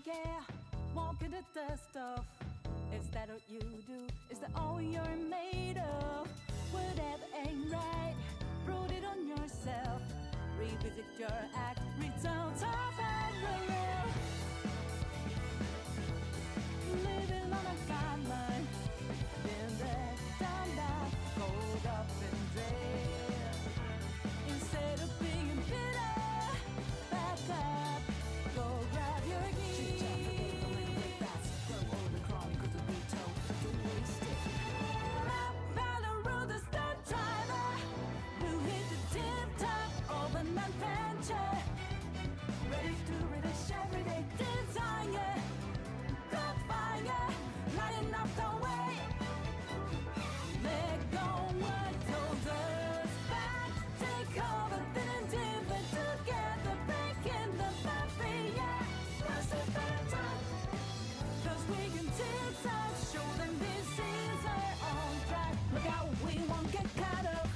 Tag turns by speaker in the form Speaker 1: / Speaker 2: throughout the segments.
Speaker 1: care, walking the dust off. Is that what you do? Is that all you're made of? Whatever ain't right, prove it on yourself. Revisit your act, return to parallel. Living on a guideline, been there, done that, rolled up and dread. Instead of being bitter, back up, go grab your keys. Ready to relish everyday desire. Good fire, lighting up the way. Let go what holds us back. Take over, then and different together. Breaking the barrier. Let's just better. Cause we can zigzag, show them this is our own track. Look out, we won't get caught up.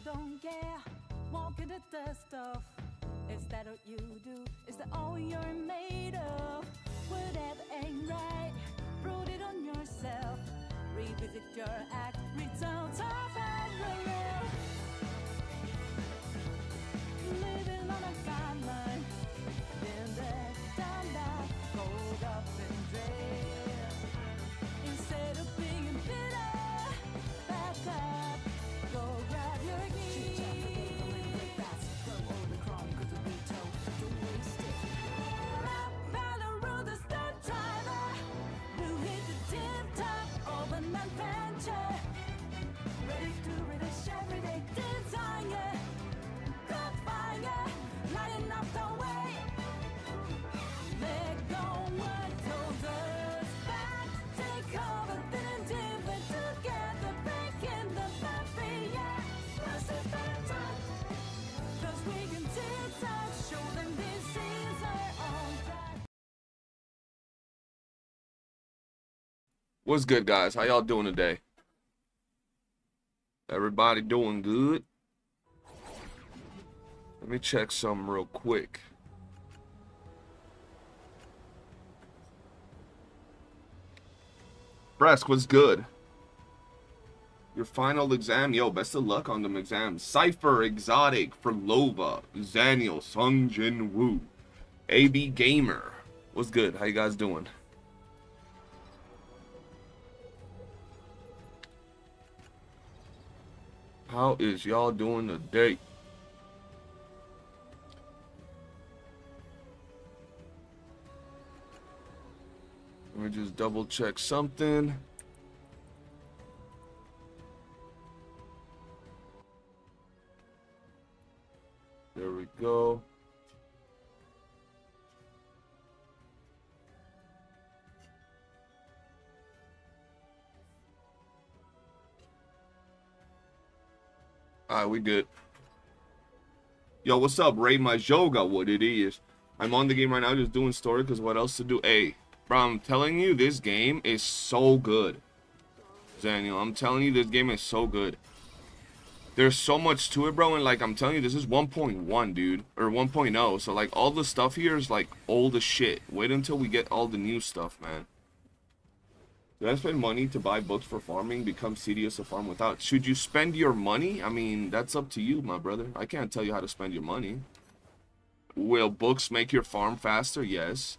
Speaker 1: Don't care, walking the dust off. Is that what you do? Is that all you're made of? Whatever ain't right, prove it on yourself. Revisit your act, return to parallel. Living on a guideline, been there, done that, rolled up and dread. Instead of being bitter, back up, go grab your keys. Follow the star driver who hit the tip top of an adventure. Ready to relish everyday desire. Good fire, lighting up the way. Let go what holds us back. Take over, then and different together. Breaking the barrier. Let's just better. Cause we can zigzag, show them this is our own track.
Speaker 2: What's good, guys? How y'all doing today? Everybody doing good? Let me check something real quick. Bresk, what's good? Your final exam? Yo, best of luck on them exams. Cypher, Exotic, Ferlova, Zaniel, Sung Jin Woo, AB Gamer. What's good? How you guys doing? How is y'all doing today? Let me just double check something. There we go. Alright, we good. Yo, what's up, Ray? My yoga, what it is. I'm on the game right now just doing story because what else to do? Hey, bro, I'm telling you, this game is so good. Daniel, I'm telling you, this game is so good. There's so much to it, bro, and like I'm telling you, this is 1.1, dude, or 1.0. So like all the stuff here is like old as shit. Wait until we get all the new stuff, man. Did I spend money to buy books for farming? Becomes tedious to farm without. Should you spend your money? I mean, that's up to you, my brother. I can't tell you how to spend your money. Will books make your farm faster? Yes.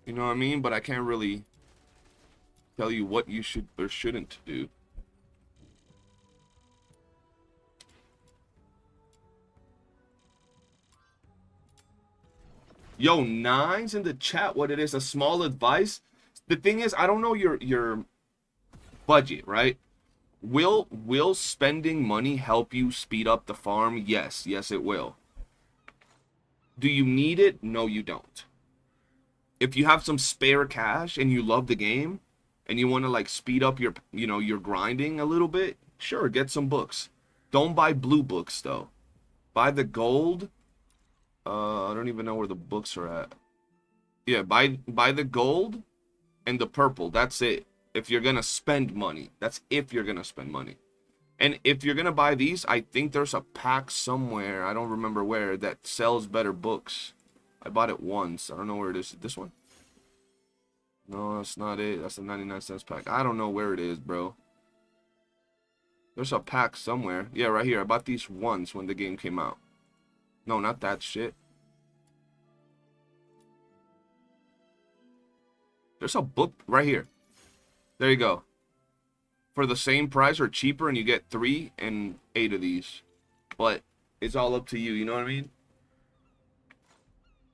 Speaker 2: You know what I mean? But I can't really tell you what you should or shouldn't do. Yo, nines in the chat. What it is? A small advice. The thing is, I don't know your budget, right? Will spending money help you speed up the farm? Yes, yes it will. Do you need it? No, you don't. if you have some spare cash and you love the game and you want to like speed up your, you know, your grinding a little bit, sure, get some books. Don't buy blue books though. Buy the gold. I don't even know where the books are at. Yeah, buy the gold and the purple. That's it. If you're gonna spend money, that's if you're gonna spend money. And if you're gonna buy these, I think there's a pack somewhere, I don't remember where, that sells better books. I bought it once. I don't know where it is. This one? No, that's not it. That's the 99 cents pack. I don't know where it is, bro. There's a pack somewhere. Yeah, right here. I bought these once when the game came out. No, not that shit. There's a book right here. There you go. For the same price or cheaper, and you get 3 and 8 of these. But it's all up to you, you know what I mean?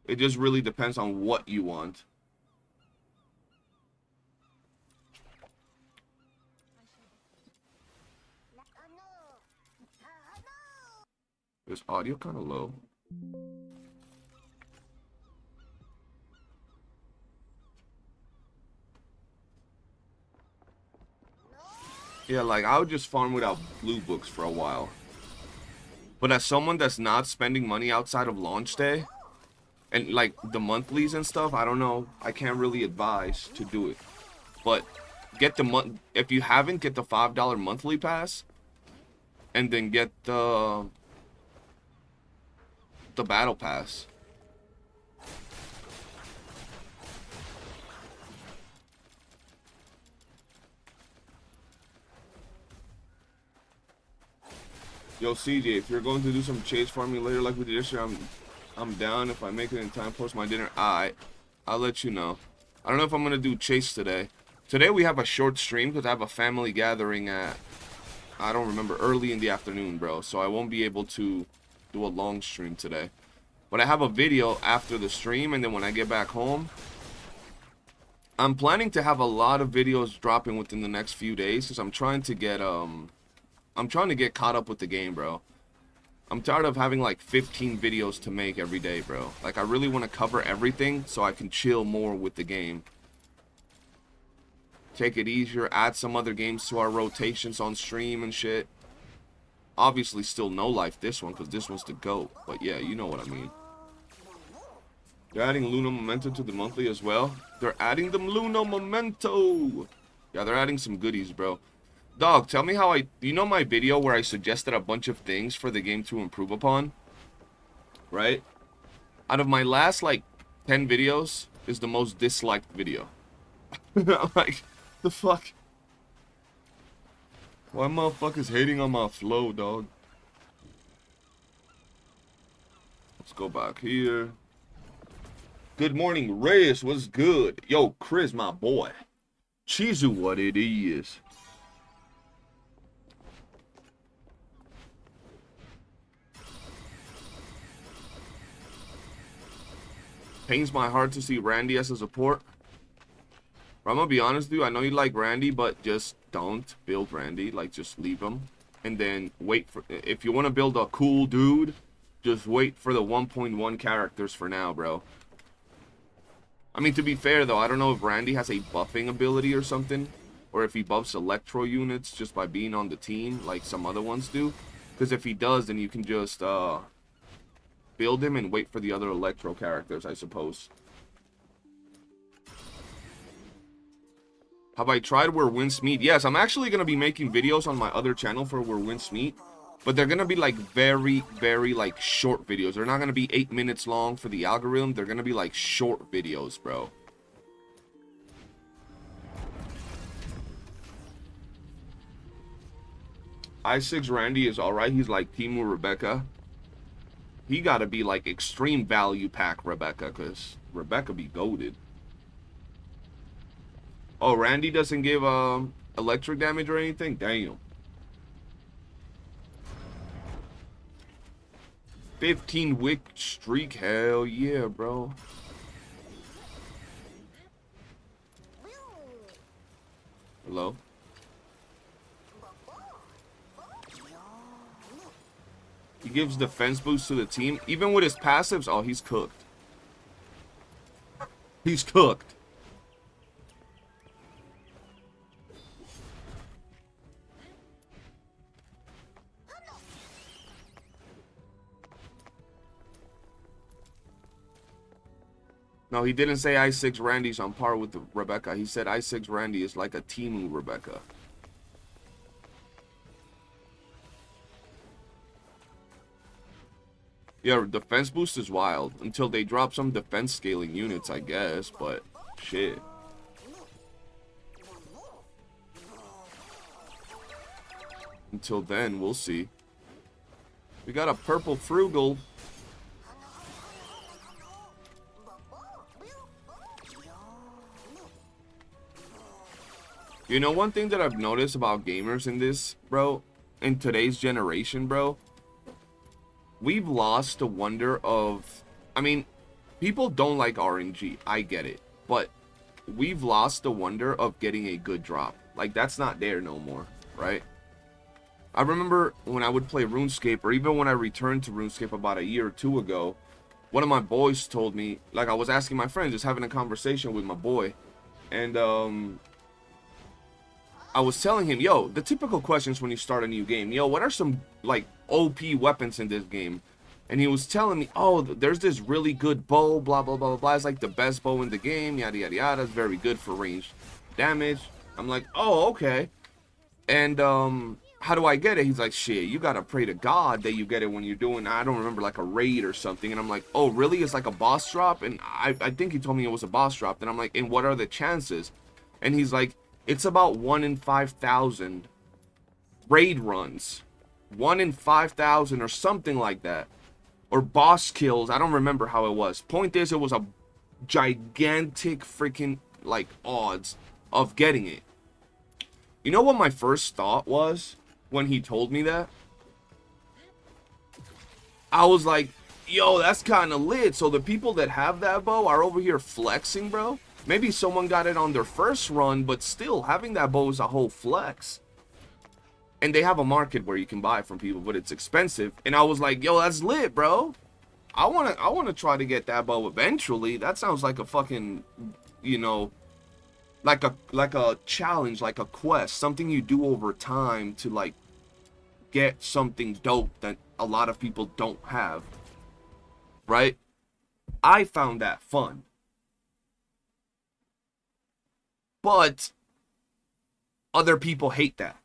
Speaker 2: It just really depends on what you want. Is audio kind of low? Yeah, like, I would just farm without blue books for a while. But as someone that's not spending money outside of launch day, and, like, the monthlies and stuff, I don't know. I can't really advise to do it. But get the month... If you haven't, get the $5 monthly pass. And then get the battle pass. Yo, CJ, if you're going to do some chase farming later like we did this year, I'm down. If I make it in time, post my dinner. I'll let you know. I don't know if I'm gonna do chase today. Today we have a short stream because I have a family gathering at, I don't remember, early in the afternoon, bro. So I won't be able to do a long stream today. But I have a video after the stream, and then when I get back home, I'm planning to have a lot of videos dropping within the next few days because I'm trying to get caught up with the game, bro. I'm tired of having like 15 videos to make every day, bro. Like, I really want to cover everything so I can chill more with the game. Take it easier, add some other games to our rotations on stream and shit. Obviously still No Life this one, because this one's the GOAT. But yeah, you know what I mean. They're adding Luno Memento to the monthly as well. They're adding them Luno Memento. Yeah, they're adding some goodies, bro. Dog, tell me how you know my video where I suggested a bunch of things for the game to improve upon? Right? Out of my last, like, 10 videos, is the most disliked video. I'm like, the fuck? Why motherfuckers hating on my flow, dog? Let's go back here. Good morning, Reyes. What's good? Yo, Chris, my boy. Chizu, what it is. Pains my heart to see Randy as a support. I'm gonna be honest with you, I know you like Randy, but just don't build Randy. Like, just leave him. And then wait for... If you want to build a cool dude, just wait for the 1.1 characters for now, bro. I mean, to be fair, though, I don't know if Randy has a buffing ability or something. Or if he buffs electro units just by being on the team, like some other ones do. Because if he does, then you can just build him and wait for the other electro characters, I suppose. Have I tried where wins meet? Yes, I'm actually going to be making videos on my other channel for where wins meet. But they're going to be like very, very like short videos. They're not going to be 8 minutes long for the algorithm. They're going to be like short videos, bro. I6 Randy is alright. He's like Timu Rebecca. He got to be like extreme value pack Rebecca, because Rebecca be goated. Oh, Randy doesn't give electric damage or anything? Damn. 15 wick streak. Hell yeah, bro. Hello? He gives defense boost to the team. Even with his passives, oh, he's cooked. He's cooked. No, he didn't say I6 Randy's on par with Rebecca. He said I6 Randy is like a Timu Rebecca. Yeah, defense boost is wild. Until they drop some defense scaling units, I guess. But, shit. Until then, we'll see. We got a purple frugal. You know, one thing that I've noticed about gamers in this, bro, in today's generation, bro, we've lost the wonder of, I mean, people don't like RNG, I get it, but we've lost the wonder of getting a good drop. Like, that's not there no more, right? I remember when I would play RuneScape, or even when I returned to RuneScape about a year or two ago, one of my boys told me, like, I was asking my friend, just having a conversation with my boy, and, I was telling him, yo, the typical questions when you start a new game, yo, what are some, like, OP weapons in this game? And he was telling me, oh, there's this really good bow, blah, blah, blah, blah, blah. It's like the best bow in the game, yada, yada, yada. It's very good for ranged damage. I'm like, oh, okay. And, how do I get it? He's like, shit, you gotta pray to God that you get it when you're doing, I don't remember, like a raid or something. And I'm like, oh, really? It's like a boss drop? And I think he told me it was a boss drop. And I'm like, and what are the chances? And he's like, it's about 1 in 5,000 raid runs. 1 in 5,000 or something like that. Or boss kills. I don't remember how it was. Point is, it was a gigantic freaking, like, odds of getting it. You know what my first thought was when he told me that? I was like, yo, that's kind of lit. So the people that have that bow are over here flexing, bro. Maybe someone got it on their first run, but still, having that bow is a whole flex. And they have a market where you can buy from people, but it's expensive. And I was like, yo, that's lit, bro. I wanna try to get that bow eventually. That sounds like a fucking, you know, like a challenge, like a quest, something you do over time to, like, get something dope that a lot of people don't have. Right? I found that fun. But other people hate that.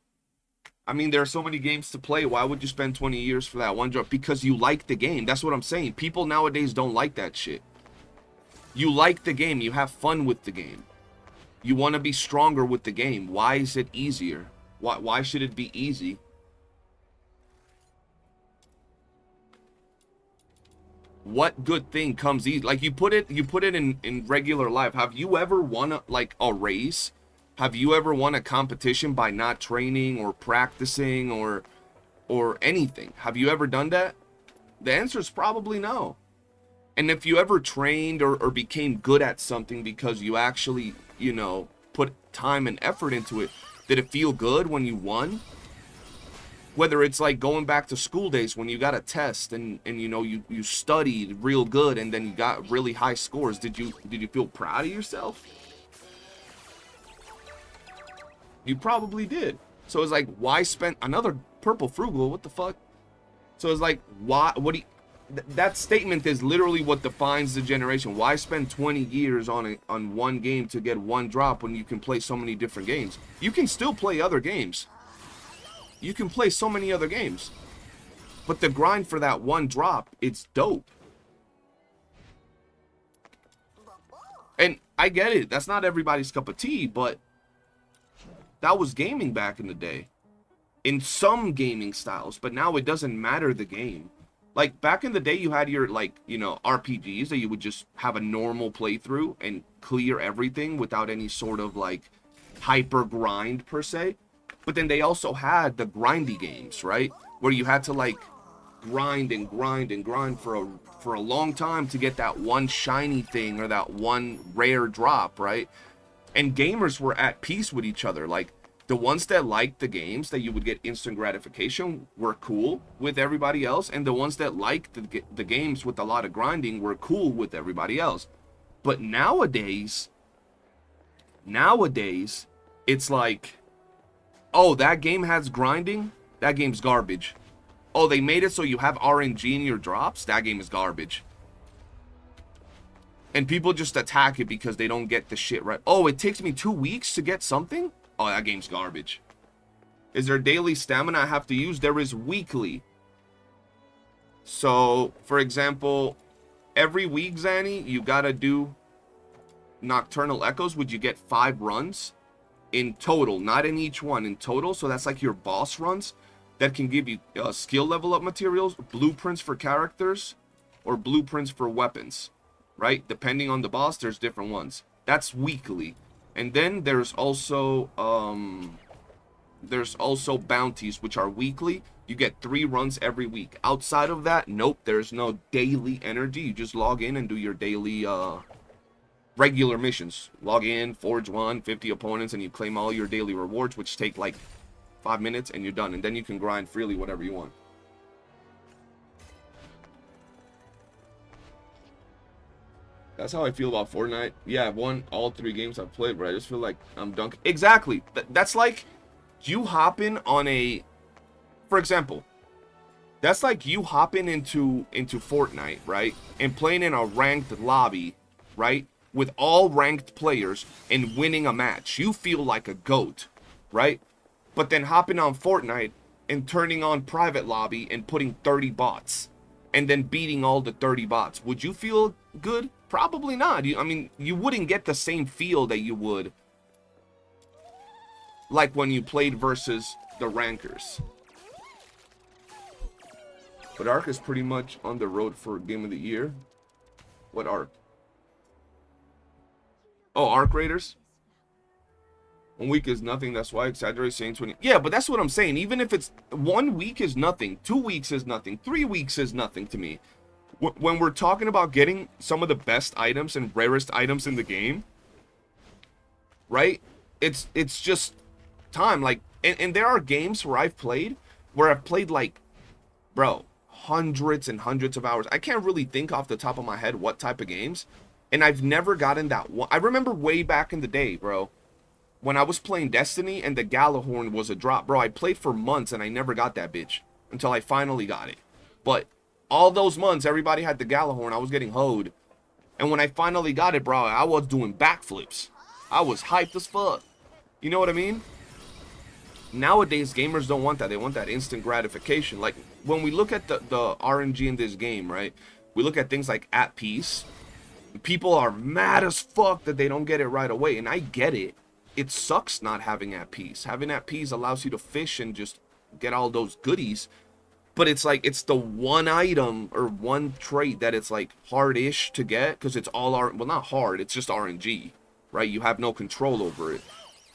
Speaker 2: I mean, there are so many games to play. Why would you spend 20 years for that one drop? Because you like the game. That's what I'm saying. People nowadays don't like that shit. You like the game. You have fun with the game. You want to be stronger with the game. Why is it easier? Why should it be easy? What good thing comes easy? Like, you put it in regular life. Have you ever won a race? Have you ever won a competition by not training or practicing or anything? Have you ever done that? The answer is probably no. And if you ever trained or became good at something because you actually, you know, put time and effort into it, did it feel good when you won? Whether it's like going back to school days when you got a test and you know, you studied real good and then you got really high scores, did you feel proud of yourself? You probably did. So it's like, why spend another purple frugal? What the fuck? So it's like, why? What do you? That statement is literally what defines the generation. Why spend 20 years on one game to get one drop when you can play so many different games? You can still play other games. You can play so many other games. But the grind for that one drop, it's dope. And I get it. That's not everybody's cup of tea, but that was gaming back in the day. In some gaming styles, but now it doesn't matter the game. Like, back in the day, you had your, like, you know, RPGs that you would just have a normal playthrough and clear everything without any sort of, like, hyper grind, per se. But then they also had the grindy games, right? Where you had to, like, grind and grind and grind for a long time to get that one shiny thing or that one rare drop, right? And gamers were at peace with each other. Like, the ones that liked the games that you would get instant gratification were cool with everybody else, and the ones that liked the games with a lot of grinding were cool with everybody else. But nowadays, it's like, oh, that game has grinding? That game's garbage. Oh, they made it so you have RNG in your drops? That game is garbage. And people just attack it because they don't get the shit right. Oh, it takes me 2 weeks to get something? Oh, that game's garbage. Is there daily stamina I have to use? There is weekly. So, for example, every week, Zanny, you gotta do Nocturnal Echoes. Would you get 5 runs in total? Not in each one, in total. So that's like your boss runs that can give you skill level up materials, blueprints for characters, or blueprints for weapons, right? Depending on the boss, there's different ones. That's weekly. And then there's also bounties, which are weekly. You get 3 runs every week. Outside of that, nope, there's no daily energy. You just log in and do your daily regular missions. Log in, forge 50 opponents, and you claim all your daily rewards, which take like 5 minutes, and you're done. And then you can grind freely whatever you want. That's how I feel about Fortnite. Yeah, I've won all 3 games I've played, but I just feel like I'm dunking. Exactly. That's like you hopping on a... For example, that's like you hopping into Fortnite, right? And playing in a ranked lobby, right? With all ranked players and winning a match. You feel like a GOAT, right? But then hopping on Fortnite and turning on private lobby and putting 30 bots. And then beating all the 30 bots. Would you feel good? Probably not. I mean, you wouldn't get the same feel that you would like when you played versus the rankers. But Ark is pretty much on the road for Game of the Year. What Ark? Oh, Ark Raiders? 1 week is nothing. That's why I exaggerate saying 20. Yeah, but that's what I'm saying. Even if it's 1 week is nothing, 2 weeks is nothing, 3 weeks is nothing to me. When we're talking about getting some of the best items and rarest items in the game, right? It's just time. Like, and there are games where I've played like, bro, hundreds and hundreds of hours. I can't really think off the top of my head what type of games, and I've never gotten that one. I remember way back in the day, bro, when I was playing Destiny and the Galahorn was a drop, bro. I played for months and I never got that bitch until I finally got it. But all those months, everybody had the Galahorn. I was getting hoed. And when I finally got it, bro, I was doing backflips. I was hyped as fuck. You know what I mean? Nowadays, gamers don't want that. They want that instant gratification. Like, when we look at the RNG in this game, right? We look at things like at peace. People are mad as fuck that they don't get it right away. And I get it. It sucks not having at peace. Having at peace allows you to fish and just get all those goodies. But it's like, it's the one item or one trait that it's like hard-ish to get, because it's all well, not hard, it's just RNG, right? You have no control over it.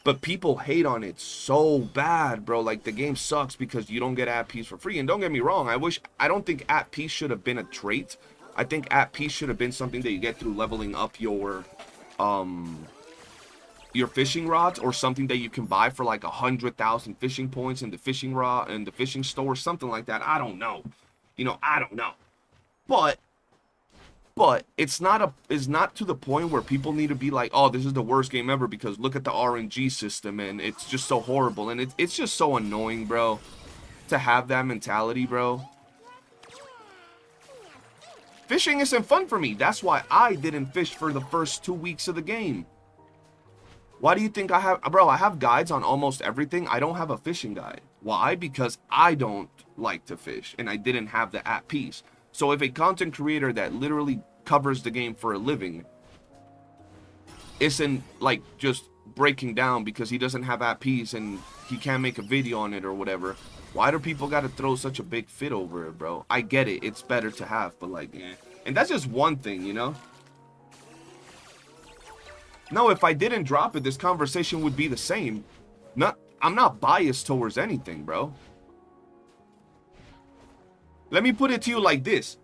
Speaker 2: But people hate on it so bad, bro. Like, the game sucks because you don't get at peace for free. And don't get me wrong, I don't think at peace should have been a trait. I think at peace should have been something that you get through leveling up your fishing rods, or something that you can buy for like 100,000 fishing points in the fishing rod and the fishing store, something like that. I don't know. You know, I don't know. But it's not to the point where people need to be like, oh, this is the worst game ever because look at the RNG system and it's just so horrible. And it's just so annoying, bro, to have that mentality, bro. Fishing isn't fun for me. That's why I didn't fish for the first 2 weeks of the game. Why do you think I have... Bro, I have guides on almost everything. I don't have a fishing guide. Why? Because I don't like to fish, and I didn't have the at peace. So if a content creator that literally covers the game for a living isn't, like, just breaking down because he doesn't have at peace and he can't make a video on it or whatever, why do people got to throw such a big fit over it, bro? I get it. It's better to have, but, like, eh. And that's just one thing, you know? No, if I didn't drop it, this conversation would be the same. I'm not biased towards anything, bro. Let me put it to you like this.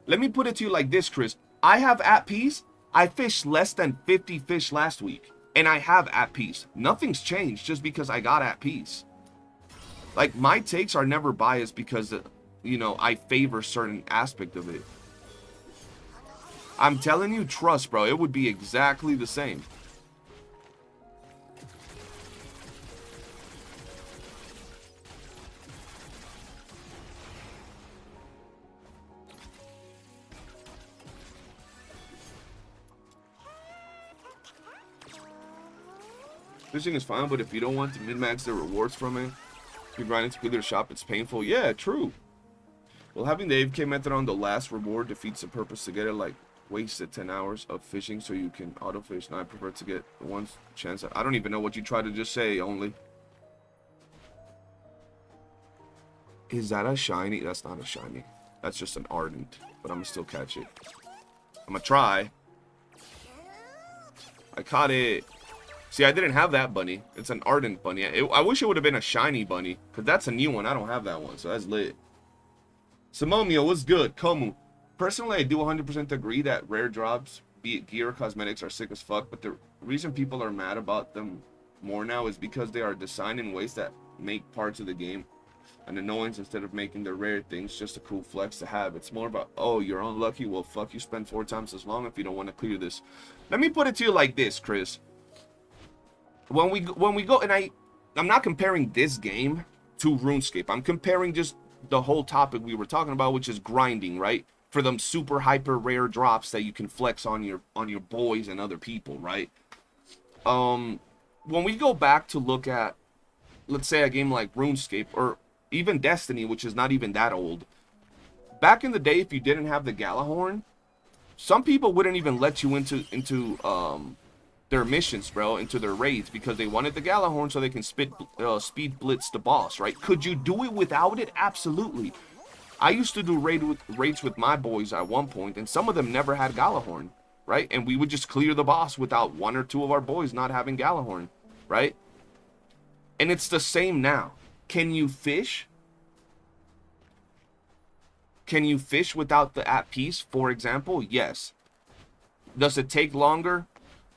Speaker 2: Chris. I have at peace. I fished less than 50 fish last week. And I have at peace. Nothing's changed just because I got at peace. Like, my takes are never biased because, you know, I favor certain aspect of it. I'm telling you, trust, bro. It would be exactly the same. Fishing is fine, but if you don't want to min-max the rewards from it, if you're grinding through their shop, it's painful. Yeah, true. Well, having the AFK method on the last reward defeats the purpose to get it, like, wasted 10 hours of fishing so you can auto-fish. Now I prefer to get one chance. I don't even know what you tried to just say, only. Is that a shiny? That's not a shiny. That's just an ardent, but I'm gonna still catch it. I'm gonna try. I caught it. See, I didn't have that bunny. It's an ardent bunny. I wish it would have been a shiny bunny, because that's a new one. I don't have that one, so that's lit. Simomio, what's good? Komu. Personally, I do 100% agree that rare drops, be it gear or cosmetics, are sick as fuck, but the reason people are mad about them more now is because they are designed in ways that make parts of the game an annoyance instead of making the rare things just a cool flex to have. It's more about, oh, you're unlucky? Well, fuck, you spend 4 times as long if you don't want to clear this. Let me put it to you like this, Chris. When we go, and I'm not comparing this game to RuneScape. I'm comparing just the whole topic we were talking about, which is grinding, right? For them super hyper rare drops that you can flex on your boys and other people, right? When we go back to look at, let's say, a game like RuneScape or even Destiny, which is not even that old. Back in the day, if you didn't have the Galahorn, some people wouldn't even let you into their missions, bro, into their raids, because they wanted the Galahorn so they can speed blitz the boss, right? Could you do it without it? Absolutely. I used to do raids with my boys at one point, and some of them never had Galahorn, right? And we would just clear the boss without 1 or 2 of our boys not having Galahorn, right? And it's the same now. Can you fish? Can you fish without the at peace, for example? Yes. Does it take longer?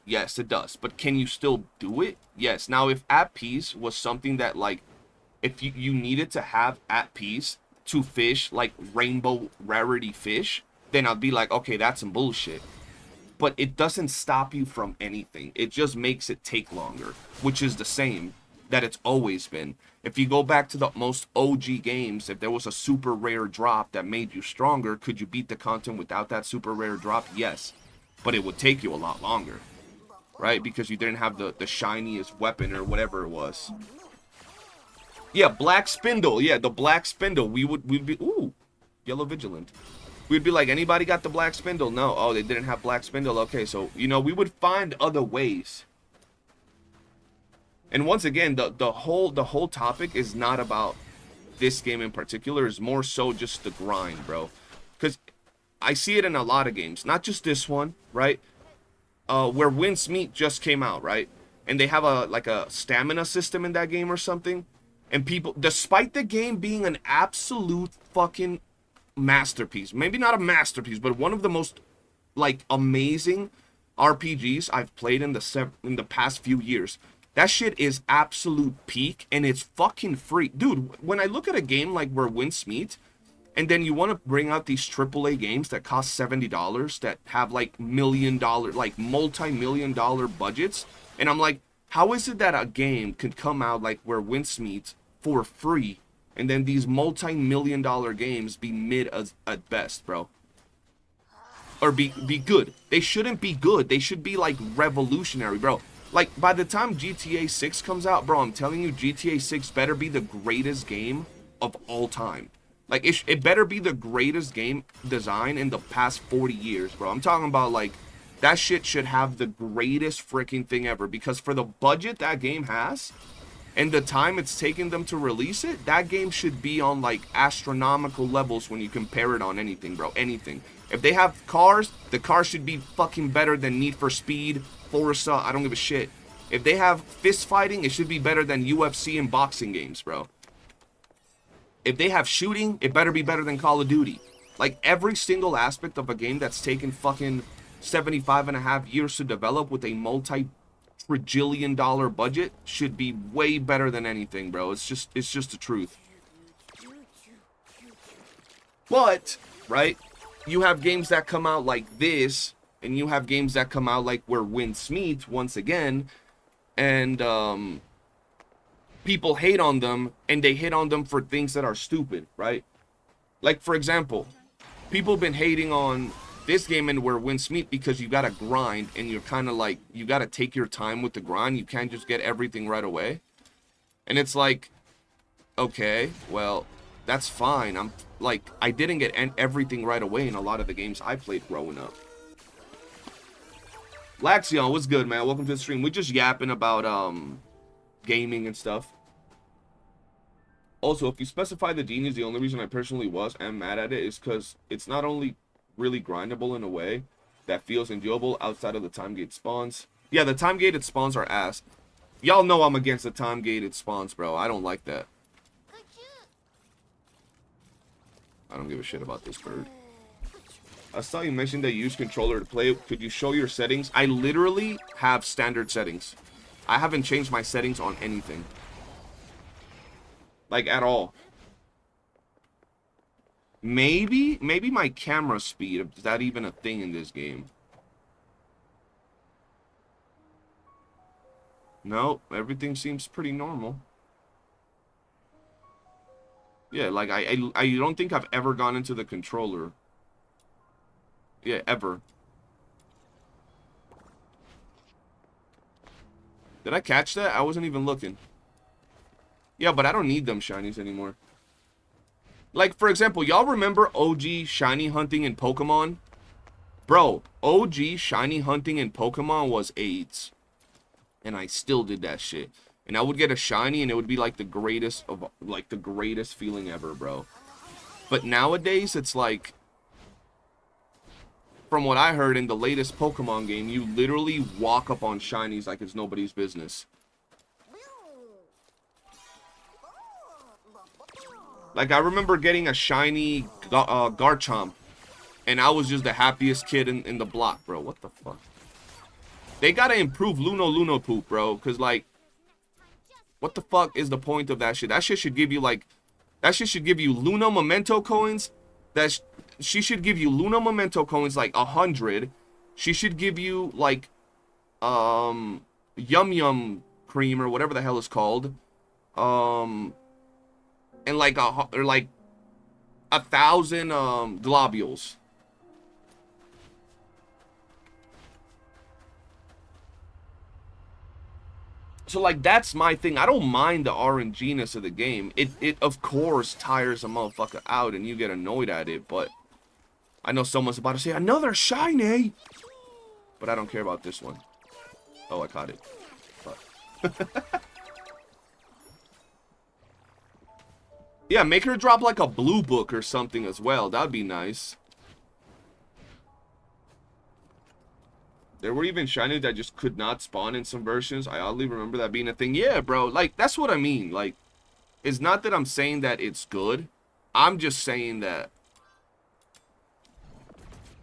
Speaker 2: Yes, it does. But can you still do it? Yes. Now, if at peace was something that, like, if you needed to have at peace to fish, like, rainbow rarity fish, then I'd be like, okay, that's some bullshit. But it doesn't stop you from anything. It just makes it take longer, which is the same that it's always been. If you go back to the most OG games, if there was a super rare drop that made you stronger, could you beat the content without that super rare drop? Yes. But it would take you a lot longer, right? Because you didn't have the shiniest weapon or whatever it was. Yeah, Black Spindle. Yeah, the Black Spindle. We'd be, ooh, Yellow Vigilant. We'd be like, anybody got the Black Spindle? No. Oh, they didn't have Black Spindle. Okay, so, you know, we would find other ways. And once again, the whole topic is not about this game in particular. It's more so just the grind, bro. Because I see it in a lot of games. Not just this one, right? Where Wince Meat just came out, right? And they have a stamina system in that game or something. And people, despite the game being an absolute fucking masterpiece, maybe not a masterpiece, but one of the most, like, amazing RPGs I've played in the past few years. That shit is absolute peak, and it's fucking free. Dude, when I look at a game like where Wince Meat, and then you want to bring out these AAA games that cost $70 that have, like, like, multi-million-dollar budgets, and I'm like, how is it that a game could come out like where Wince Meat for free, and then these multi-million-dollar games be mid at best, bro? Or be good. They shouldn't be good. They should be, like, revolutionary, bro. Like, by the time GTA 6 comes out, bro, I'm telling you, GTA 6 better be the greatest game of all time. Like, it better be the greatest game design in the past 40 years, bro. I'm talking about, like, that shit should have the greatest freaking thing ever. Because for the budget that game has, and the time it's taken them to release it, that game should be on, like, astronomical levels when you compare it on anything, bro. Anything. If they have cars, the cars should be fucking better than Need for Speed, Forza, I don't give a shit. If they have fist fighting, it should be better than UFC and boxing games, bro. If they have shooting, it better be better than Call of Duty. Like, every single aspect of a game that's taken fucking 75.5 years to develop with a multi-trillion-dollar budget should be way better than anything, bro. It's just the truth. But, right, you have games that come out like this, and you have games that come out like where Winsmeet once again, and people hate on them, and they hate on them for things that are stupid, right? Like, for example, people have been hating on this game and where Winsmeet because you gotta grind, and you're kind of like, you gotta take your time with the grind. You can't just get everything right away. And it's like, okay, well, that's fine. I'm like, I didn't get everything right away in a lot of the games I played growing up. Laxion, what's good, man? Welcome to the stream. We're just yapping about gaming and stuff. Also, if you specify the genius, the only reason I personally am mad at it is because it's not only really grindable in a way that feels enjoyable outside of the time-gated spawns. Yeah, the time-gated spawns are ass. Y'all know I'm against the time-gated spawns, bro. I don't like that. I don't give a shit about this bird. I saw you mention that you use controller to play. Could you show your settings? I literally have standard settings. I haven't changed my settings on anything. Like, at all. Maybe my camera speed, is that even a thing in this game? No, everything seems pretty normal. Yeah, like, I don't think I've ever gone into the controller. Yeah, ever. Did I catch that? I wasn't even looking. Yeah, but I don't need them shinies anymore. Like, for example, y'all remember OG shiny hunting in Pokemon? Bro, OG shiny hunting in Pokemon was AIDS. And I still did that shit. And I would get a shiny and it would be like the greatest feeling ever, bro. But nowadays, it's like, from what I heard in the latest Pokemon game, you literally walk up on shinies like it's nobody's business. Like, I remember getting a shiny Garchomp, and I was just the happiest kid in the block, bro. What the fuck? They gotta improve Luno Poop, bro, because, like, what the fuck is the point of that shit? That shit should give you, like, that shit should give you Luno Memento coins. She should give you Luno Memento coins, like, 100. She should give you, like, Yum Yum cream, or whatever the hell it's called. And like 1,000 globules. So like that's my thing. I don't mind the RNG-ness of the game. It of course tires a motherfucker out and you get annoyed at it, but I know someone's about to say another shiny. But I don't care about this one. Oh, I caught it. But yeah, make her drop like a blue book or something as well. That'd be nice. There were even shinies that just could not spawn in some versions. I oddly remember that being a thing. Yeah, bro. Like, that's what I mean. Like, it's not that I'm saying that it's good. I'm just saying that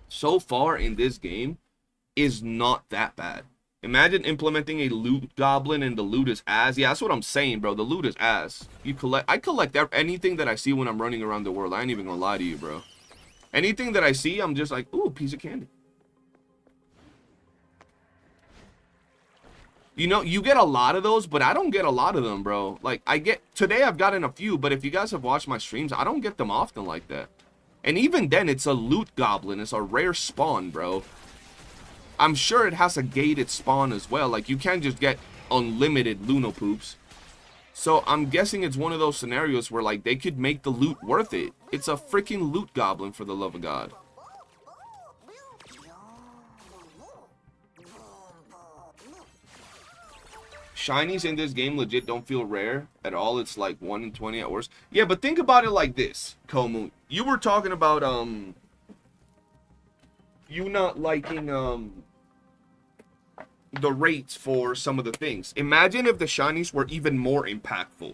Speaker 2: so far in this game is not that bad. Imagine implementing a loot goblin and the loot is ass. Yeah, that's what I'm saying, bro. The loot is ass. I collect anything that I see when I'm running around the world. I ain't even gonna lie to you, bro. Anything that I see, I'm just like, ooh, piece of candy. You know, you get a lot of those, but I don't get a lot of them, bro. Like, today I've gotten a few, but if you guys have watched my streams, I don't get them often like that. And even then, it's a loot goblin. It's a rare spawn, bro. I'm sure it has a gated spawn as well. Like, you can't just get unlimited Luno Poops. So, I'm guessing it's one of those scenarios where, like, they could make the loot worth it. It's a freaking loot goblin, for the love of God. Shinies in this game legit don't feel rare at all. It's like 1 in 20 at worst. Yeah, but think about it like this, Komu. You were talking about, you not liking, the rates for some of the things. Imagine if the shinies were even more impactful.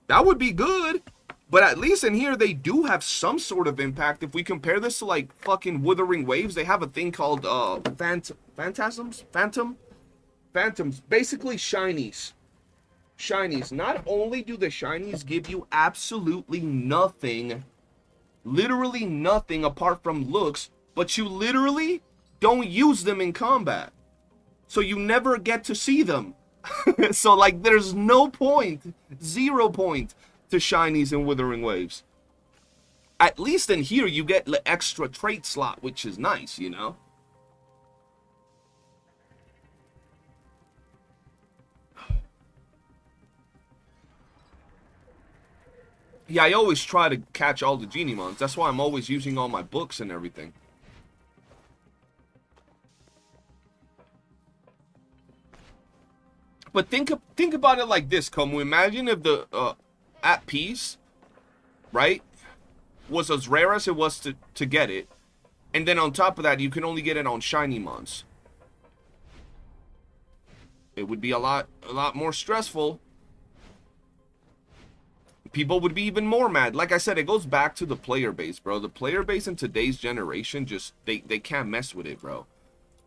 Speaker 2: That would be good, but at least in here they do have some sort of impact. If we compare this to like fucking Wuthering Waves, they have a thing called phantoms, basically shinies. Not only do the shinies give you absolutely nothing Literally nothing apart from looks, but you literally don't use them in combat. So you never get to see them. So like there's no point, 0 point to shinies and withering waves. At least in here you get the extra trait slot, which is nice, you know? Yeah, I always try to catch all the genie mons. That's why I'm always using all my books and everything. But think about it like this, Como. Imagine if the at peace, right, was as rare as it was to get it, and then on top of that, you can only get it on shiny mons. It would be a lot more stressful. People would be even more mad. Like I said, it goes back to the player base, bro. The player base in today's generation just they can't mess with it, bro.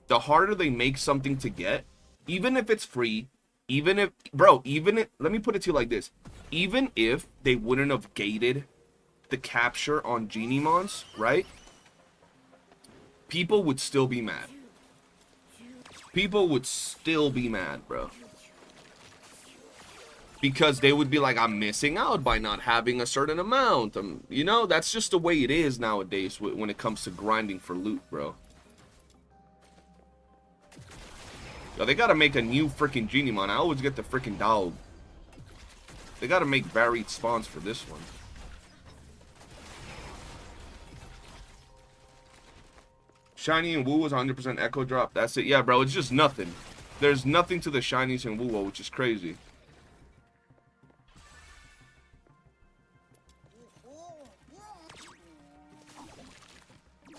Speaker 2: The harder they make something to get, even if it's free, even if, bro, even if, let me put it to you like this. Even if they wouldn't have gated the capture on genie mons, right? People would still be mad. People would still be mad, bro. Because they would be like, I'm missing out by not having a certain amount. You know, that's just the way it is nowadays when it comes to grinding for loot, bro. Yo, they gotta make a new freaking genie mon. I always get the freaking dog. They gotta make varied spawns for this one. Shiny and WOOOO is 100% echo drop. That's it. Yeah, bro, it's just nothing. There's nothing to the shinies and WOOOO, which is crazy.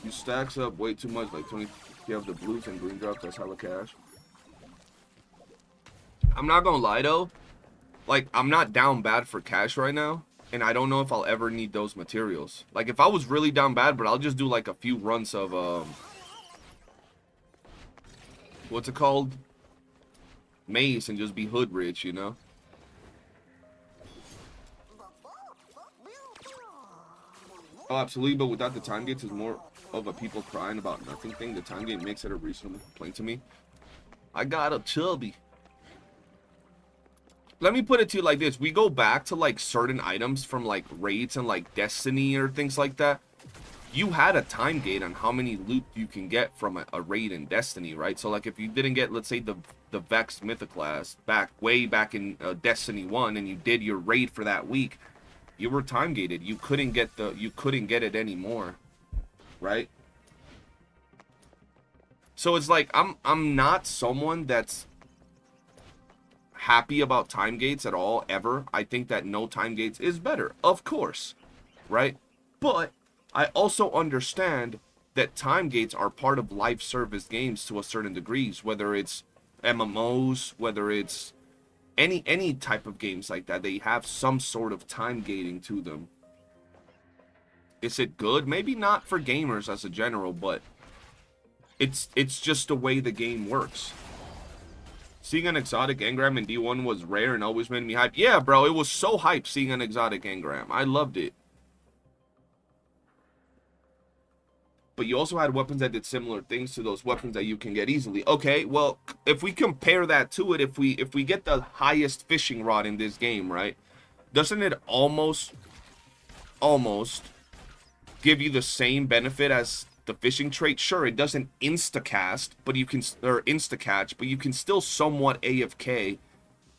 Speaker 2: You stacks up way too much, like 20. You have the blues and green drops. That's hella cash. I'm not gonna lie though, like I'm not down bad for cash right now, and I don't know if I'll ever need those materials. Like if I was really down bad, but I'll just do like a few runs of what's it called, maze, and just be hood rich, you know. Oh, absolutely, but without the time gates, is more of a people crying about nothing thing. The time gate makes it a reasonable complaint to me. I got a chubby. Let me put it to you like this. We go back to like certain items from like raids and like Destiny or things like that. You had a time gate on how many loot you can get from a raid in Destiny, right? So like if you didn't get, let's say, the Vex Mythoclast way back in Destiny 1, and you did your raid for that week, you were time gated. You couldn't get it anymore, right? So it's like I'm not someone that's happy about time gates at all, ever. I think that no time gates is better, of course, right? But I also understand that time gates are part of live service games to a certain degrees, whether it's MMOs, whether it's any type of games like that. They have some sort of time gating to them. Is it good? Maybe not for gamers as a general, but it's just the way the game works. Seeing an exotic engram in D1 was rare and always made me hype. Yeah, bro, it was so hype seeing an exotic engram. I loved it. But you also had weapons that did similar things to those weapons that you can get easily. Okay, well, if we compare that to it, if we get the highest fishing rod in this game, right? Doesn't it almost give you the same benefit as the fishing trait? Sure, it doesn't insta-cast, but you can, or insta-catch, but you can still somewhat AFK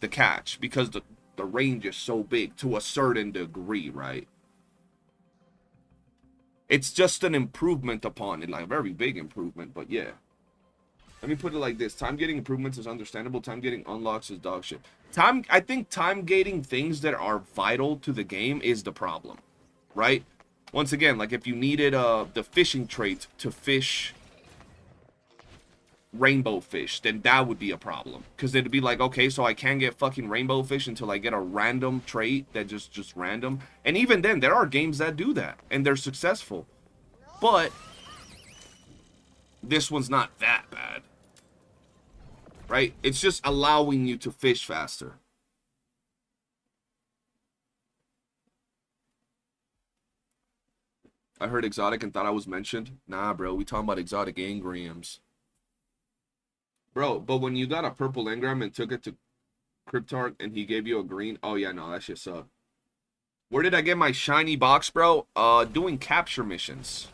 Speaker 2: the catch because the range is so big to a certain degree, right? It's just an improvement upon it, like a very big improvement, but yeah. Let me put it like this. Time gating improvements is understandable. Time gating unlocks is dog shit. I think time gating things that are vital to the game is the problem, right? Once again, like if you needed the fishing trait to fish rainbow fish, then that would be a problem. Because it'd be like, okay, so I can't get fucking rainbow fish until I get a random trait that just random. And even then, there are games that do that, and they're successful. But this one's not that bad, right? It's just allowing you to fish faster. I heard exotic and thought I was mentioned. Nah, bro, we talking about exotic engrams. Bro, but when you got a purple engram and took it to Cryptarch and he gave you a green, oh yeah, no, that shit sucked. Where did I get my shiny box, bro? Doing capture missions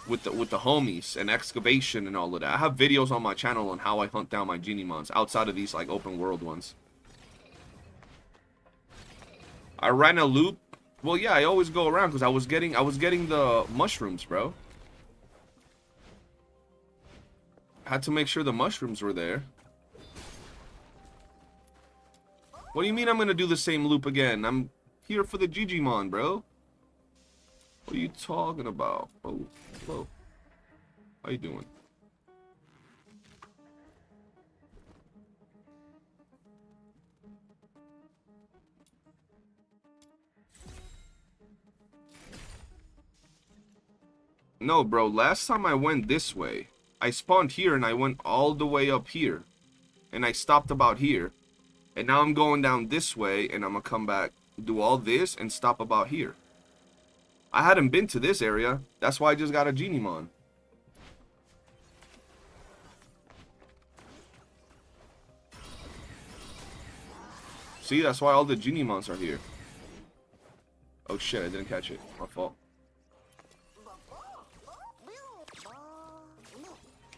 Speaker 2: with the homies and excavation and all of that. I have videos on my channel on how I hunt down my genie mons outside of these like open world ones. I ran a loop. Well, yeah, I always go around because I was getting the mushrooms, bro. Had to make sure the mushrooms were there. What do you mean I'm gonna do the same loop again? I'm here for the Gigimon, bro. What are you talking about? Oh, hello. How you doing? No, bro. Last time I went this way, I spawned here and I went all the way up here. And I stopped about here. And now I'm going down this way and I'm gonna come back, do all this, and stop about here. I hadn't been to this area. That's why I just got a Genimon. See, that's why all the Genimons are here. Oh shit, I didn't catch it. My fault.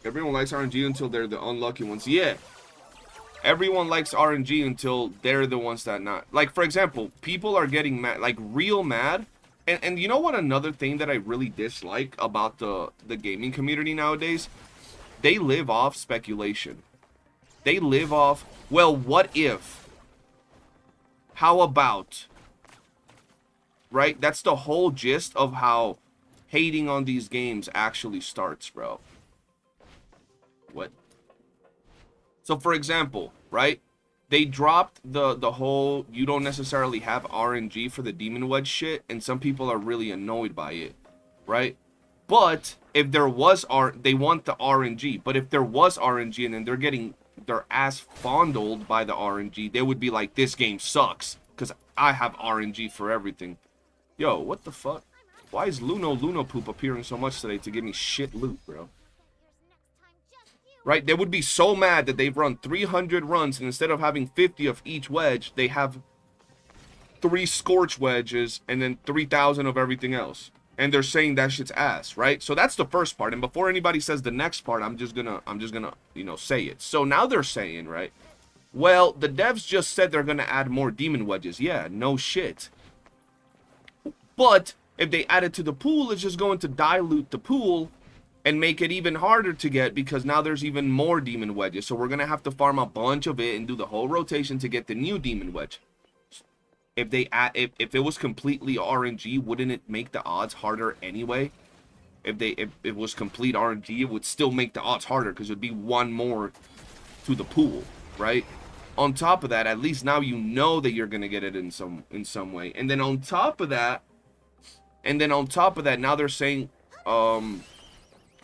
Speaker 2: Everyone likes RNG until they're the unlucky ones. Yeah. Everyone likes RNG until they're the ones that not. Like, for example, people are getting mad, like real mad. And you know what, another thing that I really dislike about the gaming community nowadays? They live off speculation. They live off, well, what if? How about? Right? That's the whole gist of how hating on these games actually starts, bro. What? So, for example, right? They dropped the whole you don't necessarily have RNG for the Demon Wedge shit, and some people are really annoyed by it, right? But if there was they want the RNG, but if there was RNG and then they're getting their ass fondled by the RNG, they would be like, this game sucks because I have RNG for everything. Yo, what the fuck? Why is Luno Poop appearing so much today to give me shit loot, bro? Right? They would be so mad that they've run 300 runs, and instead of having 50 of each wedge, they have 3 Scorch wedges and then 3,000 of everything else. And they're saying that shit's ass, right? So that's the first part. And before anybody says the next part, I'm just gonna, you know, say it. So now they're saying, right? Well, the devs just said they're gonna add more demon wedges. Yeah, no shit. But if they add it to the pool, it's just going to dilute the pool and make it even harder to get, because now there's even more demon wedges. So we're gonna have to farm a bunch of it and do the whole rotation to get the new demon wedge. If they if it was completely RNG, wouldn't it make the odds harder anyway? If it was complete RNG, it would still make the odds harder because it would be one more to the pool, right? On top of that, at least now you know that you're gonna get it in some way. And then on top of that, now they're saying,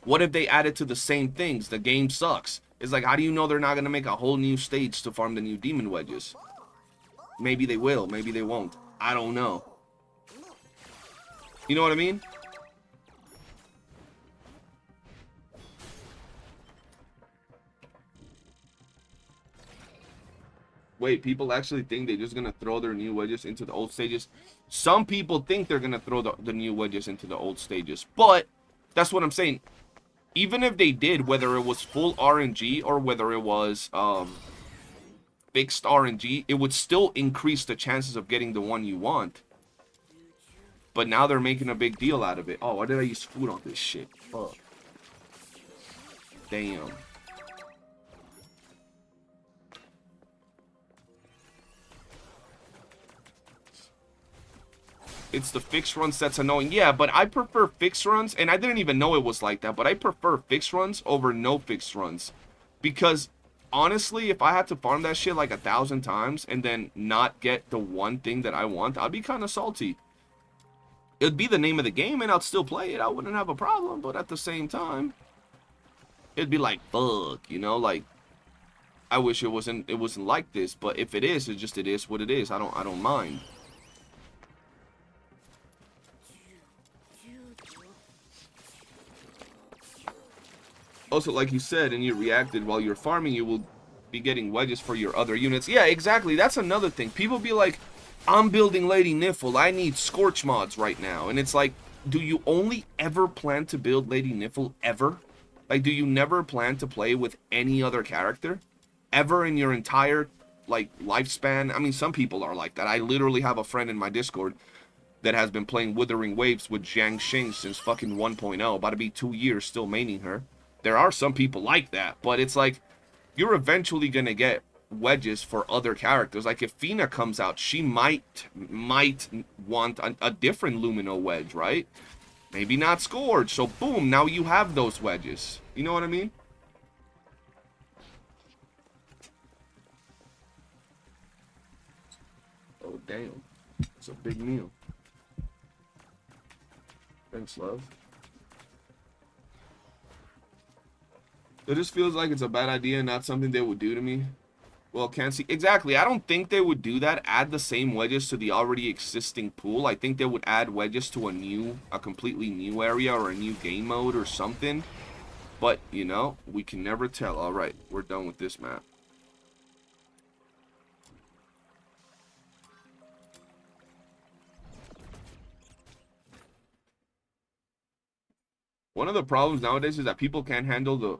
Speaker 2: what if they add it to the same things? The game sucks. It's like, how do you know they're not going to make a whole new stage to farm the new demon wedges? Maybe they will. Maybe they won't. I don't know. You know what I mean? Wait, people actually think they're just going to throw their new wedges into the old stages? Some people think they're going to throw the new wedges into the old stages. But that's what I'm saying. Even if they did, whether it was full RNG or whether it was fixed RNG, it would still increase the chances of getting the one you want. But now they're making a big deal out of it. Oh, why did I use food on this shit? Fuck. Damn. It's the fixed runs that's annoying. Yeah, but I prefer fixed runs, and I didn't even know it was like that, but I prefer fixed runs over no fixed runs. Because, honestly, if I had to farm that shit like 1,000 times and then not get the one thing that I want, I'd be kind of salty. It'd be the name of the game, and I'd still play it. I wouldn't have a problem, but at the same time, it'd be like, fuck, you know, like, I wish it wasn't like this, but if it is, it is what it is. I don't mind. Also, like you said, and you reacted, while you're farming, you will be getting wedges for your other units. Yeah, exactly. That's another thing. People be like, I'm building Lady Niffle. I need Scorch mods right now. And it's like, do you only ever plan to build Lady Niffle ever? Like, do you never plan to play with any other character? Ever in your entire, like, lifespan? I mean, some people are like that. I literally have a friend in my Discord that has been playing Withering Waves with Jiang Xing since fucking 1.0. About to be 2 years still maining her. There are some people like that, but it's like, you're eventually gonna get wedges for other characters. Like, if Fina comes out, she might want a different Lumino wedge, right? Maybe not Scourge. So boom, now you have those wedges. You know what I mean? Oh damn, it's a big meal. Thanks, love. It just feels like it's a bad idea and not something they would do to me. Well, can't see. Exactly. I don't think they would do that. Add the same wedges to the already existing pool. I think they would add wedges to a completely new area or a new game mode or something. But, you know, we can never tell. All right, we're done with this map. One of the problems nowadays is that people can't handle the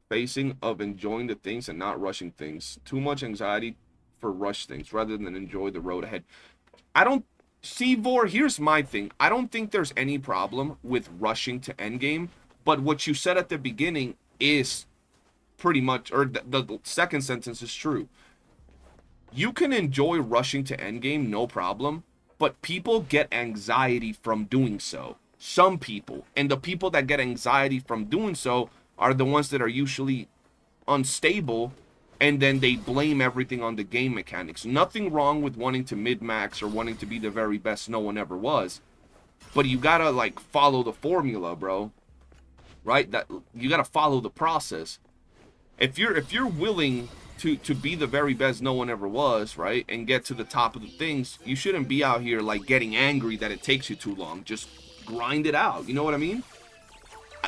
Speaker 2: facing of enjoying the things and not rushing things. Too much anxiety for rush things rather than enjoy the road ahead. I don't see, Vor, here's my thing. I don't think there's any problem with rushing to endgame, but what you said at the beginning is pretty much, or the second sentence is true. You can enjoy rushing to endgame, no problem, but people get anxiety from doing so. Some people, and the people that get anxiety from doing so are the ones that are usually unstable, and then they blame everything on the game mechanics. Nothing wrong with wanting to mid-max or wanting to be the very best no one ever was, but you gotta, like, follow the formula, bro. Right? That you gotta follow the process. If you're willing to be the very best no one ever was, right, and get to the top of the things, you shouldn't be out here, like, getting angry that it takes you too long. Just grind it out. You know what I mean?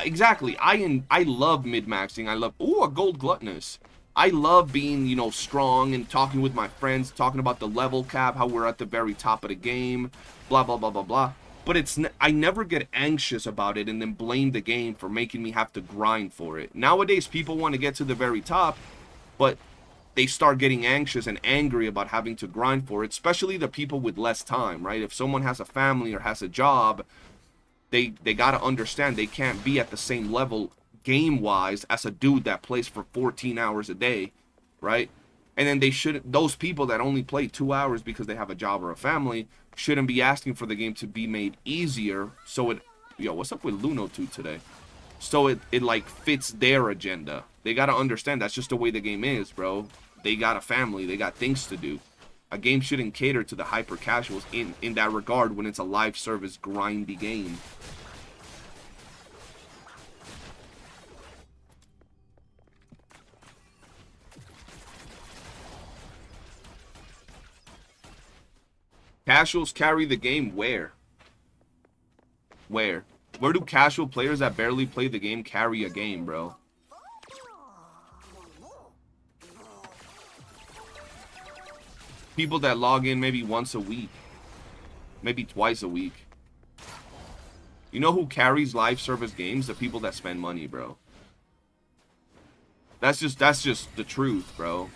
Speaker 2: Exactly. I love mid-maxing. I love, ooh, a gold gluttonous. I love being, you know, strong and talking with my friends, talking about the level cap, how we're at the very top of the game, blah, blah, blah, blah, blah. But I never get anxious about it and then blame the game for making me have to grind for it. Nowadays, people want to get to the very top, but they start getting anxious and angry about having to grind for it, especially the people with less time, right? If someone has a family or has a job, they got to understand they can't be at the same level game-wise as a dude that plays for 14 hours a day, right? And then they shouldn't, those people that only play 2 hours because they have a job or a family shouldn't be asking for the game to be made easier. So it, yo, what's up with Luno 2 today? So it like fits their agenda. They got to understand that's just the way the game is, bro. They got a family, they got things to do. A game shouldn't cater to the hyper casuals in that regard when it's a live service grindy game. Casuals carry the game where? Where? Where do casual players that barely play the game carry a game, bro? People that log in maybe once a week. Maybe twice a week. You know who carries live service games? The people that spend money, bro. That's just the truth, bro.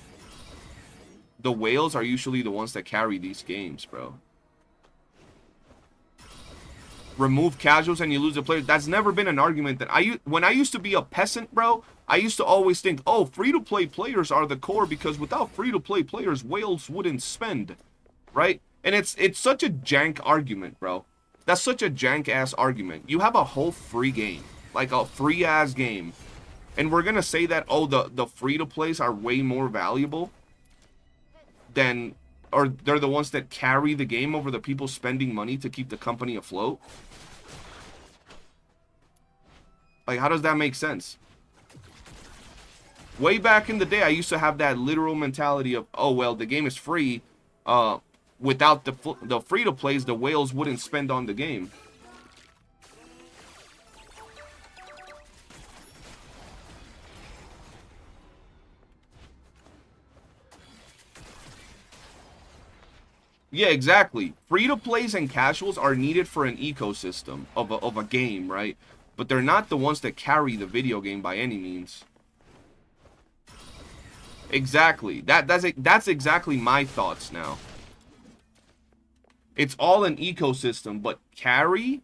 Speaker 2: The whales are usually the ones that carry these games, bro. Remove casuals and you lose the players. That's never been an argument that when I used to be a peasant, bro, I used to always think, oh, free-to-play players are the core because without free-to-play players, whales wouldn't spend, right? And it's such a jank argument, bro. That's such a jank-ass argument. You have a whole free game, like a free-ass game, and we're gonna say that, oh, the free-to-plays are way more valuable than, or they're the ones that carry the game over the people spending money to keep the company afloat? Like, how does that make sense? Way back in the day, I used to have that literal mentality of, oh, well, the game is free. Without the free-to-plays, the whales wouldn't spend on the game. Yeah, exactly. Free-to-plays and casuals are needed for an ecosystem of a game, right? But they're not the ones that carry the video game by any means. Exactly. That's exactly my thoughts now. It's all an ecosystem, but carry?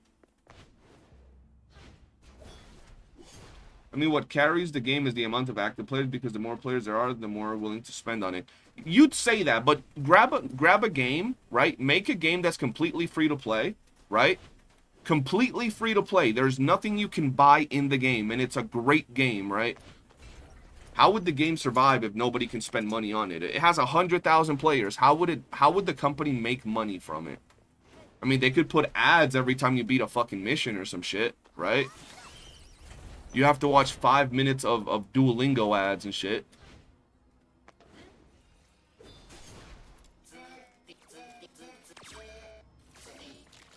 Speaker 2: I mean, what carries the game is the amount of active players, because the more players there are, the more willing to spend on it. You'd say that, but grab a game, right? Make a game that's completely free to play, right? Completely free to play. There's nothing you can buy in the game, and it's a great game, right? How would the game survive if nobody can spend money on it? It has 100,000 players. How would the company make money from it? I mean, they could put ads every time you beat a fucking mission or some shit, right? You have to watch 5 minutes of Duolingo ads and shit.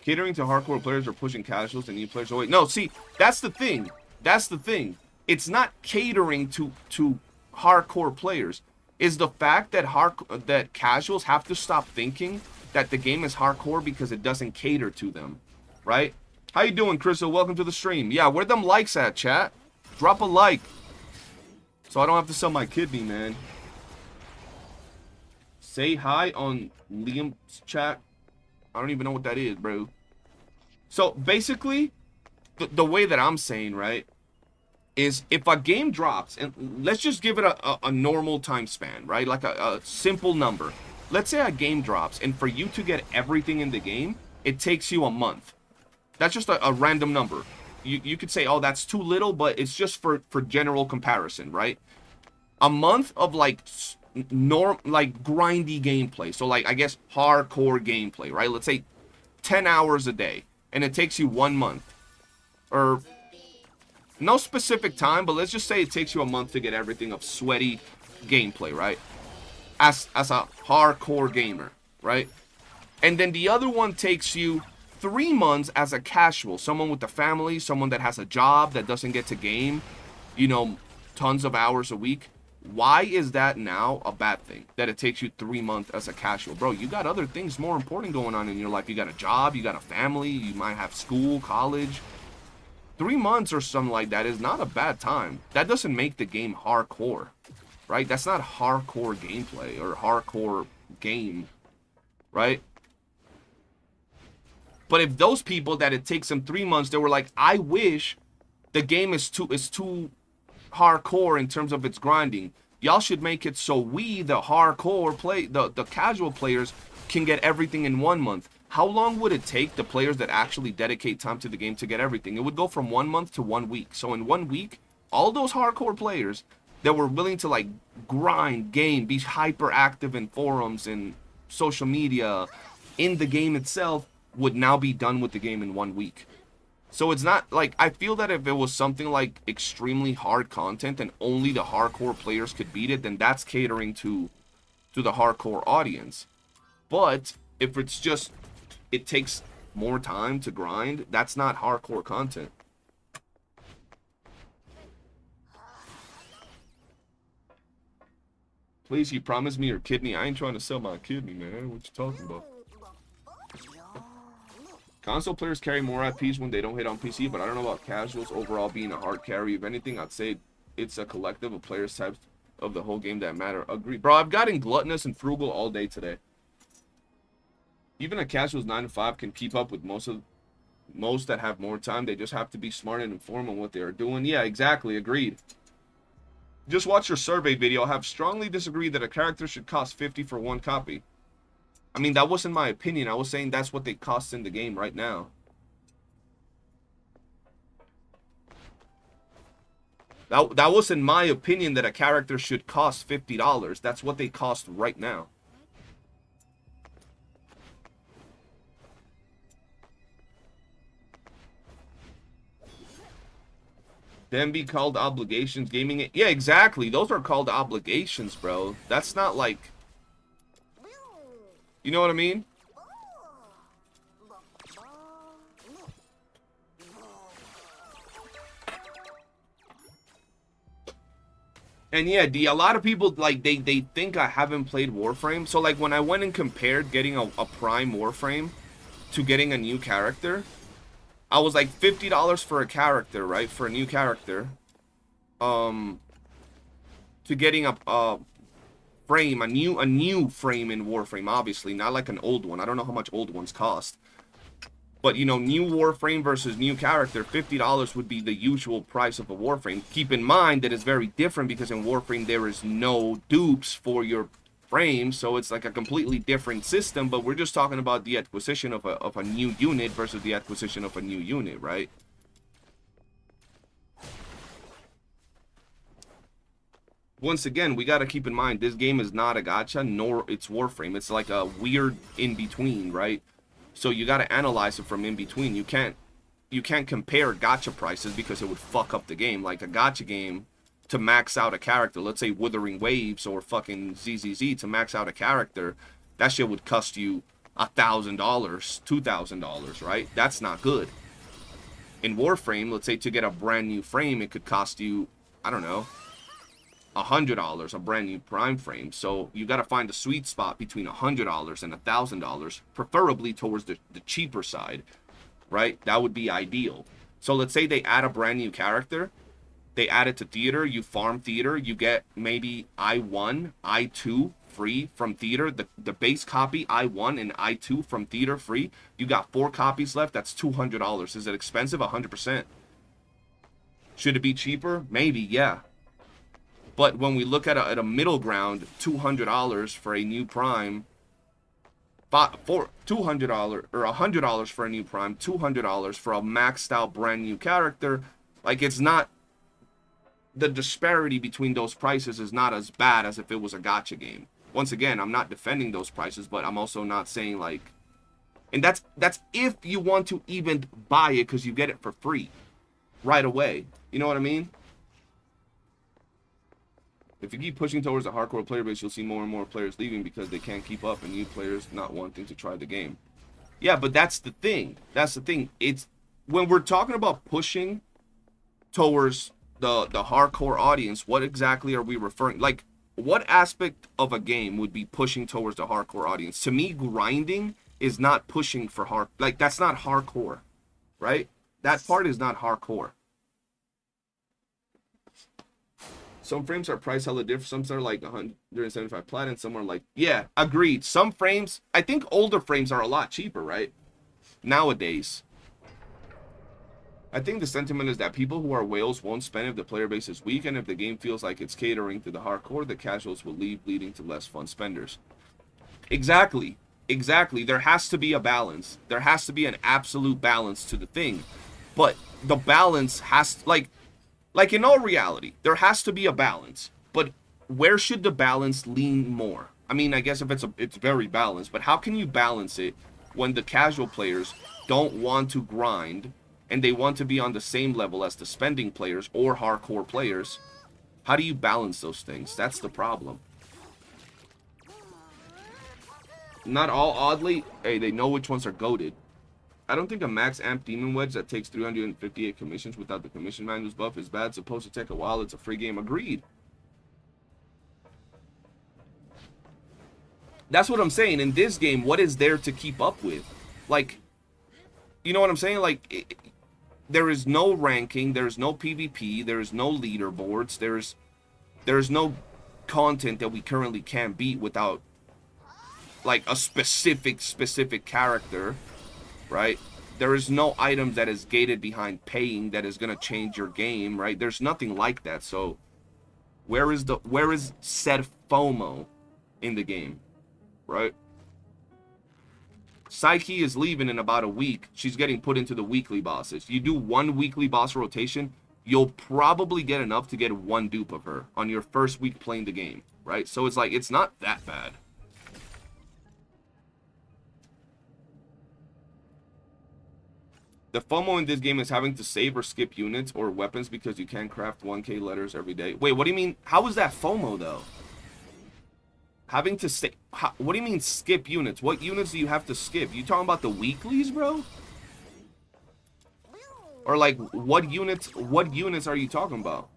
Speaker 2: Catering to hardcore players or pushing casuals and new players away. No, see, that's the thing. That's the thing. It's not catering to hardcore players. Is the fact that that casuals have to stop thinking that the game is hardcore because it doesn't cater to them, right? How you doing, Crystal? Welcome to the stream. Yeah, where them likes at, chat? Drop a like, so I don't have to sell my kidney, man. Say hi on Liam's chat. I don't even know what that is, bro. So basically, the way that I'm saying, right, is if a game drops, and let's just give it a normal time span, right? Like a simple number. Let's say a game drops, and for you to get everything in the game, it takes you a month. That's just a random number. You could say, oh, that's too little, but it's just for general comparison, right? A month of like grindy gameplay. So like, I guess hardcore gameplay, right? Let's say 10 hours a day, and it takes you 1 month, or no specific time, but let's just say it takes you a month to get everything of sweaty gameplay, right? As a hardcore gamer, right? And then the other one takes you 3 months as a casual, someone with a family, someone that has a job that doesn't get to game, you know, tons of hours a week. Why is that now a bad thing? That it takes you 3 months as a casual? Bro, you got other things more important going on in your life. You got a job, you got a family, you might have school, college. 3 months or something like that is not a bad time. That doesn't make the game hardcore, right? That's not hardcore gameplay or hardcore game, right? But if those people that it takes them 3 months, they were like, I wish the game is too hardcore in terms of its grinding. Y'all should make it so we, the hardcore the casual players, can get everything in 1 month. How long would it take the players that actually dedicate time to the game to get everything? It would go from 1 month to 1 week. So in 1 week, all those hardcore players that were willing to like grind, game, be hyper active in forums and social media, in the game itself, would now be done with the game in 1 week. So it's not like, I feel that if it was something like extremely hard content and only the hardcore players could beat it, then that's catering to the hardcore audience. But if it's just, it takes more time to grind, that's not hardcore content. Please, you promised me your kidney. I ain't trying to sell my kidney, man. What you talking about? Console players carry more IPs when they don't hit on PC, but I don't know about casuals overall being a hard carry. If anything, I'd say it's a collective of players types of the whole game that matter. Agree. Bro, I've gotten gluttonous and frugal all day today. Even a casual's 9 to 5 can keep up with most that have more time. They just have to be smart and informed on what they are doing. Yeah, exactly. Agreed. Just watch your survey video. I have strongly disagreed that a character should cost 50 for 1 copy. I mean, that wasn't my opinion. I was saying that's what they cost in the game right now. That wasn't my opinion that a character should cost $50. That's what they cost right now. Then be called obligations gaming. Yeah, exactly. Those are called obligations, bro. That's not like... You know what I mean? And yeah, a lot of people, like, they think I haven't played Warframe. So, like, when I went and compared getting a Prime Warframe to getting a new character, I was like $50 for a character, right? For a new character. To getting a frame, a new frame in Warframe, obviously. Not like an old one. I don't know how much old ones cost. But, you know, new Warframe versus new character, $50 would be the usual price of a Warframe. Keep in mind that it's very different because in Warframe there is no dupes for your frame, so it's like a completely different system, but we're just talking about the acquisition of a new unit versus the acquisition of a new unit, right? Once again, we got to keep in mind, this game is not a gacha, nor it's Warframe. It's like a weird in-between, right? So you got to analyze it from in between. You can't compare gacha prices because it would fuck up the game. Like a gacha game, to max out a character, let's say Wuthering Waves or fucking ZZZ, to max out a character, that shit would cost you $1,000, $2,000, right? That's not good. In Warframe, let's say to get a brand new frame, it could cost you, I don't know, $100, a brand new Prime frame. So you got to find a sweet spot between $100 and $1,000, preferably towards the cheaper side, right? That would be ideal. So let's say they add a brand new character, they add it to theater, you farm theater, you get maybe I1, I2 free from theater, the base copy I1 and I2 from theater free. You got 4 copies left, that's $200. Is it expensive? 100%. Should it be cheaper? Maybe, yeah. But when we look at a middle ground, $200 for a new Prime, for $200 or $100 for a new Prime, $200 for a maxed out brand new character, like, it's not, the disparity between those prices is not as bad as if it was a gacha game. Once again, I'm not defending those prices, but I'm also not saying, like, and that's if you want to even buy it because you get it for free right away. You know what I mean? If you keep pushing towards a hardcore player base, you'll see more and more players leaving because they can't keep up and new players not wanting to try the game. Yeah, but that's the thing. That's the thing. It's when we're talking about pushing towards the hardcore audience, what exactly are we referring? Like, what aspect of a game would be pushing towards the hardcore audience? To me, grinding is not pushing for hard. Like, that's not hardcore, right? That part is not hardcore. Some frames are priced hella different. Some are like 175 plat, and some are like, yeah, agreed. Some frames, I think older frames are a lot cheaper, right? Nowadays. I think the sentiment is that people who are whales won't spend if the player base is weak, and if the game feels like it's catering to the hardcore, the casuals will leave, leading to less fun spenders. Exactly. Exactly. There has to be a balance. There has to be an absolute balance to the thing. But the balance has, like in all reality, there has to be a balance. But where should the balance lean more? I mean, I guess if it's very balanced, but how can you balance it when the casual players don't want to grind and they want to be on the same level as the spending players or hardcore players? How do you balance those things? That's the problem. Not all, oddly. Hey, they know which ones are goated. I don't think a max amp demon wedge that takes 358 commissions without the commission manuals buff is bad. It's supposed to take a while. It's a free game. Agreed. That's what I'm saying. In this game, what is there to keep up with? Like, you know what I'm saying? Like, there is no ranking. There's no PvP. There's no leaderboards. There's no content that we currently can't beat without, like, a specific character. Right? There is no item that is gated behind paying that is going to change your game, right? There's nothing like that. So where is said FOMO in the game, right? Psyche is leaving in about a week. She's getting put into the weekly bosses. You do one weekly boss rotation, you'll probably get enough to get one dupe of her on your first week playing the game, right? So it's like, it's not that bad. The FOMO in this game is having to save or skip units or weapons because you can't craft 1K letters every day. Wait, what do you mean? How is that FOMO, though? Having to save... What do you mean skip units? What units do you have to skip? You talking about the weeklies, bro? Or, like, what units are you talking about?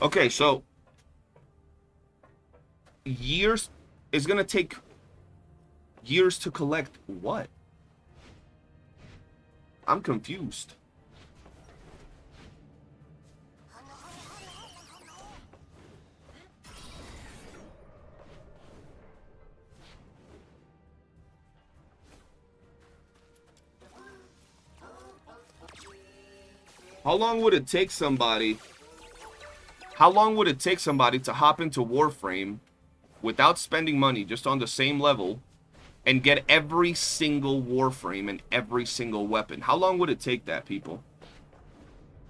Speaker 2: Okay, so years is gonna take years to collect what? I'm confused. How long would it take somebody? How long would it take somebody to hop into Warframe without spending money, just on the same level, and get every single Warframe and every single weapon? How long would it take that, people?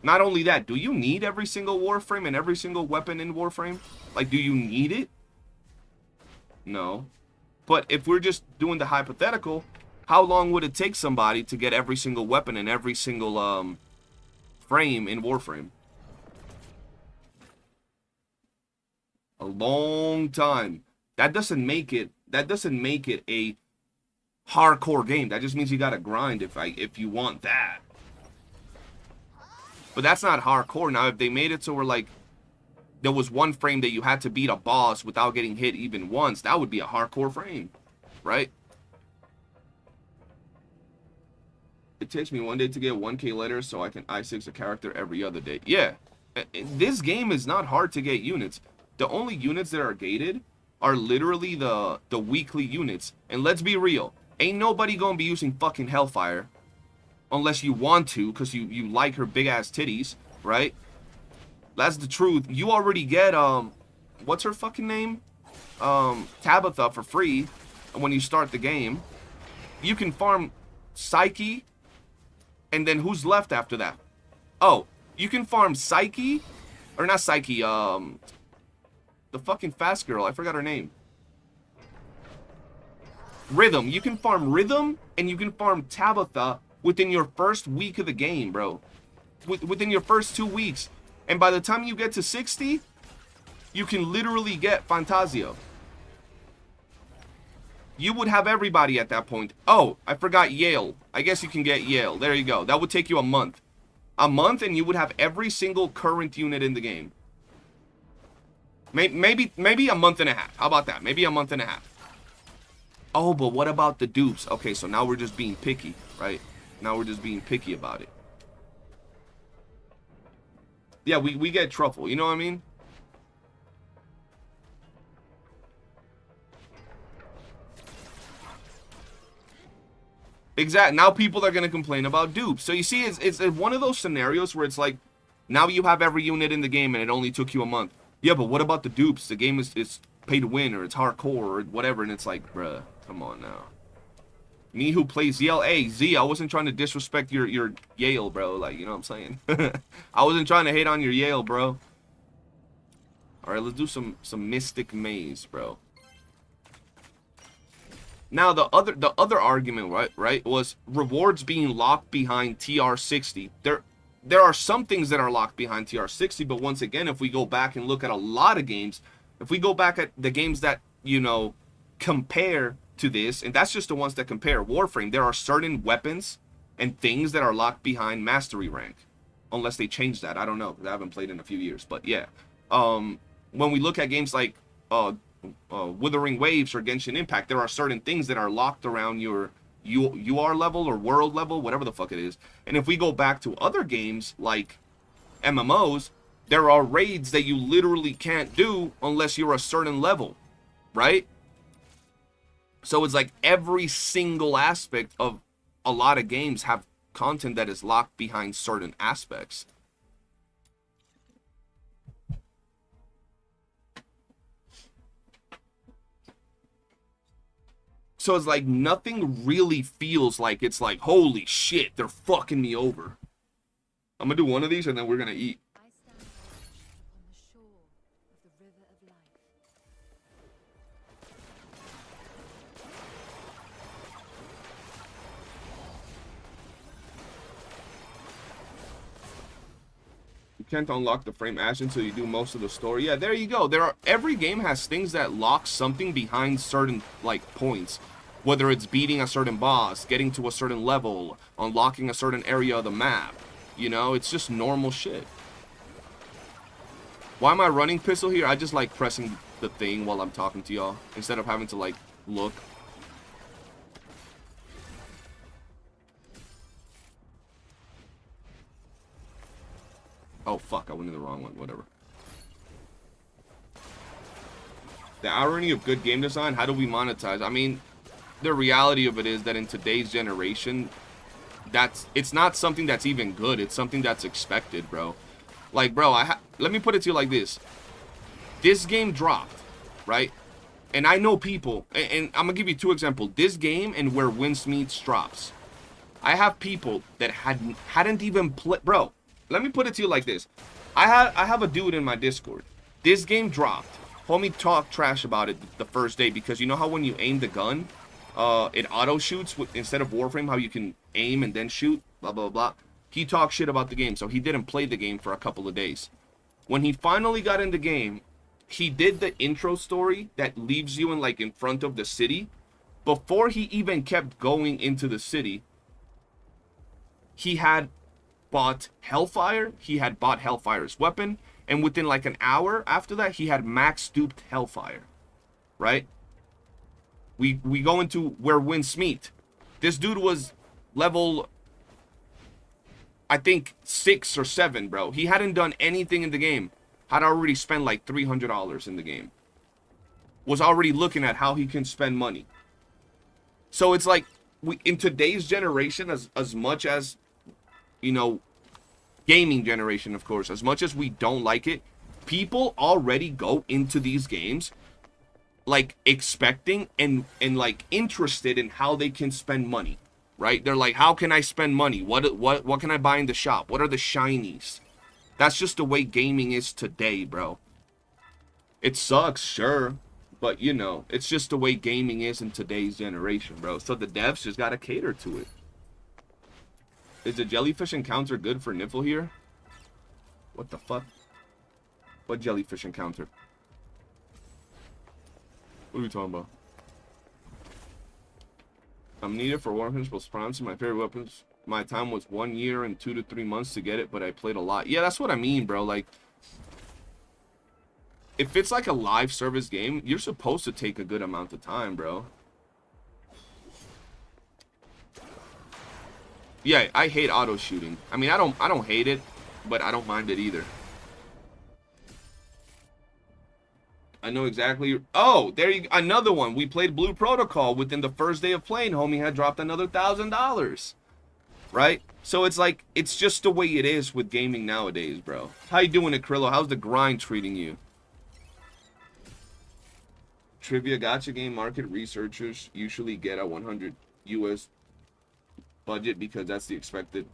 Speaker 2: Not only that, do you need every single Warframe and every single weapon in Warframe? Like, do you need it? No. But if we're just doing the hypothetical, how long would it take somebody to get every single weapon and every single frame in Warframe? A long time. That doesn't make it a hardcore game. That just means you gotta grind if you want that. But that's not hardcore. Now, if they made it so we're like, there was one frame that you had to beat a boss without getting hit even once, that would be a hardcore frame, right? It takes me one day to get 1K letters so I can I6 a character every other day. Yeah, this game is not hard to get units. The only units that are gated are literally the weekly units. And let's be real, ain't nobody gonna be using fucking Hellfire unless you want to, because you like her big ass titties, right? That's the truth. You already get what's her fucking name, Tabitha, for free when you start the game. You can farm Psyche, and then who's left after that? Oh, you can farm Psyche, or not Psyche, the fucking fast girl, I forgot her name. Rhythm. You can farm Rhythm, and you can farm Tabitha within your first week of the game, bro. Within your first 2 weeks. And by the time you get to 60, you can literally get Fantasio. You would have everybody at that point. Oh, I forgot Yale. I guess you can get Yale. There you go. That would take you a month. A month, and you would have every single current unit in the game. Maybe a month and a half. How about that? Maybe a month and a half. Oh, but what about the dupes? Okay, so now we're just being picky, right? Now we're just being picky about it. Yeah, we get truffle. You know what I mean? Exactly. Now people are going to complain about dupes. So you see, it's one of those scenarios where it's like, now you have every unit in the game and it only took you a month. Yeah, but what about the dupes? The game is pay to win, or it's hardcore, or whatever. And it's like, bruh, come on now. Me who plays Yale. Hey, Z, I wasn't trying to disrespect your Yale, bro. Like, you know what I'm saying? I wasn't trying to hate on your Yale, bro. Alright, let's do some Mystic Maze, bro. Now, the other argument, right, was rewards being locked behind TR60. There are some things that are locked behind TR60, but once again, if we go back and look at a lot of games, if we go back at the games that, you know, compare to this, and that's just the ones that compare Warframe, there are certain weapons and things that are locked behind mastery rank, unless they change that. I don't know, because I haven't played in a few years. But yeah, when we look at games like Withering Waves or Genshin Impact, there are certain things that are locked around your UR level or world level, whatever the fuck it is. And if we go back to other games like MMOs, there are raids that you literally can't do unless you're a certain level, right? So it's like every single aspect of a lot of games have content that is locked behind certain aspects. So it's like nothing really feels like it's like, holy shit, they're fucking me over. I'm gonna do one of these and then we're gonna eat.
Speaker 1: I stand on the shore of the river of life.
Speaker 2: You can't unlock the frame ash until you do most of the story. Yeah, there you go. Every game has things that lock something behind certain like points. Whether it's beating a certain boss, getting to a certain level, unlocking a certain area of the map. You know, it's just normal shit. Why am I running pistol here? I just like pressing the thing while I'm talking to y'all instead of having to like look. Oh fuck, I went in the wrong one. Whatever. The irony of good game design, how do we monetize? I mean, the reality of it is that in today's generation, it's not something that's even good. It's something that's expected, bro. Like, bro, let me put it to you like this. This game dropped, right? And I know people, and I'm gonna give you two examples. This game and where Winsmeets drops. I have people that hadn't even played. Bro, let me put it to you like this. I have a dude in my Discord. This game dropped. Homie talked trash about it the first day because you know how when you aim the gun, it auto shoots instead of Warframe, how you can aim and then shoot, blah blah blah. He talked shit about the game, so he didn't play the game for a couple of days. When he finally got in the game, he did the intro story that leaves you in front of the city. Before he even kept going into the city, he had bought Hellfire. He had bought Hellfire's weapon. And within like an hour after that, he had max duped Hellfire. Right? We go into where wins meet. This dude was level, I think, 6 or 7, bro. He hadn't done anything in the game. Had already spent like $300 in the game. Was already looking at how he can spend money. So it's like, in today's generation, as much as, you know, gaming generation, of course, as much as we don't like it, people already go into these games like expecting and like interested in how they can spend money, right? They're like, how can I spend money? What can I buy in the shop? What are the shinies? That's just the way gaming is today, bro. It sucks, sure, but you know, it's just the way gaming is in today's generation, bro. So the devs just gotta cater to it. Is the jellyfish encounter good for Niffle here? What the fuck? What jellyfish encounter? What are we talking about? I'm needed for Warframe plus Primes. My favorite weapons. My time was 1 year and 2 to 3 months to get it, but I played a lot. Yeah, that's what I mean, bro. Like, if it's like a live service game, you're supposed to take a good amount of time, bro. Yeah, I hate auto shooting. I mean, I don't hate it, but I don't mind it either. I know exactly. Oh, there you go. Another one. We played Blue Protocol. Within the first day of playing, homie had dropped another $1,000. Right? So it's like, it's just the way it is with gaming nowadays, bro. How you doing, Acrylo? How's the grind treating you? Trivia gacha game market researchers usually get a 100 US budget because that's the expected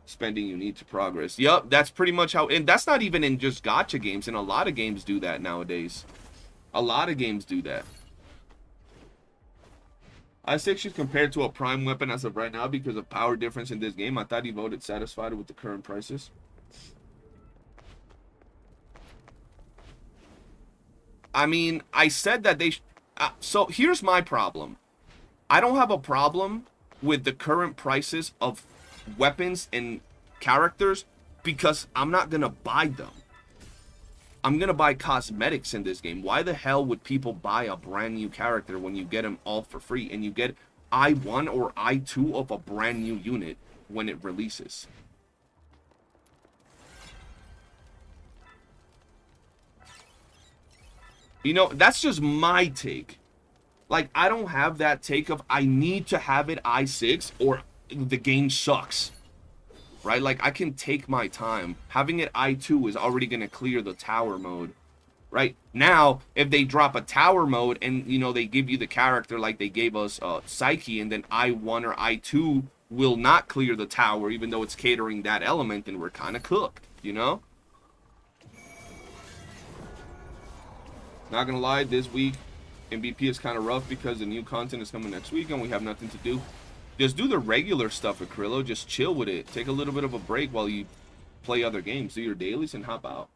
Speaker 2: spending you need to progress. Yup, that's pretty much how, and that's not even in just gacha games. And a lot of games do that nowadays. A lot of games do that. I6 should compare to a prime weapon as of right now because of power difference in this game. I thought he voted satisfied with the current prices. I mean, I said that they so here's my problem. I don't have a problem with the current prices of weapons and characters because I'm not gonna buy them. I'm gonna buy cosmetics in this game. Why the hell would people buy a brand new character when you get them all for free and you get I1 or I2 of a brand new unit when it releases? You know, that's just my take. Like, I don't have that take of I need to have it I6 or the game sucks. Right? Like, I can take my time. Having it I2 is already going to clear the tower mode. Right? Now, if they drop a tower mode and, you know, they give you the character like they gave us Psyche, and then I1 or I2 will not clear the tower, even though it's catering that element, then we're kind of cooked, you know? Not going to lie, this week, MVP is kind of rough because the new content is coming next week and we have nothing to do. Just do the regular stuff, Acrylo. Just chill with it. Take a little bit of a break while you play other games. Do your dailies and hop out.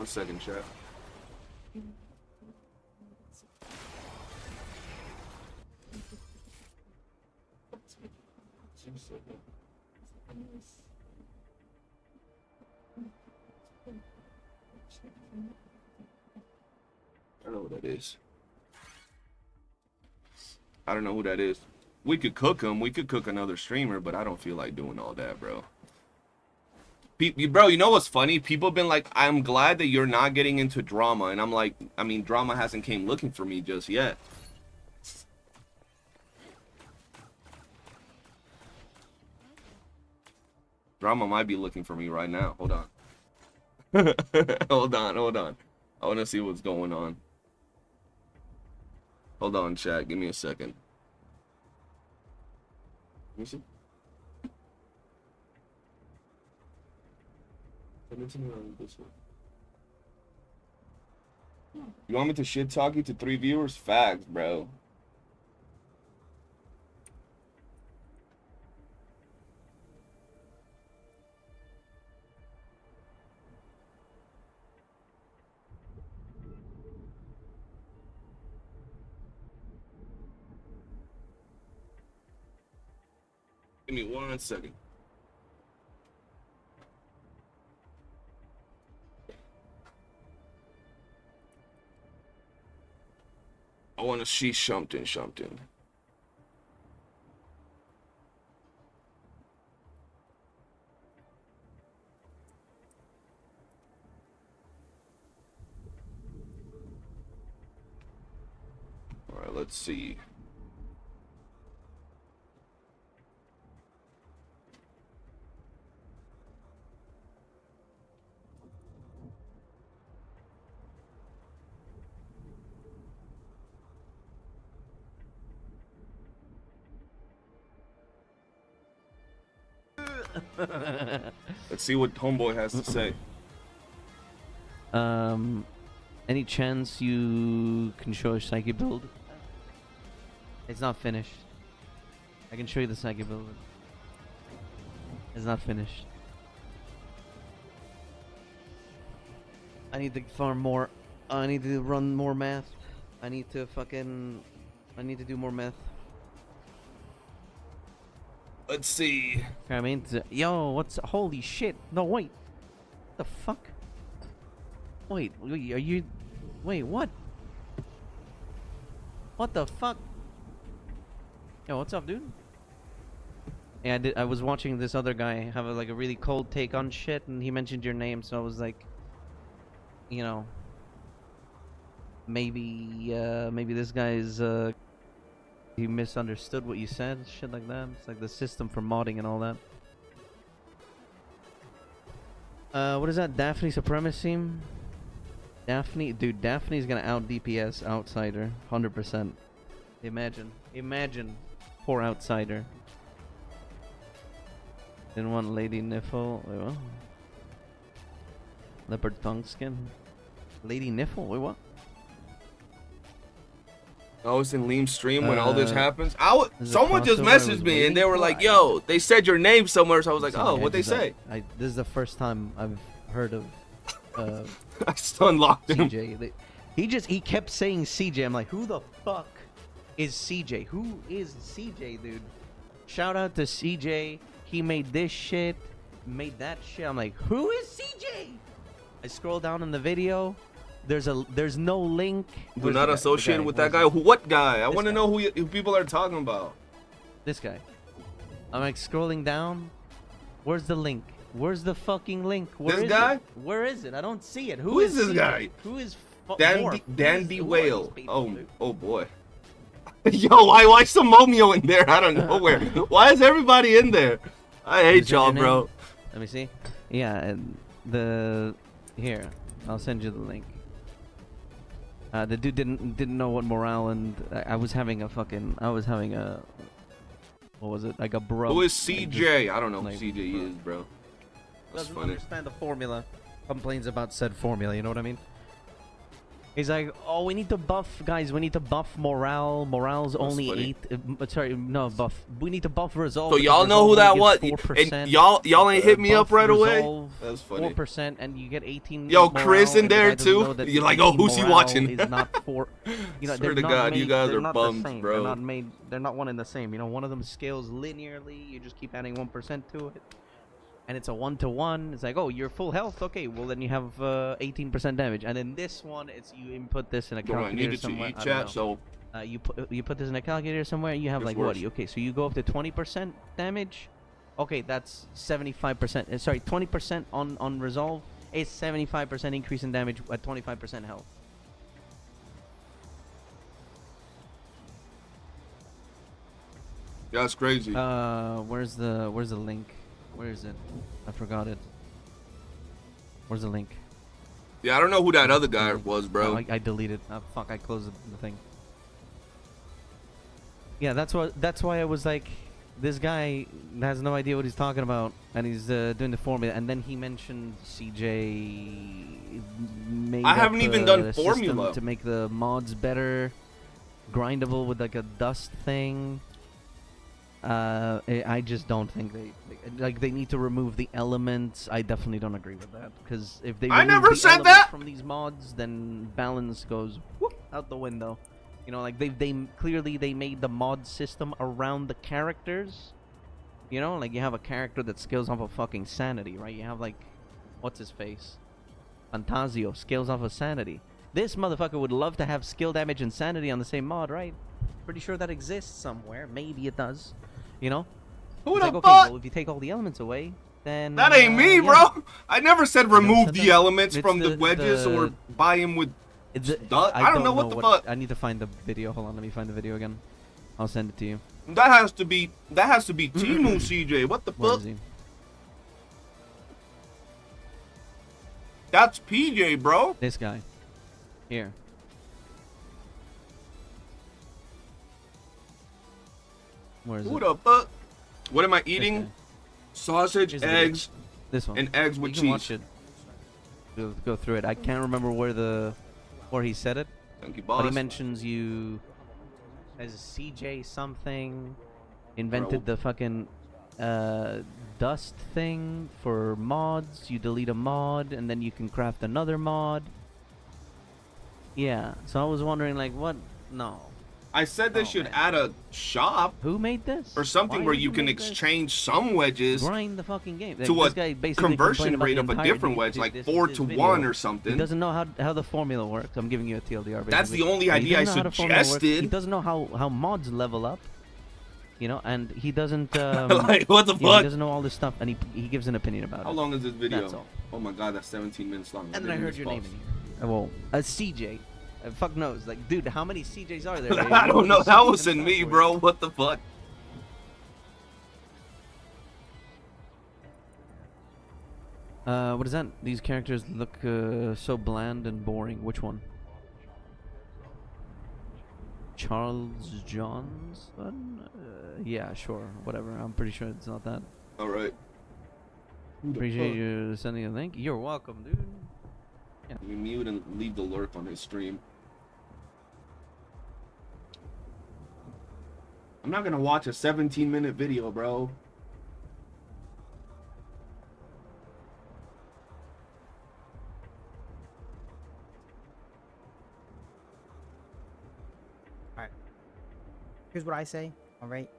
Speaker 2: 1 second, chat. I don't know who that is. I don't know who that is. We could cook him. We could cook another streamer, but I don't feel like doing all that, bro. Bro, you know what's funny? People have been like, I'm glad that you're not getting into drama. And I'm like, I mean, drama hasn't came looking for me just yet. Drama might be looking for me right now. Hold on. Hold on. I want to see what's going on. Hold on, chat. Give me a second. Let me see. You want me to shit talk you to 3 viewers? Facts, bro. Give me 1 second. I want to see something. All right, let's see. Let's see what Homeboy has to say.
Speaker 3: Any chance you can show a psyche build? It's not finished. I can show you the psyche build. It's not finished. I need to farm more. I need to run more math. I need to do more math.
Speaker 2: Let's see.
Speaker 3: I mean, yo, holy shit. No, wait. What the fuck? Wait, are you, what? What the fuck? Yo, what's up, dude? Yeah, I was watching this other guy have a really cold take on shit, and he mentioned your name, so I was like, you know, maybe this guy's, he misunderstood what you said, shit like that. It's like the system for modding and all that. What is that? Daphne Supremacy? Daphne's gonna out DPS Outsider, 100%. Imagine, poor Outsider. Didn't want Lady Niffle. Wait, what? Leopard tongue skin. Lady Niffle. Wait, what?
Speaker 2: I was in Liam's stream when all this happens. Someone just
Speaker 3: crossover
Speaker 2: messaged me and they were like,
Speaker 3: why?
Speaker 2: "Yo, they said your name somewhere." So I was like, "Oh, what they say?"
Speaker 3: This is the first time I've heard of.
Speaker 2: I still unlocked him.
Speaker 3: CJ. He kept saying CJ. I'm like, who the fuck is CJ? Who is CJ, dude? Shout out to CJ. He made this shit, made that shit. I'm like, who is CJ? I scroll down in the video. There's no link.
Speaker 2: Do not associate with that guy. What guy? I want to know who people are talking about.
Speaker 3: This guy. I'm like scrolling down. Where's the link? Where's the fucking link?
Speaker 2: This guy?
Speaker 3: Where is it? I don't see it.
Speaker 2: Who is this
Speaker 3: CJ?
Speaker 2: guy?
Speaker 3: Who is
Speaker 2: Dandy Whale. Oh boy. Yo, why some Momio in there? I don't know where. Why is everybody in there? I hate y'all, bro.
Speaker 3: Let me see. Yeah, and here, I'll send you the link. The dude didn't know what morale, and I was having a what was it? Like a bro.
Speaker 2: Who is CJ? I don't know who CJ is, bro. That's
Speaker 3: Doesn't
Speaker 2: funny.
Speaker 3: understand the formula. Complains about said formula. You know what I mean? He's like, oh, we need to buff, guys. We need to buff morale. Morale's only
Speaker 2: funny.
Speaker 3: 8. Sorry, no buff. We need to buff resolve.
Speaker 2: So
Speaker 3: because
Speaker 2: y'all know who that was,
Speaker 3: resolve only gives
Speaker 2: and
Speaker 3: 4%.
Speaker 2: y'all ain't hit me up
Speaker 3: Buff
Speaker 2: right away.
Speaker 3: resolve
Speaker 2: That's funny.
Speaker 3: 4%, and you get 18.
Speaker 2: Yo, Chris
Speaker 3: morale,
Speaker 2: in
Speaker 3: and the
Speaker 2: there
Speaker 3: guy doesn't
Speaker 2: too?
Speaker 3: know that
Speaker 2: You're like, oh,
Speaker 3: 18
Speaker 2: who's he
Speaker 3: morale
Speaker 2: watching?
Speaker 3: Is not for, you know,
Speaker 2: Swear
Speaker 3: they're
Speaker 2: to
Speaker 3: not
Speaker 2: God, you
Speaker 3: made-
Speaker 2: guys
Speaker 3: they're
Speaker 2: are
Speaker 3: not the
Speaker 2: bums,
Speaker 3: same.
Speaker 2: bro.
Speaker 3: They're not made. They're not one and the same. You know, one of them scales linearly. You just keep adding 1% to it. And it's a 1-to-1. It's like, oh, you're full health. Okay, well then you have 18% damage. And in this one, it's you input this in a
Speaker 2: Bro, I
Speaker 3: calculator
Speaker 2: needed to
Speaker 3: somewhere.
Speaker 2: eat
Speaker 3: I don't
Speaker 2: chat,
Speaker 3: know.
Speaker 2: so
Speaker 3: You put this in a calculator somewhere. You have
Speaker 2: It's
Speaker 3: like
Speaker 2: worse.
Speaker 3: what? Okay, so you go up to 20% damage. Okay, that's 75%. Sorry, 20% on resolve is 75% increase in damage at 25% health.
Speaker 2: yeah, that's crazy.
Speaker 3: Where's the link? Where is it? I forgot it. Where's the link?
Speaker 2: Yeah, I don't know who that other guy was, bro.
Speaker 3: Oh, I deleted. Fuck! I closed the thing. Yeah, that's why I was like, this guy has no idea what he's talking about, and he's doing the formula. And then he mentioned CJ made
Speaker 2: I haven't
Speaker 3: up
Speaker 2: even
Speaker 3: a
Speaker 2: done
Speaker 3: system
Speaker 2: formula.
Speaker 3: to make the mods better, grindable with like a dust thing. I just don't think they need to remove the elements. I definitely don't agree with that, because if they
Speaker 2: I
Speaker 3: remove
Speaker 2: never
Speaker 3: the
Speaker 2: said
Speaker 3: elements
Speaker 2: that!
Speaker 3: from these mods, then balance goes whoop, out the window. You know, like they clearly they made the mod system around the characters. You know, like you have a character that scales off of fucking sanity, right? You have like, what's his face? Fantasio scales off of sanity. This motherfucker would love to have skill damage and sanity on the same mod, right? Pretty sure that exists somewhere. Maybe it does. You know?
Speaker 2: Who
Speaker 3: It's
Speaker 2: the
Speaker 3: like, okay,
Speaker 2: fuck?
Speaker 3: well, if you take all the elements away, then
Speaker 2: That ain't me,
Speaker 3: yeah.
Speaker 2: bro. I never said remove
Speaker 3: said
Speaker 2: the
Speaker 3: that.
Speaker 2: elements
Speaker 3: It's
Speaker 2: from the wedges or buy him with. I don't know what the fuck.
Speaker 3: I need to find the video. Hold on, let me find the video again. I'll send it to you.
Speaker 2: That has to be Timu CJ. What the
Speaker 3: Where
Speaker 2: fuck?
Speaker 3: is he?
Speaker 2: That's PJ, bro.
Speaker 3: This guy. Here. Where is
Speaker 2: Who
Speaker 3: it?
Speaker 2: the fuck? What am I
Speaker 3: This
Speaker 2: eating?
Speaker 3: guy.
Speaker 2: Sausage,
Speaker 3: Here's the video.
Speaker 2: eggs,
Speaker 3: This one.
Speaker 2: and eggs with
Speaker 3: You can watch
Speaker 2: cheese.
Speaker 3: it. Go through it. I can't remember where he said it,
Speaker 2: Thank you,
Speaker 3: but he
Speaker 2: boss.
Speaker 3: mentions you as CJ something invented
Speaker 2: Bro.
Speaker 3: the fucking dust thing for mods. You delete a mod and then you can craft another mod. Yeah. So I was wondering, like, what? No.
Speaker 2: I said they
Speaker 3: Oh,
Speaker 2: should
Speaker 3: man.
Speaker 2: add a shop
Speaker 3: Who made this?
Speaker 2: or something
Speaker 3: Why
Speaker 2: where
Speaker 3: would
Speaker 2: you can
Speaker 3: make this?
Speaker 2: exchange some wedges
Speaker 3: Grind the fucking game. Like,
Speaker 2: to
Speaker 3: this
Speaker 2: a
Speaker 3: guy basically
Speaker 2: conversion
Speaker 3: complained about
Speaker 2: rate
Speaker 3: the
Speaker 2: of a
Speaker 3: entire
Speaker 2: different
Speaker 3: dude,
Speaker 2: wedge,
Speaker 3: dude,
Speaker 2: like
Speaker 3: this
Speaker 2: 4
Speaker 3: this
Speaker 2: to
Speaker 3: video.
Speaker 2: 1 or
Speaker 3: He
Speaker 2: something.
Speaker 3: doesn't know how the formula works. I'm giving you a TLDR.
Speaker 2: That's the
Speaker 3: basically.
Speaker 2: only
Speaker 3: He
Speaker 2: idea I
Speaker 3: doesn't know how the formula works. He
Speaker 2: suggested.
Speaker 3: doesn't know how mods level up. You know, and he doesn't.
Speaker 2: Like, what the
Speaker 3: yeah, he
Speaker 2: fuck?
Speaker 3: doesn't know all this stuff, and he gives an opinion about
Speaker 2: How
Speaker 3: it.
Speaker 2: long is this video?
Speaker 3: That's all.
Speaker 2: Oh my god, that's 17 minutes long.
Speaker 3: And then I heard your name in here. Well, a CJ. Fuck knows. Like, dude, how many CJs are there?
Speaker 2: I don't know. That wasn't me, bro. What the fuck?
Speaker 3: What is that? These characters look so bland and boring. Which one? Charles Johnson? Yeah, sure. Whatever. I'm pretty sure it's not that.
Speaker 2: All right.
Speaker 3: Appreciate you sending a link. You're welcome, dude.
Speaker 2: We mute and leave the lurk on his stream. I'm not gonna watch a 17-minute video, bro.
Speaker 4: Alright. Here's what I say, alright?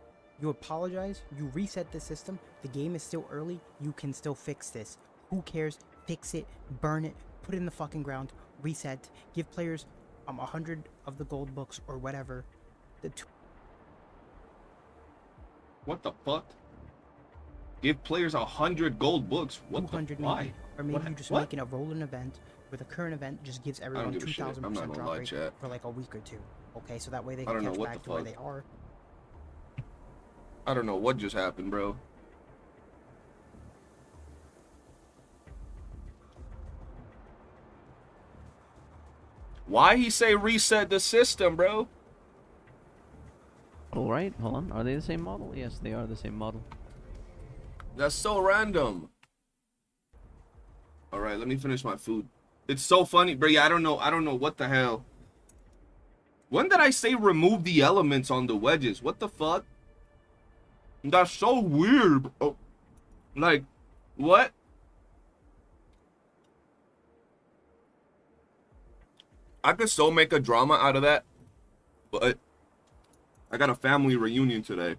Speaker 4: You apologize, you reset the system, the game is still early, you can still fix this. Who cares? Fix it, burn it, put it in the fucking ground, reset, give players 100 of the gold books or whatever.
Speaker 2: What the fuck? Give players 100 gold books. What
Speaker 4: 200
Speaker 2: the? Why?
Speaker 4: maybe. Or maybe
Speaker 2: What?
Speaker 4: you just
Speaker 2: What?
Speaker 4: making a rolling event where the current event just gives everyone
Speaker 2: give a shit. I'm not
Speaker 4: 2000%
Speaker 2: gonna
Speaker 4: drop
Speaker 2: lie,
Speaker 4: rate
Speaker 2: chat.
Speaker 4: for like a week or two. Okay, so that way they
Speaker 2: I
Speaker 4: can
Speaker 2: don't know
Speaker 4: catch
Speaker 2: what
Speaker 4: back
Speaker 2: the
Speaker 4: to where
Speaker 2: fuck.
Speaker 4: they are.
Speaker 2: I don't know what just happened, bro. Why he say reset the system, bro?
Speaker 3: All right, hold on. Are they the same model? Yes, they are the same model.
Speaker 2: That's so random. All right, let me finish my food. It's so funny, bro. Yeah, I don't know what the hell. When did I say remove the elements on the wedges? What the fuck? That's so weird, bro. Like, what? I could so make a drama out of that, but I got a family reunion today.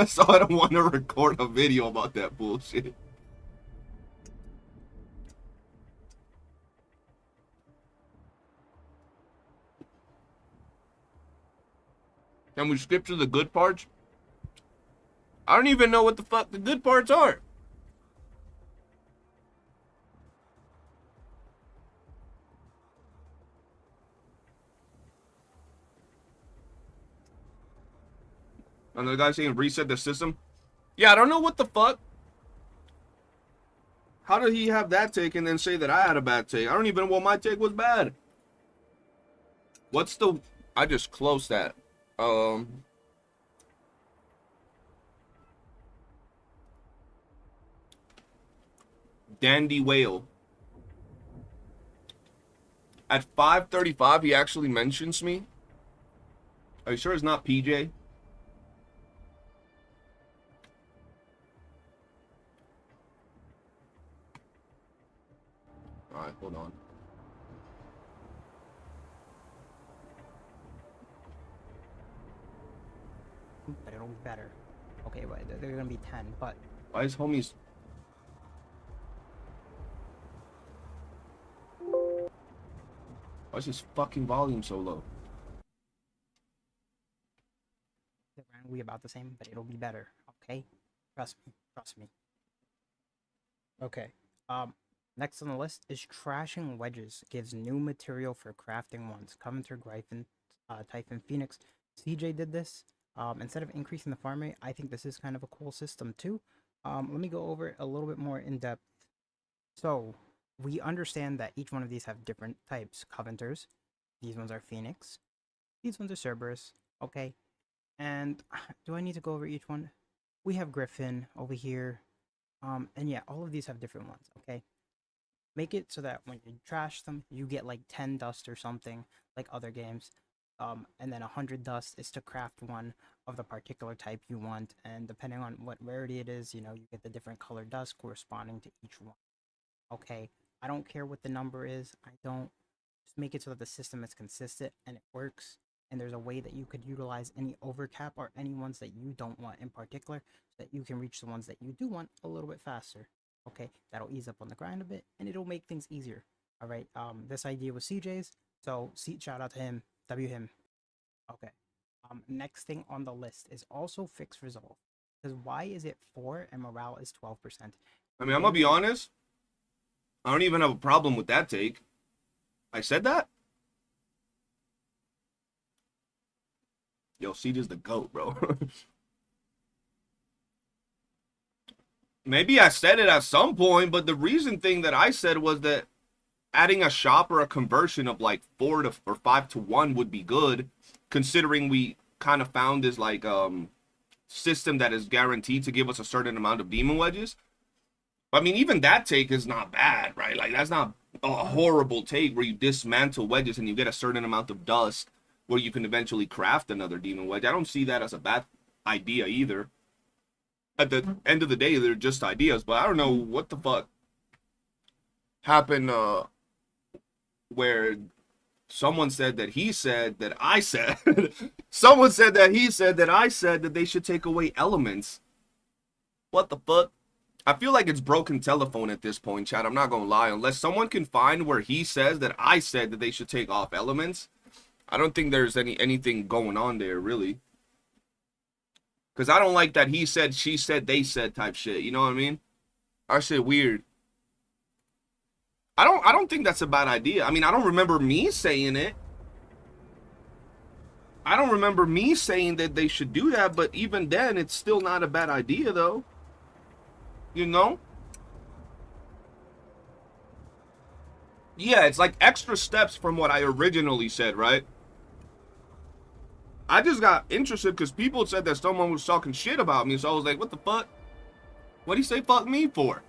Speaker 2: So I don't want to record a video about that bullshit. Can we skip to the good parts? I don't even know what the fuck the good parts are. And the guy saying reset the system. Yeah, I don't know what the fuck. How did he have that take and then say that I had a bad take? I don't even know what my take was bad. What's the... I just closed that. Dandy Whale. At 5:35, he actually mentions me. Are you sure it's not PJ? Alright, hold on.
Speaker 4: But it'll be better. Okay, but they're gonna be 10, but
Speaker 2: Why is homies... Why is his fucking volume so low?
Speaker 4: they're gonna be about the same, but it'll be better. Okay? Trust me. Trust me. Okay. Next on the list is trashing wedges. Gives new material for crafting ones. Covenanter, Gryphon, Typhon, Phoenix. CJ did this. Instead of increasing the farm rate, I think this is kind of a cool system too. Let me go over it a little bit more in depth. So, we understand that each one of these have different types. Covenanters. These ones are Phoenix. These ones are Cerberus. Okay. And do I need to go over each one? We have Griffin over here. And yeah, all of these have different ones, okay? Make it so that when you trash them, you get like 10 dust or something, like other games. And then 100 dust is to craft one of the particular type you want. And depending on what rarity it is, you know, you get the different color dust corresponding to each one. Okay, I don't care what the number is. I don't. Just make it so that the system is consistent and it works. And there's a way that you could utilize any overcap or any ones that you don't want in particular, so that you can reach the ones that you do want a little bit faster. Okay, that'll ease up on the grind a bit, and it'll make things easier. All right, this idea was CJ's, so shout out to him, W him. Okay, next thing on the list is also fix resolve. Because why is it 4 and morale is 12%?
Speaker 2: I mean, I'm gonna be honest. I don't even have a problem with that take. I said that? Yo, Siege is the GOAT, bro. Maybe I said it at some point, but the reason thing that I said was that adding a shop or a conversion of like 4 to or 5 to 1 would be good, considering we kind of found this like system that is guaranteed to give us a certain amount of demon wedges. I mean, even that take is not bad, right? Like, that's not a horrible take where you dismantle wedges and you get a certain amount of dust where you can eventually craft another demon wedge. I don't see that as a bad idea either. At the end of the day, they're just ideas, but I don't know what the fuck happened where someone said that he said that I said someone said that he said that I said that they should take away elements. What the fuck? I feel like it's broken telephone at this point, chat. I'm not gonna lie. Unless someone can find where he says that I said that they should take off elements, I don't think there's anything going on there, really. Because I don't like that he said, she said, they said type shit. You know what I mean? Our shit weird. I don't think that's a bad idea. I mean, I don't remember me saying it. I don't remember me saying that they should do that, but even then, it's still not a bad idea, though. You know? Yeah, it's like extra steps from what I originally said, right? I just got interested because people said that someone was talking shit about me, so I was like, what the fuck? What'd he say fuck me for?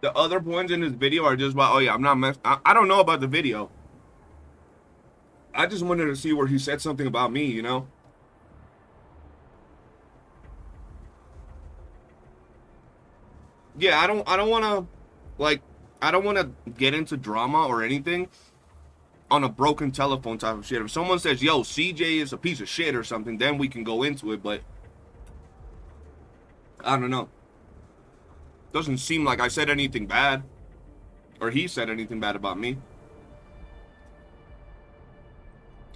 Speaker 2: The other points in this video are just about, oh yeah, I'm not I don't know about the video. I just wanted to see where he said something about me, you know? Yeah, I don't want to, like, I don't want to get into drama or anything on a broken telephone type of shit. If someone says, yo, CJ is a piece of shit or something, then we can go into it, but I don't know. Doesn't seem like I said anything bad, or he said anything bad about me.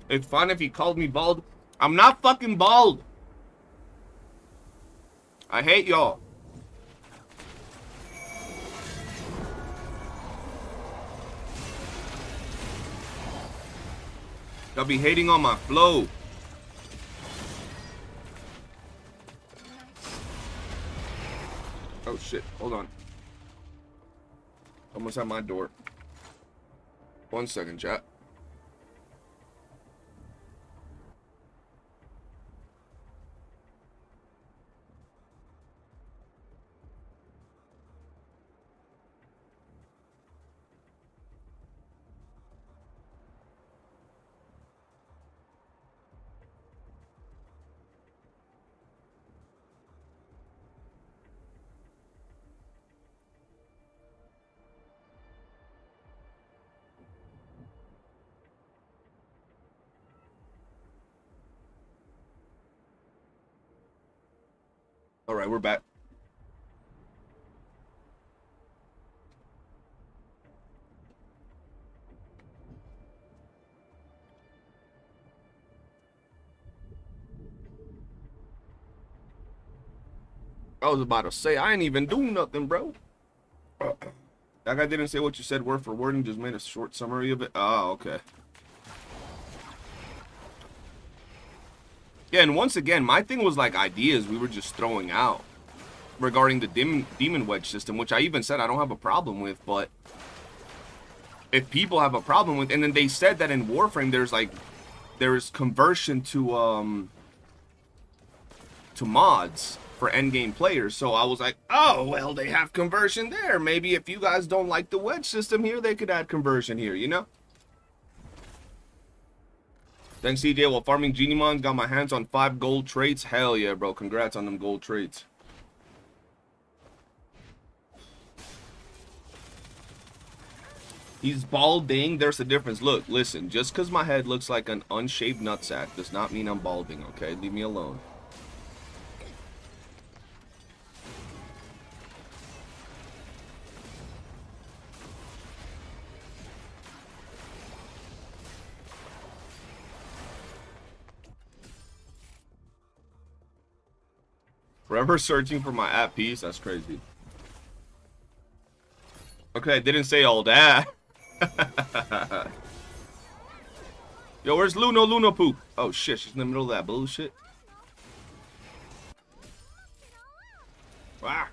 Speaker 2: It's fine if he called me bald. I'm not fucking bald. I hate y'all. Y'all be hating on my flow. Oh shit, hold on. Almost at my door. 1 second, chat. All right, we're back. I was about to say, I ain't even do nothing, bro. That guy didn't say what you said word for word and just made a short summary of it. Oh, okay. Yeah, and once again, my thing was like ideas we were just throwing out regarding the demon wedge system, which I even said I don't have a problem with, but if people have a problem with, and then they said that in Warframe there's conversion to mods for endgame players, so I was like, oh well, they have conversion there. Maybe if you guys don't like the wedge system here, they could add conversion here, you know? Thanks, CJ. While farming Genimons, got my hands on 5 gold traits. Hell yeah, bro. Congrats on them gold traits. He's balding. There's a difference. Look, listen. Just because my head looks like an unshaved nutsack does not mean I'm balding, okay? Leave me alone. Forever searching for my app piece? That's crazy. Okay, I didn't say all that. Yo, where's Luna poop? Oh shit, she's in the middle of that bullshit. Wow.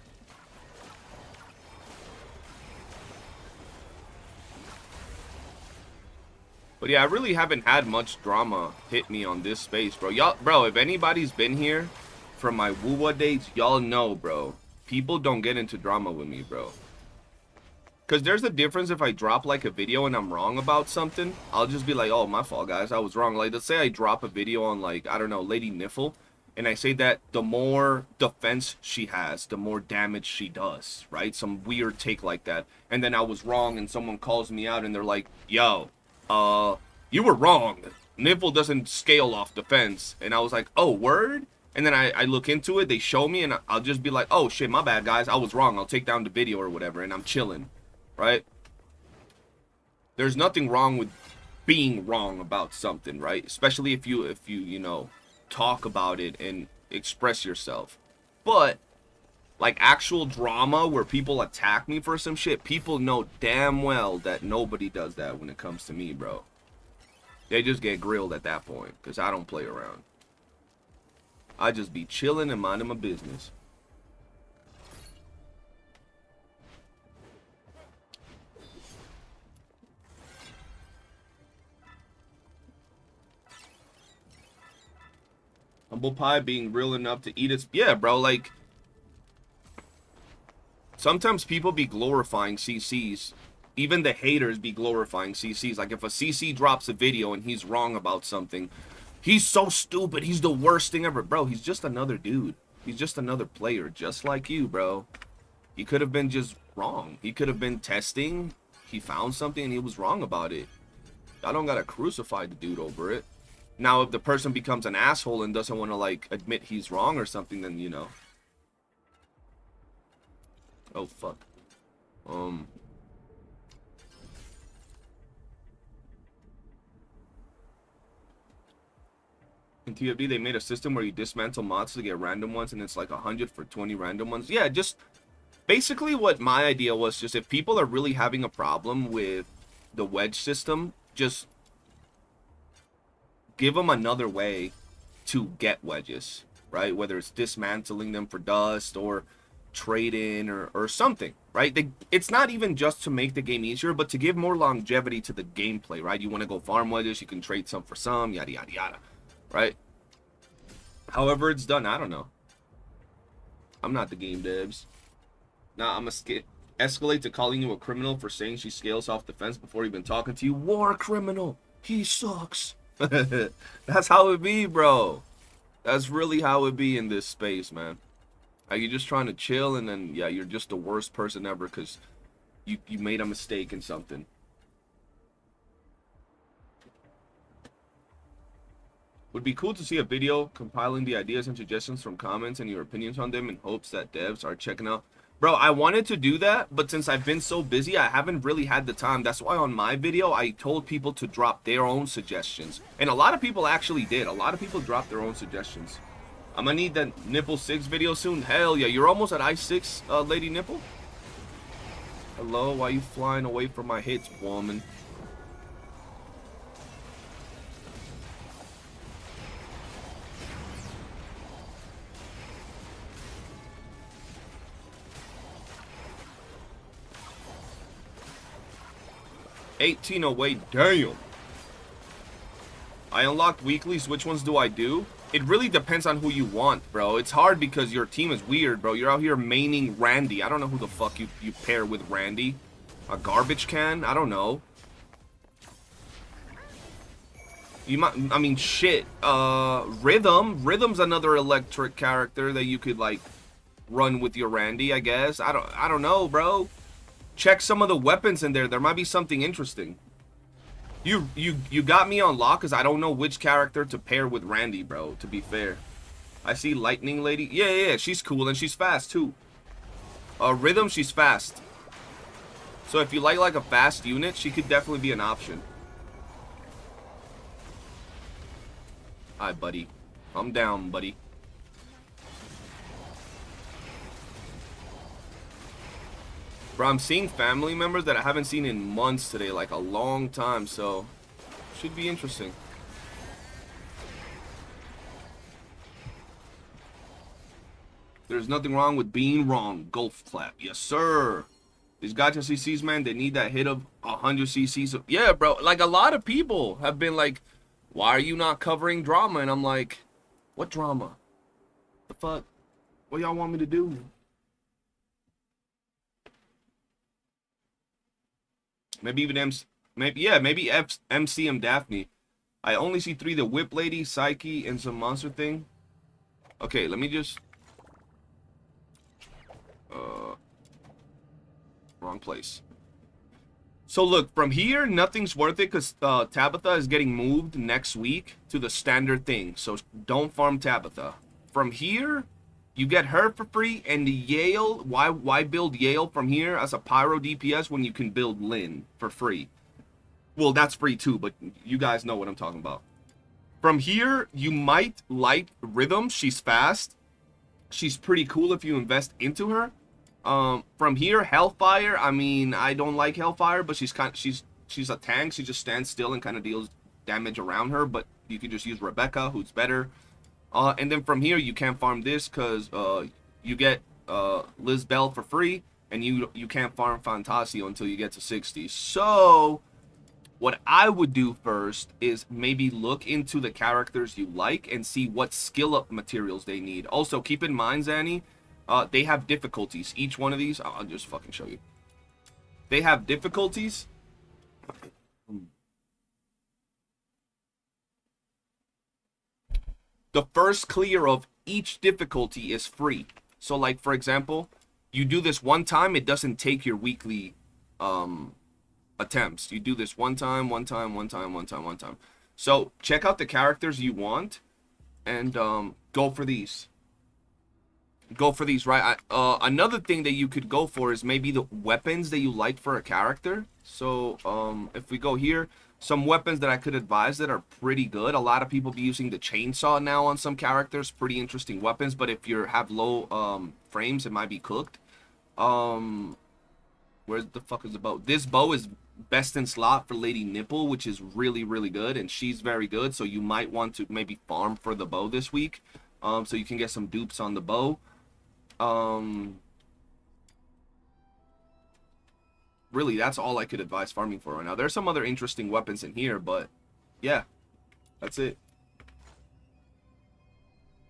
Speaker 2: But yeah, I really haven't had much drama hit me on this space, bro. Y'all, bro, if anybody's been here from my YOOOO days, y'all know, bro. People don't get into drama with me, bro. Because there's a difference if I drop, like, a video and I'm wrong about something. I'll just be like, oh, my fault, guys. I was wrong. Like, let's say I drop a video on, like, I don't know, Lady Niffle. And I say that the more defense she has, the more damage she does, right? Some weird take like that. And then I was wrong and someone calls me out and they're like, yo, you were wrong. Niffle doesn't scale off defense. And I was like, oh, word? And then I look into it, they show me, and I'll just be like, oh, shit, my bad, guys. I was wrong. I'll take down the video or whatever, and I'm chilling, right? There's nothing wrong with being wrong about something, right? Especially if you, you know, talk about it and express yourself. But, like, actual drama where people attack me for some shit, people know damn well that nobody does that when it comes to me, bro. They just get grilled at that point, because I don't play around. I just be chilling and minding my business. Humble pie being real enough to eat its... Yeah, bro, like... sometimes people be glorifying CCs. Even the haters be glorifying CCs. Like if a CC drops a video and he's wrong about something, he's so stupid, he's the worst thing ever. Bro, he's just another dude. He's just another player, just like you, bro. He could have been just wrong. He could have been testing. He found something and he was wrong about it. I don't gotta crucify the dude over it. Now, if the person becomes an asshole and doesn't want to, like, admit he's wrong or something, then, you know. Oh, fuck. In TFD, they made a system where you dismantle mods to get random ones, and it's like 100 for 20 random ones. Yeah, just basically what my idea was, just if people are really having a problem with the wedge system, just give them another way to get wedges, right? Whether it's dismantling them for dust or trade-in or something, right? It's not even just to make the game easier, but to give more longevity to the gameplay, right? You want to go farm wedges, you can trade some for some, yada, yada, yada. Right? However it's done, I don't know. I'm not the game devs. Nah, I'm gonna escalate to calling you a criminal for saying she scales off the fence before even talking to you. War criminal. He sucks. That's how it be, bro. That's really how it be in this space, man. Like, you're just trying to chill, and then, yeah, you're just the worst person ever because you made a mistake in something. Would be cool to see a video compiling the ideas and suggestions from comments and your opinions on them in hopes that devs are checking out. Bro, I wanted to do that, but since I've been so busy, I haven't really had the time. That's why on my video, I told people to drop their own suggestions. And a lot of people actually did. A lot of people dropped their own suggestions. I'm gonna need that Nipple 6 video soon. Hell yeah, you're almost at I6, Lady Nipple? Hello, why are you flying away from my hits, woman? $18 away, damn. I unlocked weeklies. Which ones do I do? It really depends on who you want, bro. It's hard because your team is weird, bro. You're out here maining Randy. I don't know who the fuck you pair with Randy. A garbage can? I don't know. You might, I mean, shit. Rhythm. Rhythm's another electric character that you could, like, run with your Randy, I guess. I don't know, bro. Check some of the weapons in there. There might be something interesting. You got me on lock because I don't know which character to pair with Randy, bro, to be fair. I see Lightning Lady. Yeah, she's cool and she's fast too. Rhythm, she's fast. So if you like a fast unit, she could definitely be an option. Alright, buddy. I'm down, buddy. Bro, I'm seeing family members that I haven't seen in months today, like a long time, so should be interesting. There's nothing wrong with being wrong. Golf clap. Yes, sir. These gacha CCs, man, they need that hit of 100 CCs. Yeah, bro, like a lot of people have been like, why are you not covering drama? And I'm like, what drama? The fuck? What y'all want me to do? Maybe even maybe MCM Daphne. I only see 3: the Whip Lady, Psyche, and some monster thing. Okay, let me just wrong place. So look, from here, nothing's worth it because Tabitha is getting moved next week to the standard thing. So don't farm Tabitha. From here, you get her for free, and the Yale, why build Yale from here as a pyro DPS when you can build Lynn for free? Well, that's free too, but you guys know what I'm talking about. From here, you might like Rhythm. She's fast. She's pretty cool if you invest into her. From here, Hellfire. I mean, I don't like Hellfire, but she's a tank. She just stands still and kind of deals damage around her, but you can just use Rebecca, who's better. And then from here, you can't farm this because you get Liz Bell for free, and you can't farm Fantasio until you get to 60. So what I would do first is maybe look into the characters you like and see what skill up materials they need. Also, keep in mind, Zanny, they have difficulties. Each one of these, I'll just fucking show you. They have difficulties. The first clear of each difficulty is free. So like, for example, you do this one time, it doesn't take your weekly attempts. You do this one time. So check out the characters you want and go for these. Go for these, right? Another thing that you could go for is maybe the weapons that you like for a character. So if we go here, some weapons that I could advise that are pretty good. A lot of people be using the chainsaw now on some characters. Pretty interesting weapons, but if you have low frames, it might be cooked. Where the fuck is the bow? This bow is best in slot for Lady Nipple, which is really, really good, and she's very good, so you might want to maybe farm for the bow this week, so you can get some dupes on the bow. Really, that's all I could advise farming for right now. There's some other interesting weapons in here, but yeah, that's it.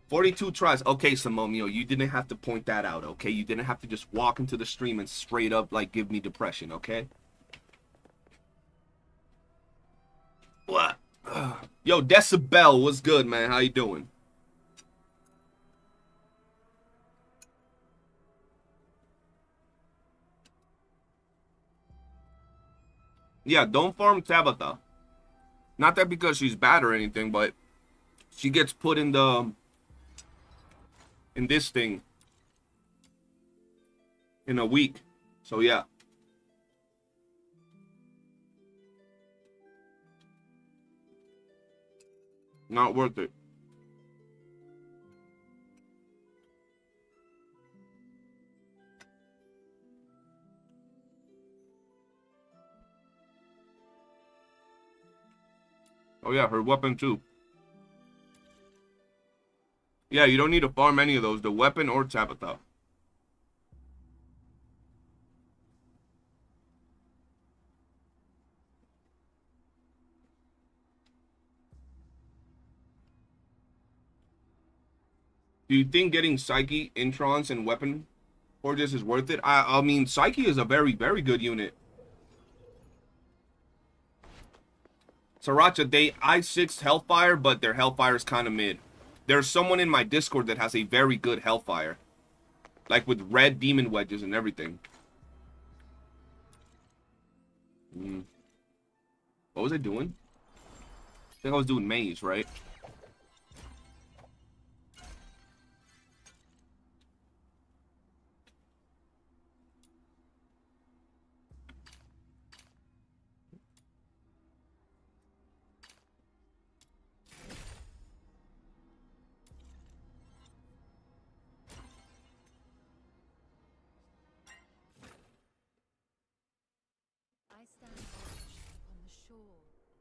Speaker 2: 42 tries. Okay, Simomio, you didn't have to point that out, okay? You didn't have to just walk into the stream and straight up, like, give me depression, okay? What? Yo, Decibel, what's good, man? How you doing? Yeah, don't farm Tabitha. Not that because she's bad or anything, but she gets put in the... in this thing in a week. So yeah. Not worth it. Oh yeah, her weapon too. Yeah, you don't need to farm any of those, the weapon or Tabitha. Do you think getting Psyche, Introns, and Weapon Forges is worth it? I mean, Psyche is a very, very good unit. Sriracha, they I6 Hellfire, but their Hellfire is kind of mid. There's someone in my Discord that has a very good Hellfire. Like with red demon wedges and everything. What was I doing? I think I was doing maze, right?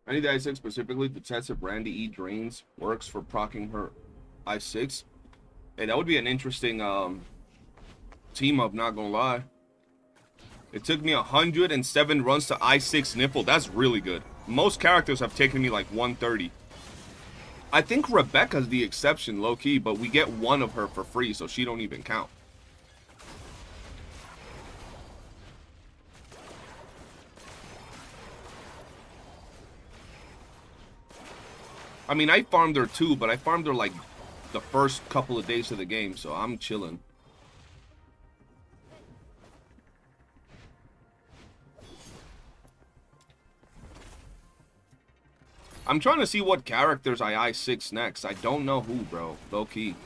Speaker 2: I need the I6 specifically to test if Randy E. Drains works for proccing her I6. Hey, that would be an interesting team up, not gonna lie. It took me 107 runs to I6 Nipple. That's really good. Most characters have taken me like 130. I think Rebecca's the exception, low-key, but we get one of her for free, so she don't even count. I mean, I farmed her too, but I farmed her like the first couple of days of the game, so I'm chilling. I'm trying to see what characters I I6 next. I don't know who, bro. Low-key.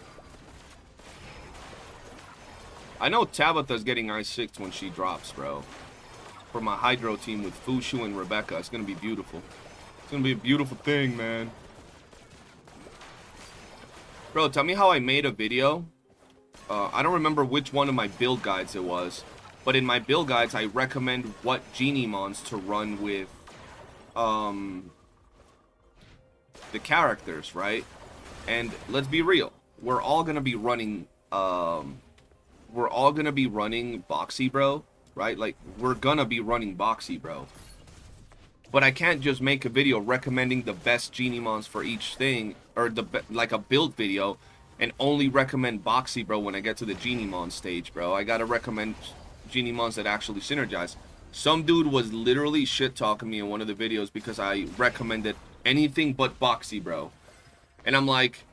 Speaker 2: I know Tabitha's getting I6 when she drops, bro. For my Hydro team with Fushu and Rebecca. It's gonna be beautiful. It's gonna be a beautiful thing, man. Bro, tell me how I made a video. I don't remember which one of my build guides it was. But in my build guides, I recommend what Genie Mons to run with the characters, right? And let's be real. We're all gonna be running Boxy, bro. Right? Like, we're gonna be running Boxy, bro. But I can't just make a video recommending the best Genie Mons for each thing, or like a build video, and only recommend Boxy, bro, when I get to the Genimon stage, bro. I gotta recommend Genimons that actually synergize. Some dude was literally shit-talking me in one of the videos because I recommended anything but Boxy, bro. And I'm like,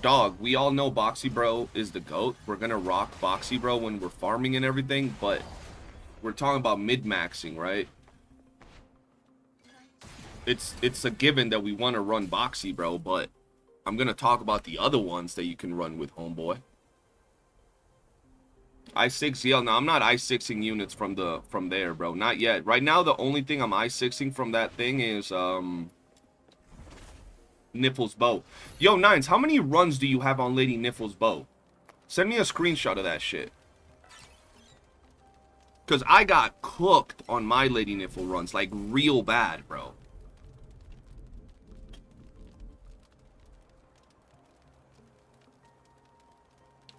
Speaker 2: dog, we all know Boxy, bro, is the GOAT. We're gonna rock Boxy, bro, when we're farming and everything, but we're talking about mid-maxing, right? It's a given that we want to run Boxy, bro, but I'm gonna talk about the other ones that you can run with, homeboy. I6, no, I'm not I6ing units from there, bro. Not yet. Right now, the only thing I'm I6ing from that thing is Niffle's bow. Yo, Nines, how many runs do you have on Lady Niffle's bow? Send me a screenshot of that shit. Because I got cooked on my Lady Niffle runs, like, real bad, bro.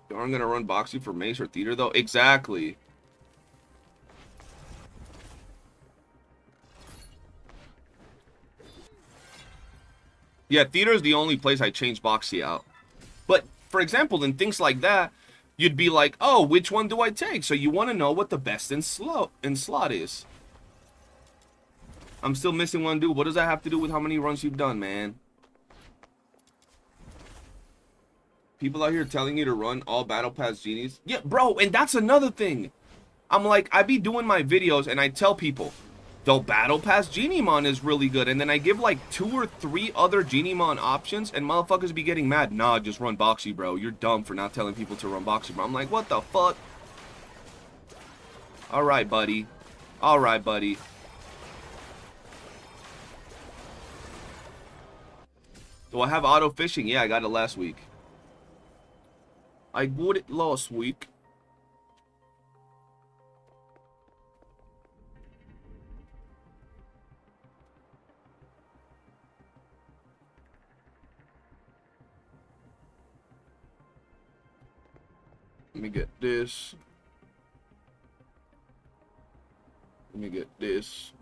Speaker 2: You aren't gonna run Boxy for Mace or Theater, though? Exactly. Yeah, Theater is the only place I change Boxy out. But, for example, in things like that, you'd be like, oh, which one do I take? So you want to know what the best in slot is. I'm still missing one dude. What does that have to do with how many runs you've done, man? People out here telling you to run all Battle Pass Genies. Yeah, bro, and that's another thing. I'm like, I be doing my videos and I tell people, the Battle Pass Genimon is really good. And then I give like 2 or 3 other Genimon options and motherfuckers be getting mad. Nah, just run Boxy, bro. You're dumb for not telling people to run Boxy, bro. I'm like, what the fuck? Alright, buddy. Alright, buddy. Do I have auto fishing? Yeah, I got it last week. I bought it last week. Let me get this. Let me get this.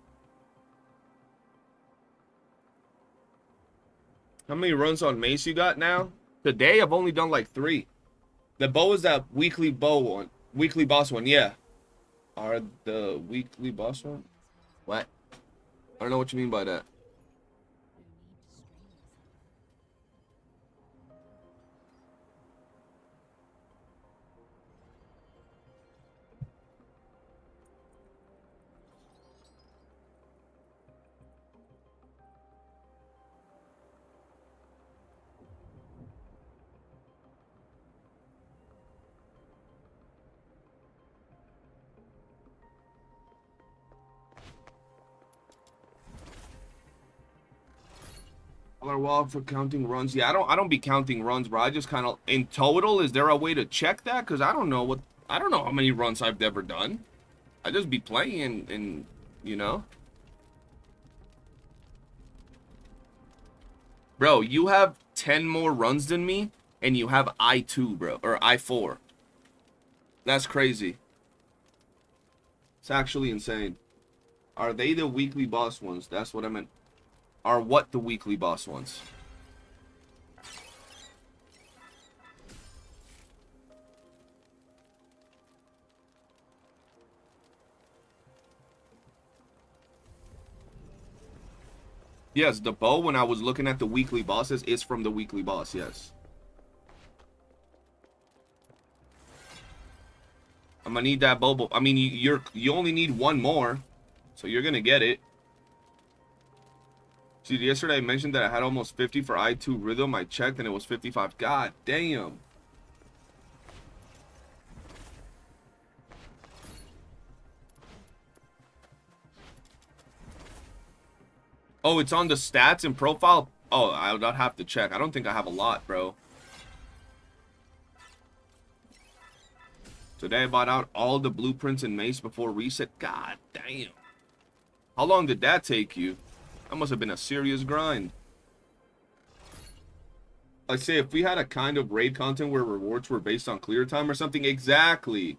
Speaker 2: How many runs on Mace you got now? Today, I've only done like 3. The bow is that weekly bow one. Weekly boss one, yeah. Are the weekly boss one? What? I don't know what you mean by that. Wall for counting runs. Yeah, I don't be counting runs, bro. I just kind of, in total, is there a way to check that? Because I don't know how many runs I've ever done. I just be playing and you know. Bro, you have 10 more runs than me and you have I2, bro, or I4. That's crazy. It's actually insane. Are they the weekly boss ones? That's what I meant. Are what the weekly boss ones? Yes, the bow, when I was looking at the weekly bosses, is from the weekly boss, yes. I'm gonna need that bow. I mean, you only need 1 more, so you're gonna get it. See, yesterday I mentioned that I had almost 50 for I2 Rhythm. I checked and it was 55. God damn. Oh, it's on the stats and profile? Oh, I would have to check. I don't think I have a lot, bro. Today I bought out all the blueprints and mace before reset. God damn. How long did that take you? That must have been a serious grind. I say, if we had a kind of raid content where rewards were based on clear time or something. Exactly.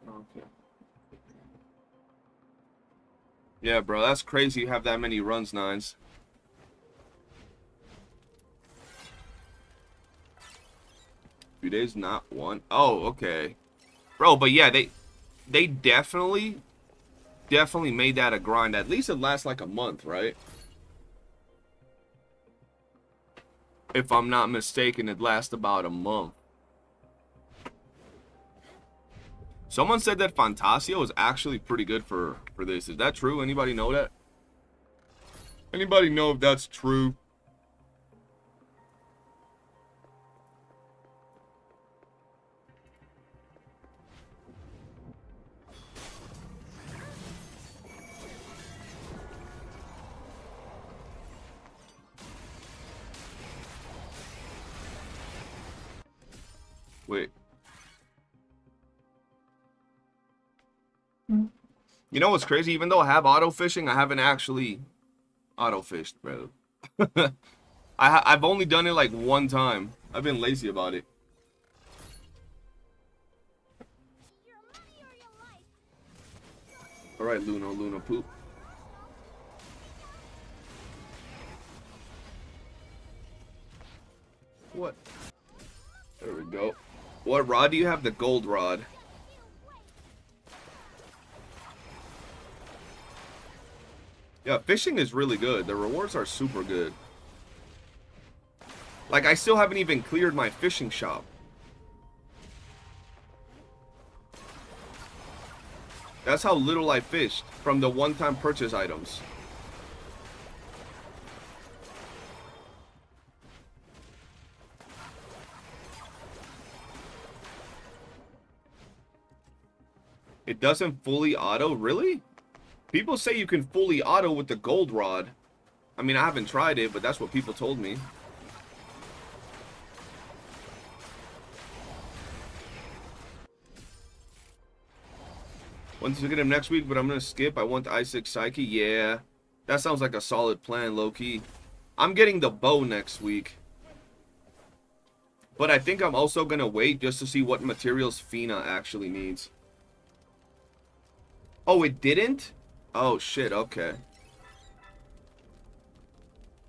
Speaker 2: Okay. Yeah, bro, that's crazy you have that many runs, Nines. Few days, not one. Oh, okay. Bro, but yeah, they definitely made that a grind. At least it lasts like a month, right? If I'm not mistaken, it lasts about a month. Someone said that Fantasio is actually pretty good for this. Is that true? Anybody know that? Anybody know if that's true? Wait. You know what's crazy? Even though I have auto fishing, I haven't actually auto fished, bro. I've only done it like one time. I've been lazy about it. All right, Luna poop. What? There we go. What rod do you have? The gold rod. Yeah, fishing is really good. The rewards are super good. Like, I still haven't even cleared my fishing shop. That's how little I fished from the one-time purchase items. It doesn't fully auto? Really? People say you can fully auto with the gold rod. I mean, I haven't tried it, but that's what people told me. Want to get him next week, but I'm going to skip. I want the I6 Psyche. Yeah, that sounds like a solid plan, low-key. I'm getting the bow next week. But I think I'm also going to wait just to see what materials Fina actually needs. Oh, it didn't? Oh, shit, okay.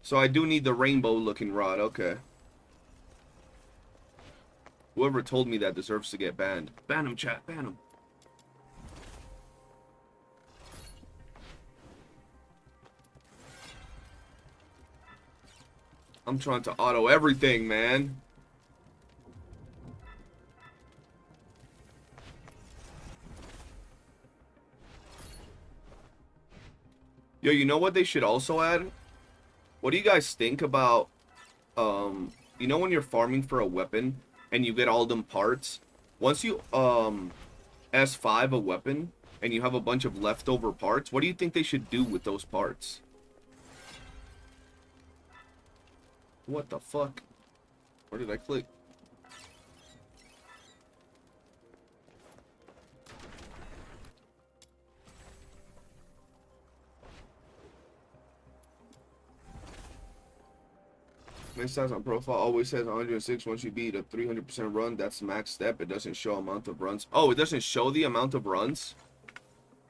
Speaker 2: So I do need the rainbow-looking rod, okay. Whoever told me that deserves to get banned. Ban him, chat, ban him. I'm trying to auto everything, man. Yo, you know what they should also add? What do you guys think about, you know when you're farming for a weapon and you get all them parts? Once you, S5 a weapon and you have a bunch of leftover parts, what do you think they should do with those parts? What the fuck? Where did I click? My stats on profile always says 106. Once you beat a 300% run, that's max step. It doesn't show amount of runs. Oh, it doesn't show the amount of runs?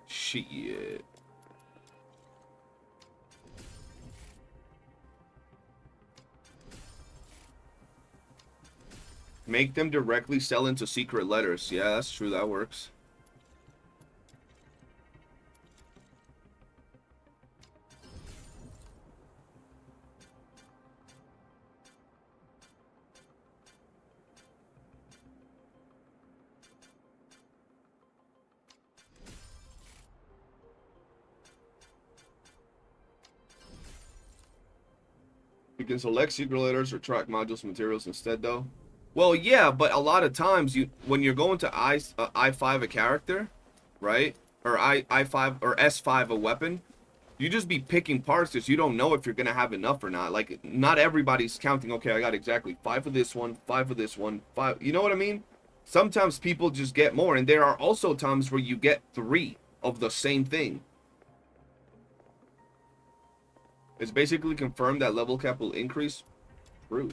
Speaker 2: Shit. Make them directly sell into secret letters. Yeah, that's true. That works. You can select secret letters or track modules materials instead, though. Well, yeah, but a lot of times when you're going to I5 a character, right? Or I5 or S5 a weapon, you just be picking parts because you don't know if you're gonna have enough or not. Like, not everybody's counting, okay, I got exactly 5 of this one, 5 of this one, 5, you know what I mean? Sometimes people just get more, and there are also times where you get 3 of the same thing. It's basically confirmed that level cap will increase. True.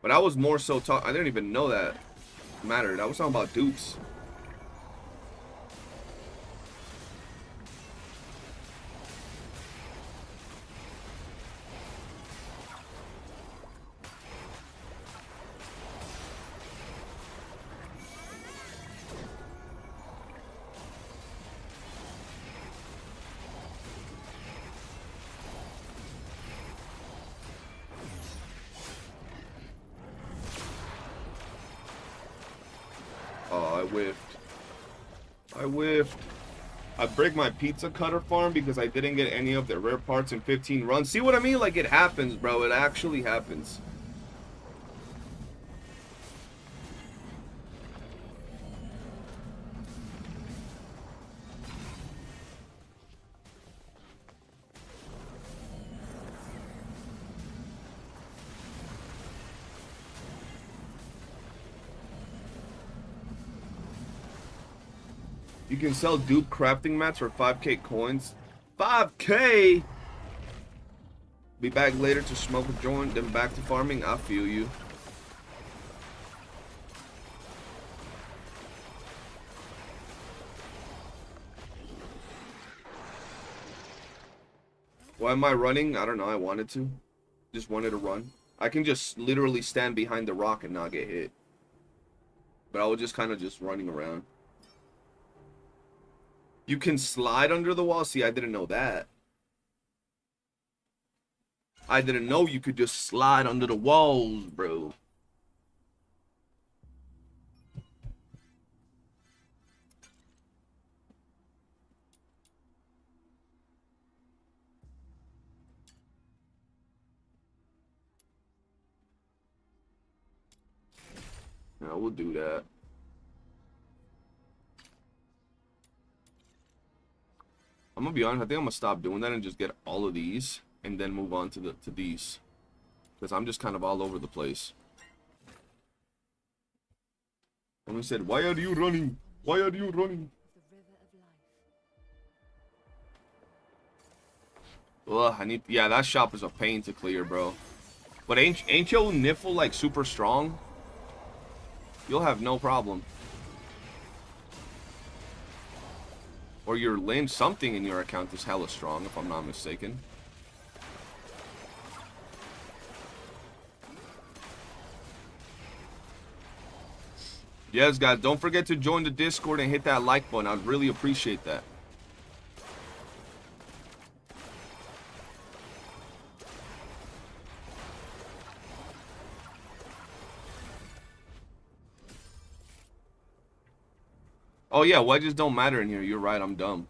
Speaker 2: But I was more so I didn't even know that mattered. I was talking about dupes. Oh, I whiffed. I whiffed. I break my pizza cutter farm because I didn't get any of the rare parts in 15 runs. See what I mean? Like, it happens, bro. It actually happens. You can sell dupe crafting mats for 5k coins. 5k? Be back later to smoke a joint, then back to farming. I feel you. Why am I running? I don't know. I wanted to. Just wanted to run. I can just literally stand behind the rock and not get hit. But I was just kind of just running around. You can slide under the wall? See, I didn't know that. I didn't know you could just slide under the walls, bro. Yeah, we'll do that. I'm gonna be honest, I think I'm gonna stop doing that and just get all of these and then move on to these. Because I'm just kind of all over the place. Someone said, why are you running? Why are you running? Ugh, yeah, that shop is a pain to clear, bro. But ain't your niffle like super strong? You'll have no problem. Or your lane, something in your account is hella strong, if I'm not mistaken. Yes, guys, don't forget to join the Discord and hit that like button. I'd really appreciate that. Oh yeah, wedges don't matter in here. You're right, I'm dumb.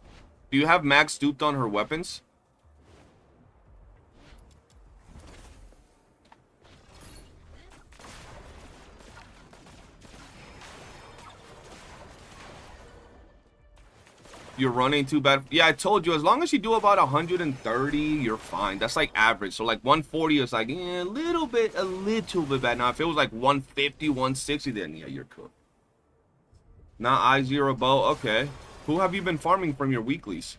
Speaker 2: Do you have Max duped on her weapons? You're running too bad. Yeah, I told you, as long as you do about 130, you're fine. That's like average. So like 140 is like a little bit bad. Now if it was like 150, 160, then yeah, you're cooked. Not I0 bow. Okay. Who have you been farming from your weeklies?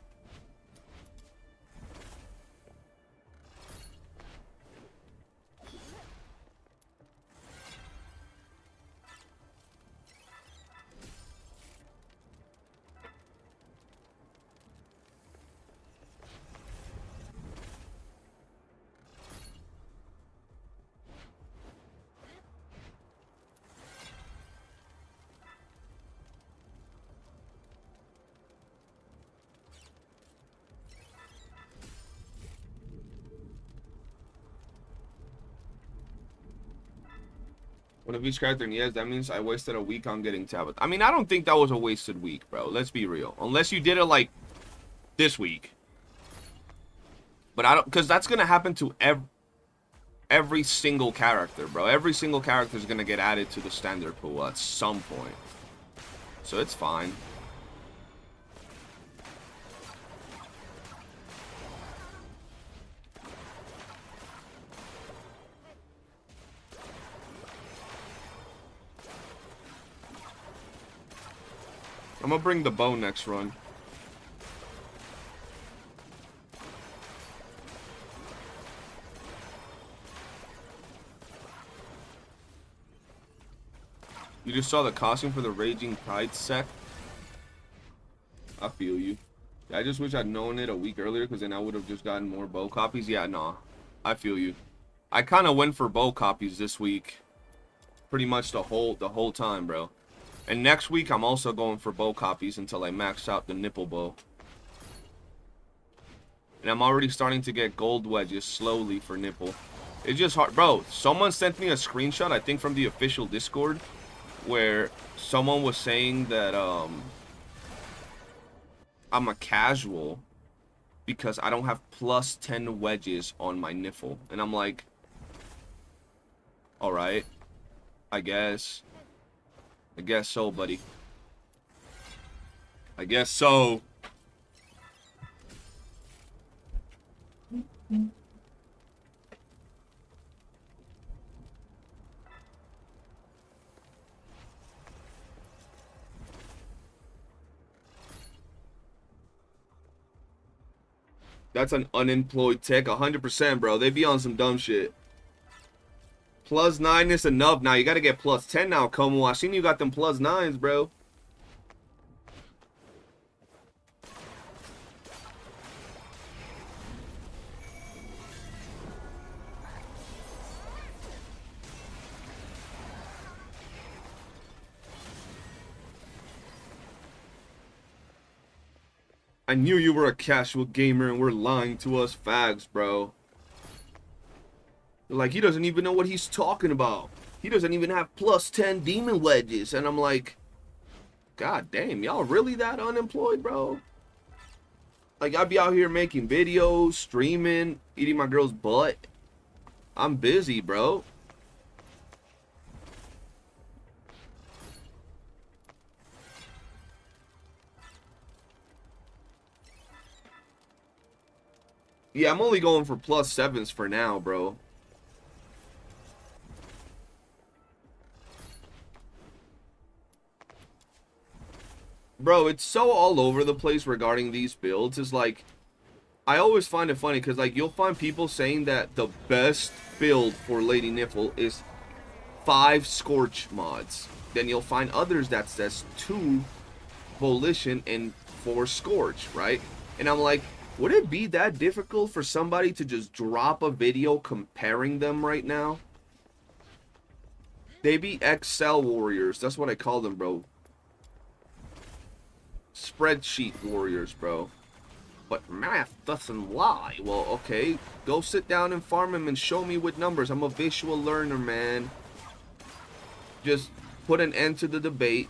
Speaker 2: One of each character, and yes, that means I wasted a week on getting tablets. I mean, I don't think that was a wasted week, bro. Let's be real. Unless you did it, like, this week. But I don't, because that's going to happen to every single character, bro. Every single character is gonna get added to the standard pool at some point. So it's fine. I'm gonna bring the bow next run. You just saw the costume for the Raging Pride sect? I feel you. Yeah, I just wish I'd known it a week earlier, because then I would have just gotten more bow copies. Yeah, nah. I feel you. I kind of went for bow copies this week. Pretty much the whole time, bro. And next week, I'm also going for bow copies until I max out the nipple bow. And I'm already starting to get gold wedges slowly for nipple. It's just hard. Bro, someone sent me a screenshot, I think from the official Discord, where someone was saying that I'm a casual because I don't have plus 10 wedges on my nipple. And I'm like, alright, I guess so, buddy. I guess so. That's an unemployed tech, 100%, bro. They be on some dumb shit. Plus 9 is enough now. You gotta get plus 10 now, Como. I seen you got them plus 9s, bro. I knew you were a casual gamer and were lying to us fags, bro. Like, he doesn't even know what he's talking about. He doesn't even have plus 10 demon wedges. And I'm like, God damn, y'all really that unemployed, bro? Like, I be out here making videos, streaming, eating my girl's butt. I'm busy, bro. Yeah, I'm only going for plus 7s for now, bro. Bro, it's so all over the place regarding these builds. It's like, I always find it funny because, like, you'll find people saying that the best build for Lady Nipple is 5 Scorch mods. Then you'll find others that says 2 Volition and 4 Scorch, right? And I'm like, would it be that difficult for somebody to just drop a video comparing them right now? They be Excel warriors. That's what I call them, bro. Spreadsheet warriors, bro. But math doesn't lie. Well, okay. Go sit down and farm him and show me with numbers. I'm a visual learner, man. Just put an end to the debate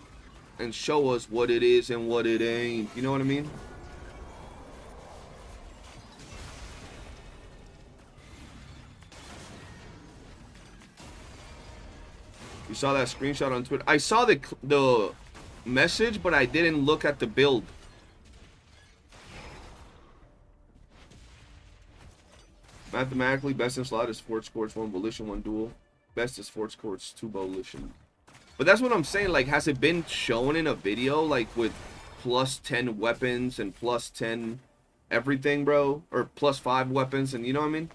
Speaker 2: and show us what it is and what it ain't. You know what I mean? You saw that screenshot on Twitter. I saw the message, but I didn't look at the build. Mathematically, best in slot is 4 Scorch, 1 Volition, 1 Duel. Best is 4 Scorch, 2 Volition. But that's what I'm saying. Like, has it been shown in a video, like, with plus 10 weapons and plus 10 everything, bro? Or plus 5 weapons, and you know what I mean?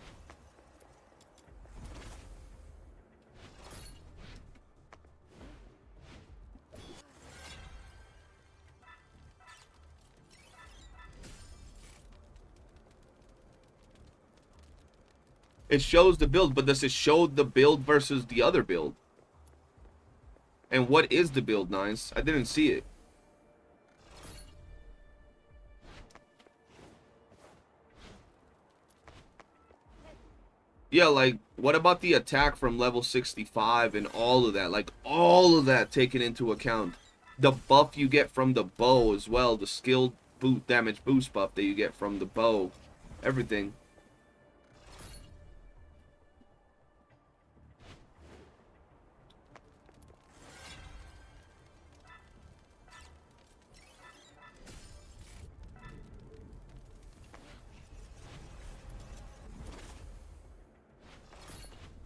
Speaker 2: It shows the build, but does it show the build versus the other build? And what is the build, Nines? I didn't see it. Yeah, like, what about the attack from level 65 and all of that? Like, all of that taken into account. The buff you get from the bow as well. The skill damage boost buff that you get from the bow. Everything.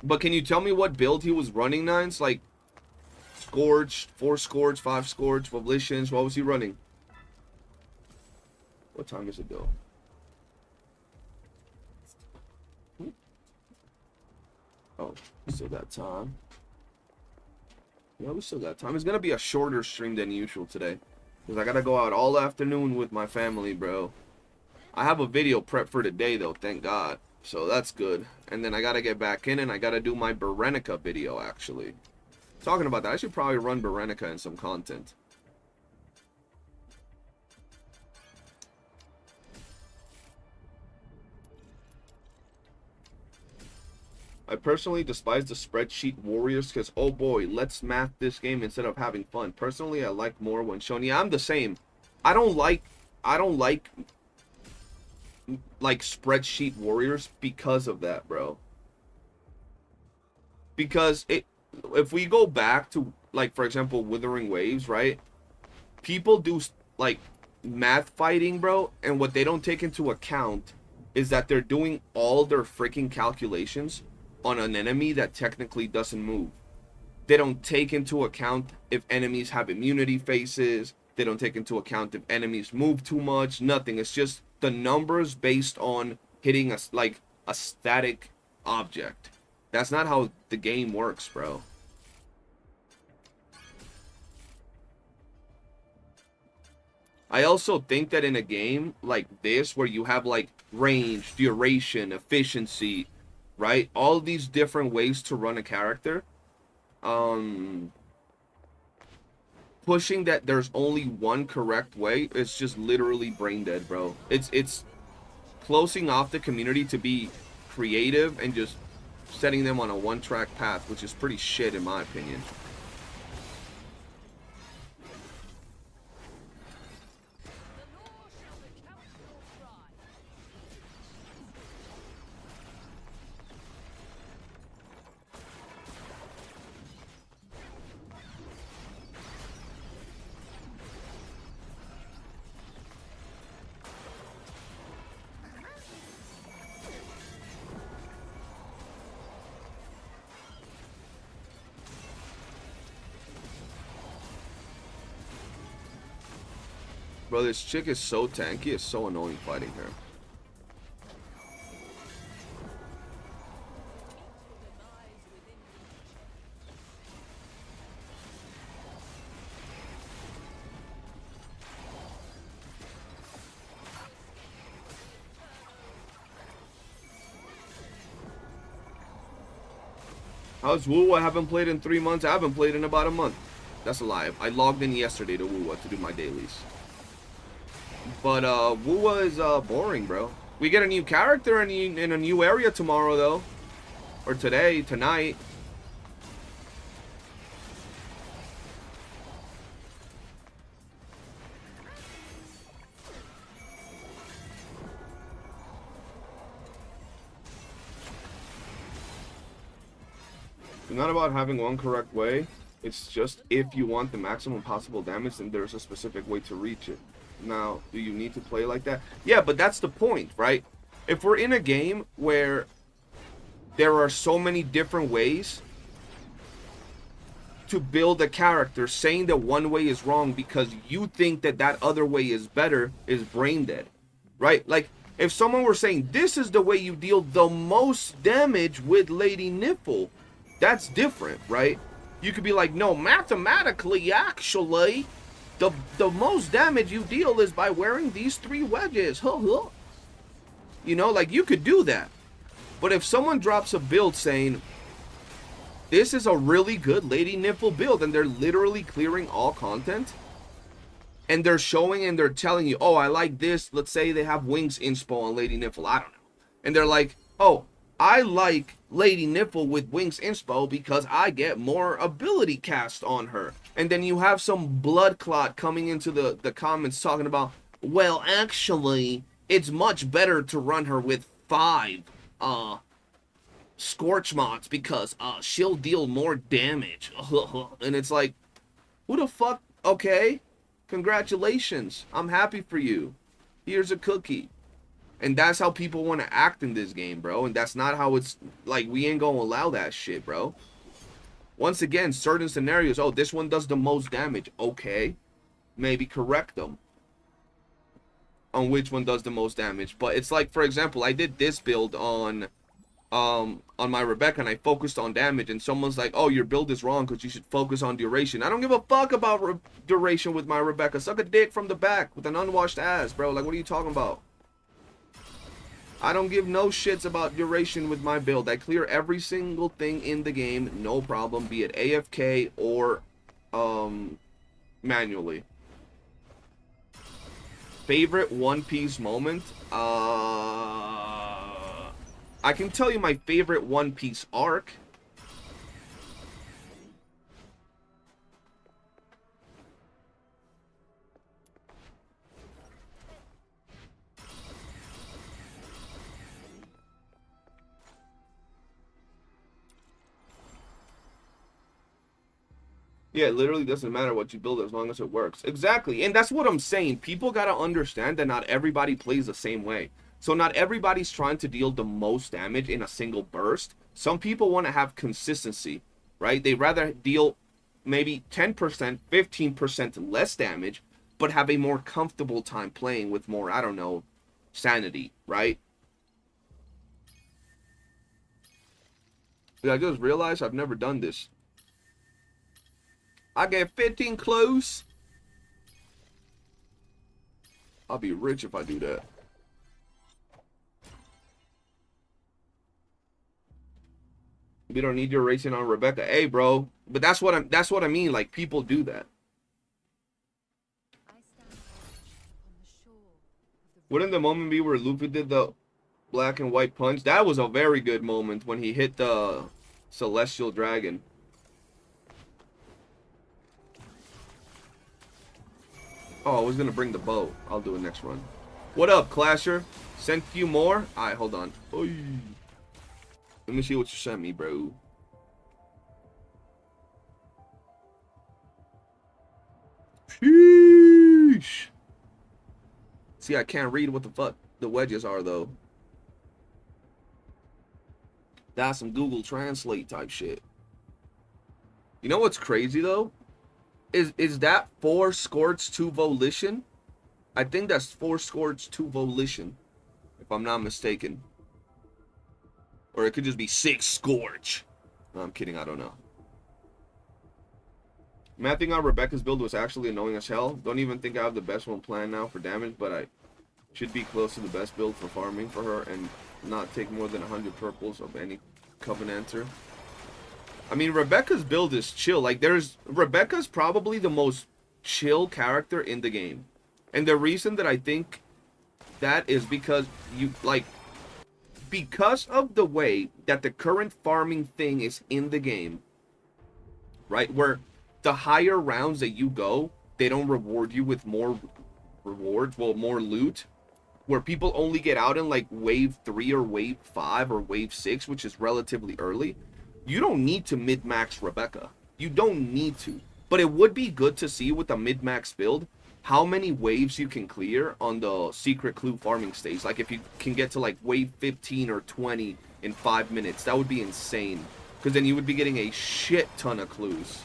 Speaker 2: But can you tell me what build he was running, Nines? Like, Scourge, 4 Scourge, 5 Scourge, Volitions, what was he running? What time is it, though? Oh, we still got time. Yeah, we still got time. It's gonna be a shorter stream than usual today. Because I gotta go out all afternoon with my family, bro. I have a video prep for today, though, thank God. So that's good. And then I gotta get back in and I gotta do my Berenica video, actually. Talking about that, I should probably run Berenica in some content. I personally despise the spreadsheet warriors because, oh boy, let's math this game instead of having fun. Personally, I like more when shown. Yeah, I'm the same. I don't like spreadsheet warriors because of that, bro. Because if we go back to, like, for example, Withering Waves, right? People do, like, math fighting, bro, and what they don't take into account is that they're doing all their freaking calculations on an enemy that technically doesn't move. They don't take into account if enemies have immunity phases. They don't take into account if enemies move too much. Nothing. It's just the numbers based on hitting a static object. That's not how the game works, bro. I also think that in a game like this, where you have like range, duration, efficiency, right? All these different ways to run a character. Pushing that there's only one correct way is just literally brain dead, bro. It's closing off the community to be creative and just setting them on a one-track path, which is pretty shit in my opinion. Bro, this chick is so tanky, it's so annoying fighting her. How's WOOOO? I haven't played in 3 months. I haven't played in about a month. That's a lie. I logged in yesterday to WOOOO to do my dailies. But WOOOO is boring, bro. We get a new character in a new area tomorrow, though. Or today, tonight. It's not about having one correct way. It's just if you want the maximum possible damage, then there's a specific way to reach it. Now, do you need to play like that? Yeah, but that's the point, right? If we're in a game where there are so many different ways to build a character, saying that one way is wrong because you think that that other way is better is brain dead, right? Like, if someone were saying, this is the way you deal the most damage with Lady Nipple, that's different, right? You could be like, no, mathematically, actually, the most damage you deal is by wearing these 3 wedges. You know, like, you could do that. But if someone drops a build saying, this is a really good Lady Nipple build, and they're literally clearing all content, and they're showing and they're telling you, oh, I like this. Let's say they have Wings inspo on Lady Nipple. I don't know. And they're like, oh, I like Lady Nipple with Wings inspo because I get more ability cast on her. And then you have some blood clot coming into the comments talking about, well, actually, it's much better to run her with 5 Scorch mods because she'll deal more damage. And it's like, who the fuck? Okay, congratulations. I'm happy for you. Here's a cookie. And that's how people want to act in this game, bro. And that's not how it's, like, we ain't gonna allow that shit, bro. Once again, certain scenarios, oh, this one does the most damage. Okay. Maybe correct them on which one does the most damage. But it's like, for example, I did this build on my Rebecca, and I focused on damage, and someone's like, oh, your build is wrong because you should focus on duration. I don't give a fuck about duration with my Rebecca. Suck a dick from the back with an unwashed ass, bro. Like, what are you talking about? I don't give no shits about duration with my build. I clear every single thing in the game, no problem, be it AFK or manually. Favorite One Piece moment? I can tell you my favorite One Piece arc. Yeah, it literally doesn't matter what you build as long as it works. Exactly. And that's what I'm saying. People got to understand that not everybody plays the same way. So not everybody's trying to deal the most damage in a single burst. Some people want to have consistency, right? They rather deal maybe 10%, 15% less damage, but have a more comfortable time playing with more, I don't know, sanity, right? I just realized I've never done this. I get 15 clues. I'll be rich if I do that. We don't need your racing on Rebecca. Hey, bro. But that's what I mean. Like, people do that. Wouldn't the moment be where Luffy did the black and white punch? That was a very good moment when he hit the celestial dragon. Oh, I was gonna bring the bow. I'll do it next run. What up, Clasher? Sent you more? Alright, hold on. Oy. Let me see what you sent me, bro. Sheesh. See, I can't read what the fuck the wedges are, though. That's some Google Translate type shit. You know what's crazy, though? Is that 4 scorch 2 volition? I think that's 4 scorch 2 volition, if I'm not mistaken. Or it could just be 6 scorch. No, I'm kidding, I don't know. Mathing on Rebecca's build was actually annoying as hell. Don't even think I have the best one planned now for damage, but I should be close to the best build for farming for her and not take more than 100 purples of any Covenanter. I mean, Rebecca's build is chill. Like, Rebecca's probably the most chill character in the game. And the reason that I think that is because because of the way that the current farming thing is in the game, right? Where the higher rounds that you go, they don't reward you with more rewards, well, more loot. Where people only get out in like wave 3 or wave 5 or wave 6, which is relatively early. You don't need to mid-max Rebecca. You don't need to. But it would be good to see with a mid-max build how many waves you can clear on the secret clue farming stage. Like if you can get to like wave 15 or 20 in 5 minutes, that would be insane. Because then you would be getting a shit ton of clues.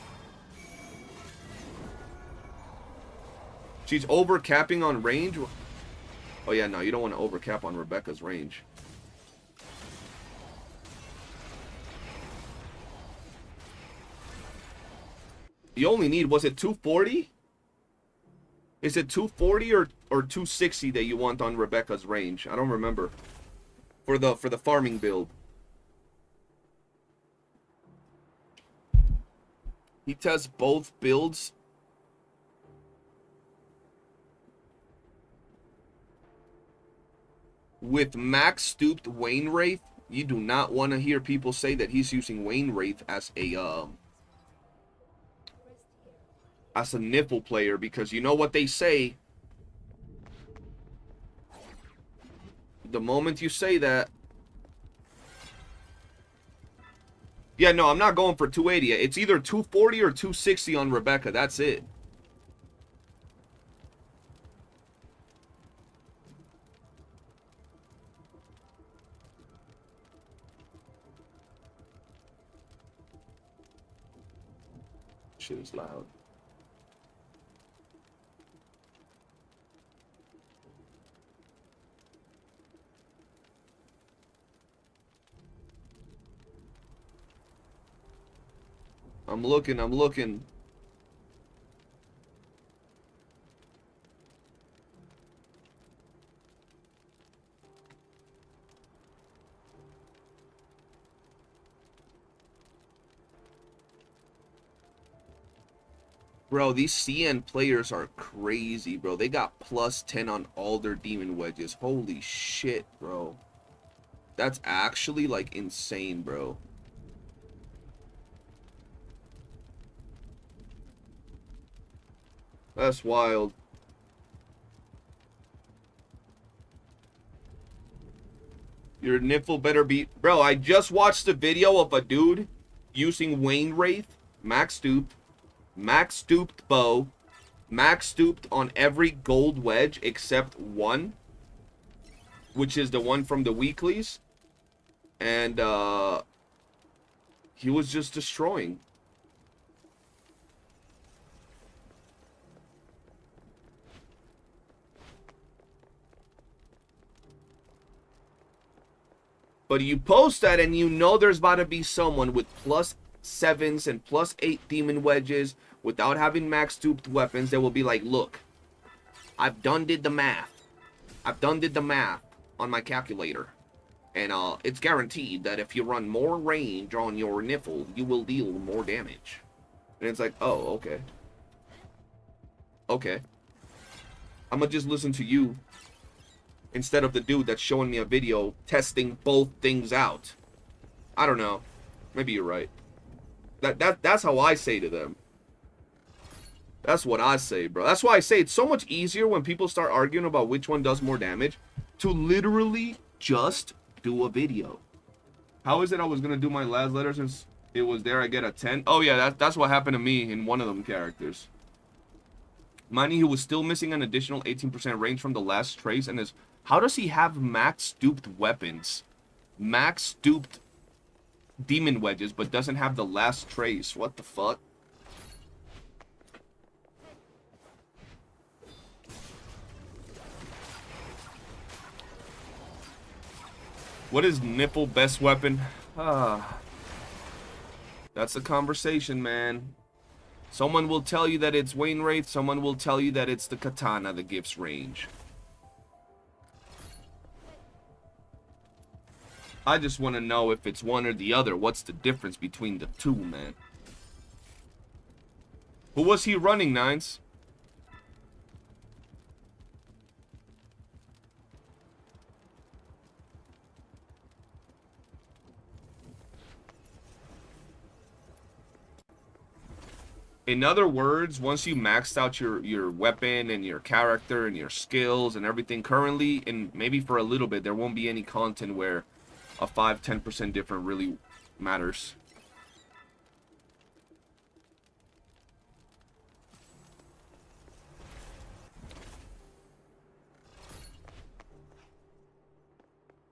Speaker 2: She's overcapping on range. Oh yeah, no, you don't want to overcap on Rebecca's range. You only need, was it 240? Is it 240 or 260 that you want on Rebecca's range? I don't remember. For the farming build. He tests both builds. With max stooped Wayne Wraith, you do not want to hear people say that he's using Wayne Wraith as a nipple player, because you know what they say. The moment you say that. Yeah, no, I'm not going for 280. It's either 240 or 260 on Rebecca. That's it. shit is loud. I'm looking. Bro, these CN players are crazy, bro. They got +10 on all their demon wedges. Holy shit, bro. That's actually, like, insane, bro. That's wild. Your niffle better be... Bro, I just watched a video of a dude using Wayne Wraith, max stooped bow, max stooped on every gold wedge except one, which is the one from the weeklies. And, he was just destroying. But you post that and you know there's about to be someone with +7s and +8 demon wedges without having max stooped weapons that will be like, look, I've done did the math. I've done did the math on my calculator. And it's guaranteed that if you run more range on your niffle, you will deal more damage. And it's like, oh, okay. Okay. I'm gonna just listen to you instead of the dude that's showing me a video testing both things out. I don't know. Maybe you're right. That's how I say to them. That's what I say, bro. That's why I say it's so much easier when people start arguing about which one does more damage to literally just do a video. How is it I was gonna do my last letter since it was there? I get a 10. Oh yeah, that's what happened to me in one of them characters. Minding he was still missing an additional 18% range from the last trace, and is how does he have max stooped weapons, max stooped demon wedges, but doesn't have the last trace? What the fuck? What is nipple best weapon? That's a conversation, man. Someone will tell you that it's Wayne Wraith. Someone will tell you that it's the katana that gives range. I just want to know if it's one or the other. What's the difference between the two, man? Who was he running, Nines? In other words, once you maxed out your weapon and your character and your skills and everything currently, and maybe for a little bit, there won't be any content where a 5-10% difference really matters.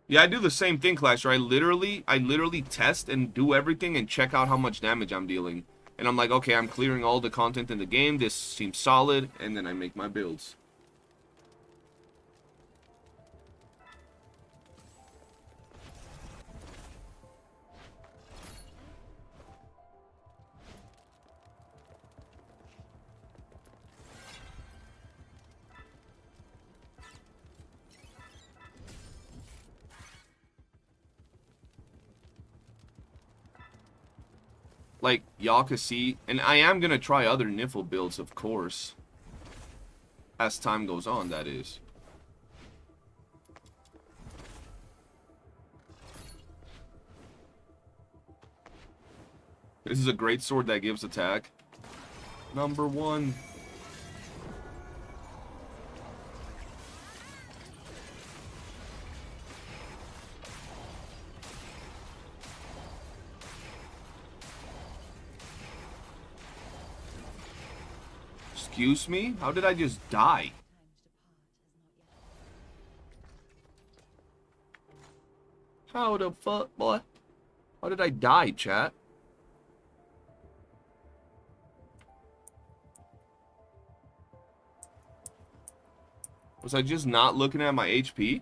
Speaker 2: Yeah, I do the same thing, Clash, right? I literally test and do everything and check out how much damage I'm dealing. And I'm like, okay, I'm clearing all the content in the game. This seems solid. And then I make my builds. Like, y'all can see, and I am going to try other niffle builds, of course. As time goes on, that is. This is a great sword that gives attack. Number 1. Excuse me? How did I just die? How the fuck, boy? How did I die, chat? Was I just not looking at my HP?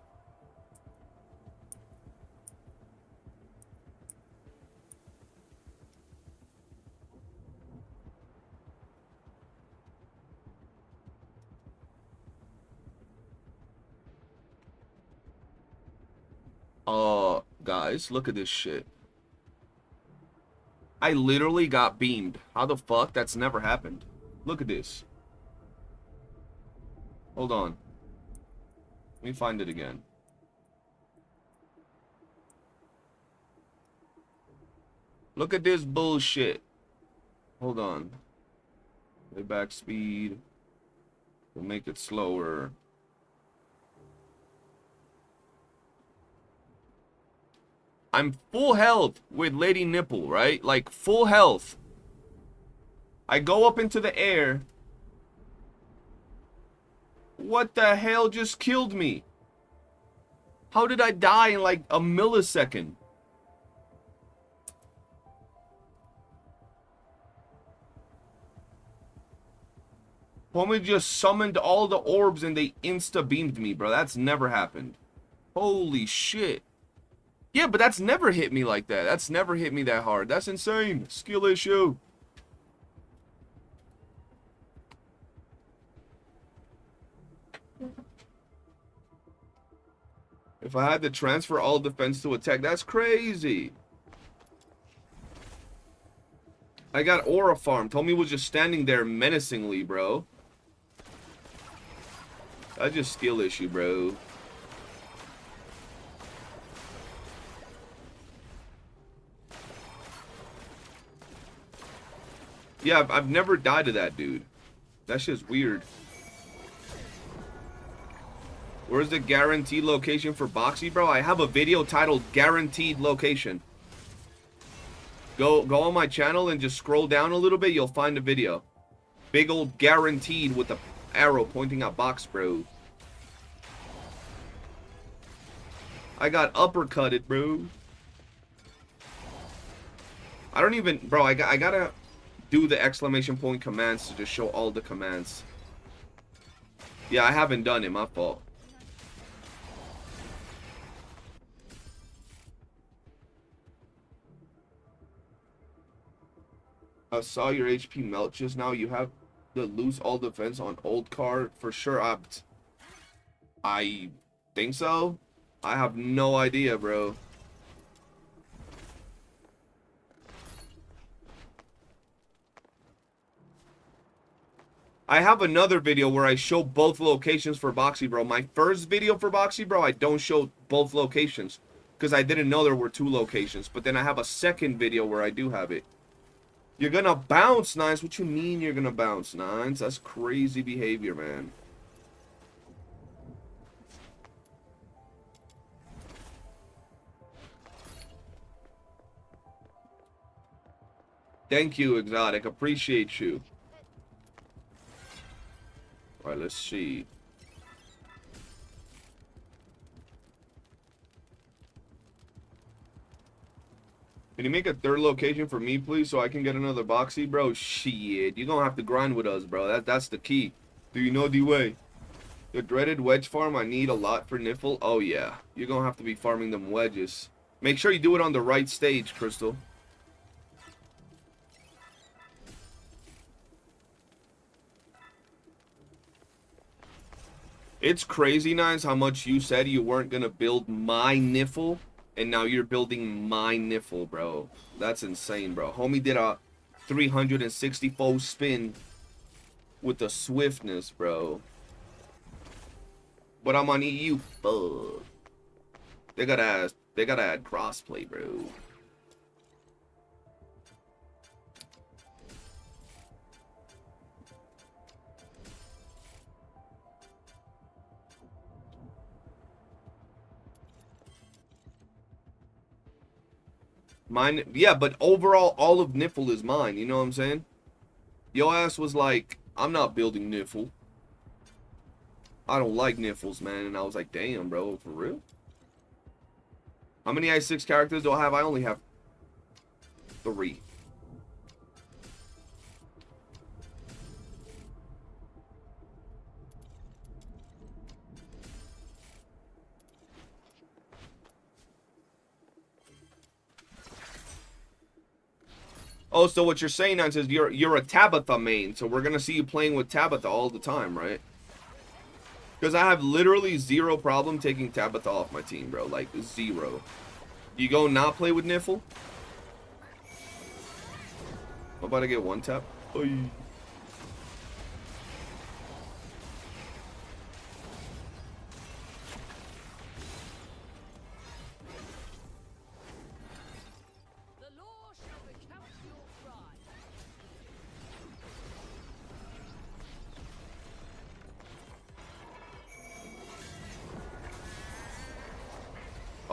Speaker 2: Guys, look at this shit. I literally got beamed. How the fuck? That's never happened. Look at this. Hold on. Let me find it again. Look at this bullshit. Hold on. Playback speed. We'll make it slower. I'm full health with Lady Nipple, right? Like, full health. I go up into the air. What the hell just killed me? How did I die in like a millisecond? Homie just summoned all the orbs and they insta-beamed me, bro. That's never happened. Holy shit. Yeah, but that's never hit me like that. That's never hit me that hard. That's insane. Skill issue. If I had to transfer all defense to attack, that's crazy. I got Aura Farm. Told me was just standing there menacingly, bro. That's just skill issue, bro. Yeah, I've never died to that dude. That shit's weird. Where's the guaranteed location for Boxy, bro? I have a video titled Guaranteed Location. Go on my channel and just scroll down a little bit. You'll find a video. Big old guaranteed with the arrow pointing at Box, bro. I got uppercutted, bro. I don't even... Bro, I gotta do the exclamation point commands to just show all the commands. Yeah, I haven't done it. My fault. I saw your HP melt just now. You have the lose all defense on old card for sure. I think so. I have no idea, bro. I have another video where I show both locations for Boxy, bro. My first video for Boxy, bro, I don't show both locations because I didn't know there were two locations. But then I have a second video where I do have it. You're gonna bounce, Nines. What you mean you're gonna bounce, Nines? That's crazy behavior, man. Thank you, Exotic. Appreciate you. Alright, let's see. Can you make a third location for me, please, so I can get another Boxy, bro? Shit, you're gonna have to grind with us, bro. That's the key. Do you know D-Way? The dreaded wedge farm, I need a lot for Niffle. Oh, yeah. You're gonna have to be farming them wedges. Make sure you do it on the right stage, Crystal. It's crazy, Nines, how much you said you weren't gonna build my Niffle. And now you're building my Niffle, bro. That's insane, bro. Homie did a 364 spin with the swiftness, bro. But I'm on EU. Fuck. They gotta add crossplay, bro. Mine, yeah, but overall, all of Niffle is mine. You know what I'm saying? Yo ass was like, I'm not building Niffle. I don't like Niffles, man. And I was like, damn, bro, for real? How many I6 characters do I have? I only have 3. Oh, so what you're saying now is you're a Tabitha main, so we're gonna see you playing with Tabitha all the time, right? Because I have literally zero problem taking Tabitha off my team, bro. Like, zero. You go not play with Niffle? I'm about to get one tap. Oy.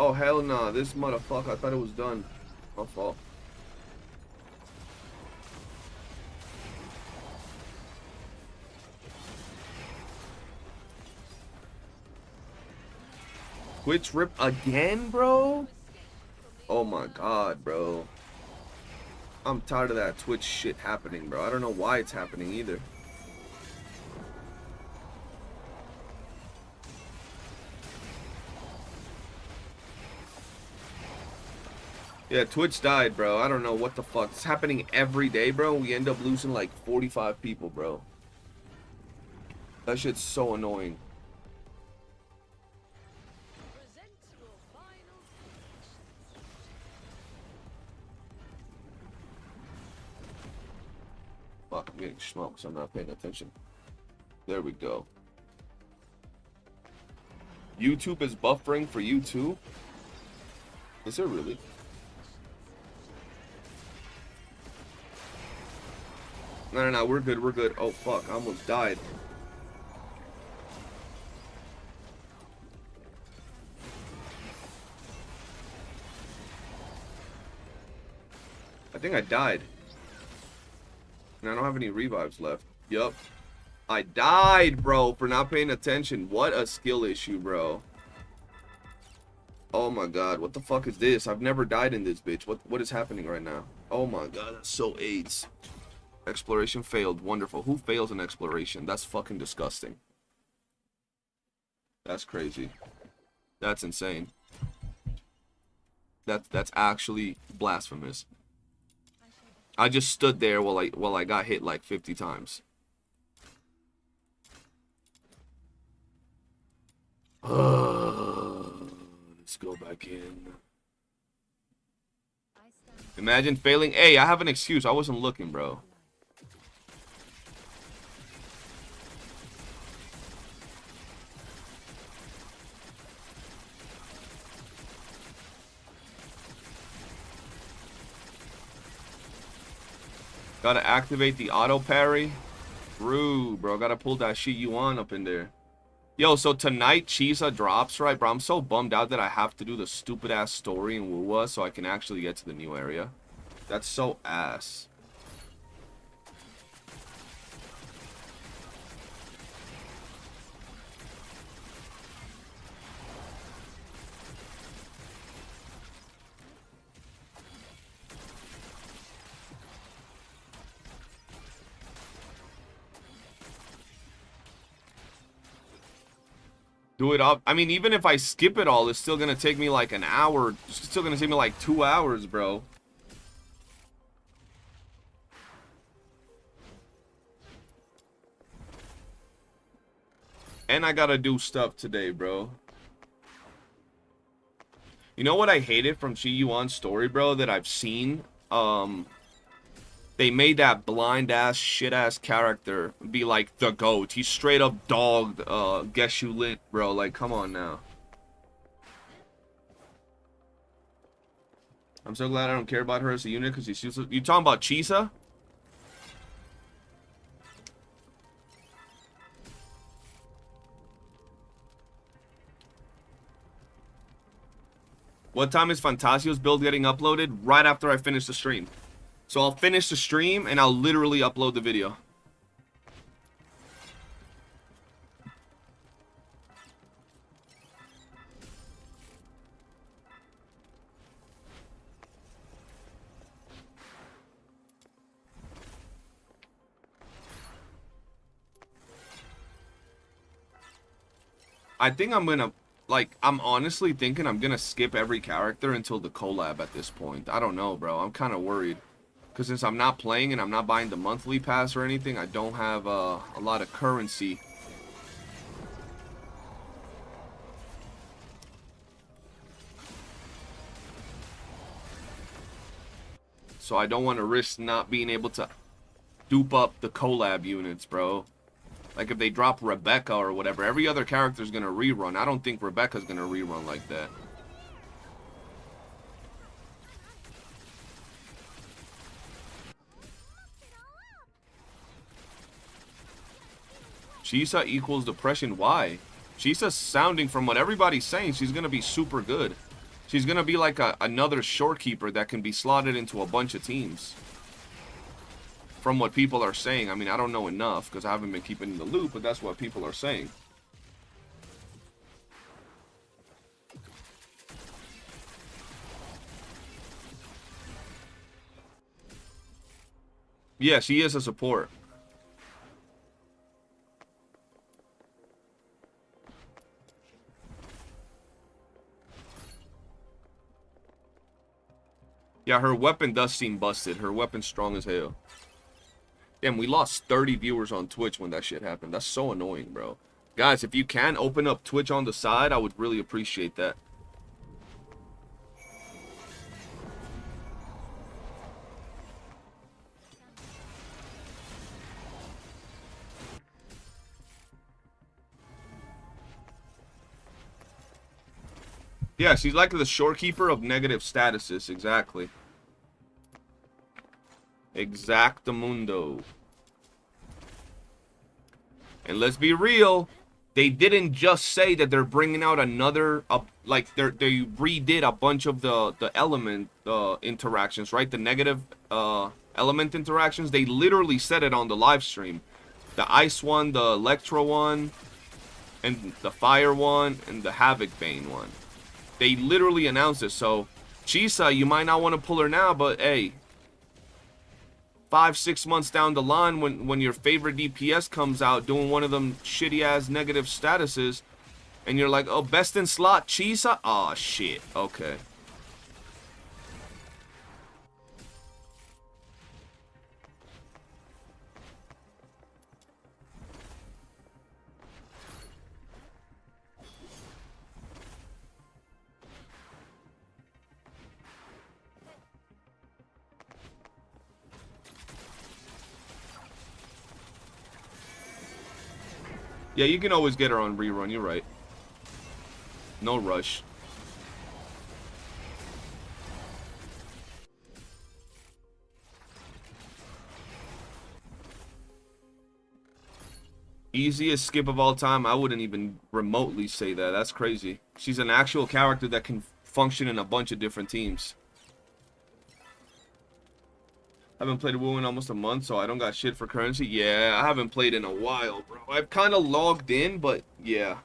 Speaker 2: Oh, hell nah. This motherfucker, I thought it was done. My fault. Twitch rip again, bro? Oh my god, bro. I'm tired of that Twitch shit happening, bro. I don't know why it's happening either. Yeah, Twitch died, bro. I don't know what the fuck. It's happening every day, bro. We end up losing like 45 people, bro. That shit's so annoying. Fuck, I'm getting smoked, so I'm not paying attention. There we go. YouTube is buffering for you too? Is it really? No, we're good, we're good. Oh, fuck, I almost died. I think I died. And I don't have any revives left. Yup. I died, bro, for not paying attention. What a skill issue, bro. Oh my god, what the fuck is this? I've never died in this bitch. What is happening right now? Oh my god, that's so AIDS. Exploration failed. Wonderful. Who fails in exploration? That's fucking disgusting. That's crazy. That's insane. That's actually blasphemous. I just stood there while I got hit like 50 times. Let's go back in. Imagine failing. Hey, I have an excuse. I wasn't looking, bro. Gotta activate the auto parry. True, bro. Gotta pull that shit you on up in there. Yo, so tonight Chisa drops, right, bro? I'm so bummed out that I have to do the stupid ass story in YOOOO so I can actually get to the new area. That's so ass. Do it up. I mean, even if I skip it all, it's still gonna take me like an hour. It's still gonna take me like 2 hours, bro. And I gotta do stuff today, bro. You know what I hated from GACHA story, bro, that I've seen? They made that blind ass shit ass character be like the GOAT. He straight up dogged Guess You Lit, bro. Like, come on now. I'm so glad I don't care about her as a unit because she's useless. You talking about Chisa? What time is Fantasio's build getting uploaded? Right after I finish the stream. So I'll finish the stream and I'll literally upload the video. I think I'm gonna, like, I'm honestly thinking I'm gonna skip every character until the collab at this point. I don't know, bro. I'm kind of worried. Because since I'm not playing and I'm not buying the monthly pass or anything, I don't have a lot of currency. So I don't want to risk not being able to dupe up the collab units, bro. Like if they drop Rebecca or whatever, every other character's going to rerun. I don't think Rebecca's going to rerun like that. Chisa equals depression. Why? Chisa's sounding, from what everybody's saying, she's going to be super good. She's going to be like another shorekeeper that can be slotted into a bunch of teams. From what people are saying. I mean, I don't know enough because I haven't been keeping in the loop, but that's what people are saying. Yeah, she is a support. Yeah, her weapon does seem busted. Her weapon's strong as hell. Damn, we lost 30 viewers on Twitch when that shit happened. That's so annoying, bro. Guys, if you can open up Twitch on the side, I would really appreciate that. Yeah, she's like the shorekeeper of negative statuses. Exactly. Exactamundo. And let's be real, they didn't just say that they're bringing out another, like they redid a bunch of the element interactions, right? The negative element interactions. They literally said it on the live stream. The ice one, the electro one, and the fire one, and the havoc bane one. They literally announced it. So Chisa, you might not want to pull her now, but hey, 5-6 months down the line, when your favorite DPS comes out doing one of them shitty ass negative statuses, and you're like, oh, best in slot Chisa? Oh shit. Okay. Yeah, you can always get her on rerun, you're right. No rush. Easiest skip of all time? I wouldn't even remotely say that. That's crazy. She's an actual character that can function in a bunch of different teams. I haven't played WoOOO in almost a month, so I don't got shit for currency. Yeah, I haven't played in a while, bro. I've kind of logged in, but yeah.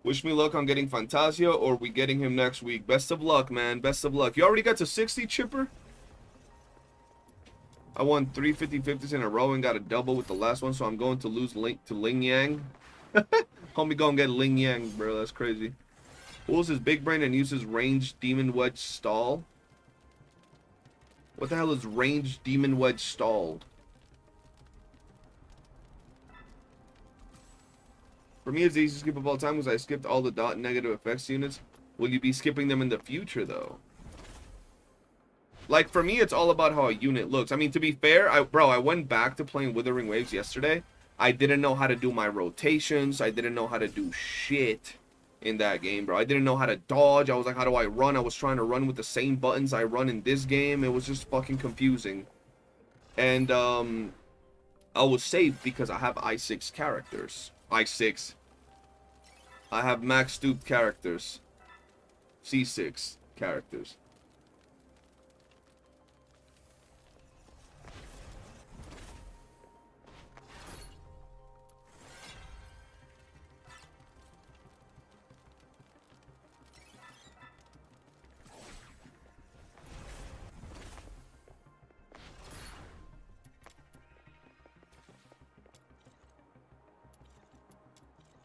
Speaker 2: Wish me luck on getting Fantasia, or we getting him next week. Best of luck, man. Best of luck. You already got to 60, Chipper? I won 3 50-50s in a row and got a double with the last one, so I'm going to lose to Ling Yang. Homie gonna get Ling Yang, bro. That's crazy. Pulls his big brain and uses ranged demon wedge stall. What the hell is ranged demon wedge stalled? For me, it's the easiest skip of all time because I skipped all the dot negative effects units. Will you be skipping them in the future, though? Like, for me, it's all about how a unit looks. I mean, to be fair, I went back to playing Withering Waves yesterday. I didn't know how to do my rotations. I didn't know how to do shit in that game, bro. I didn't know how to dodge. I was like, how do I run? I was trying to run with the same buttons I run in this game. It was just fucking confusing. And, I was saved because I have I6 characters. I6. I have max duped characters. C6 characters.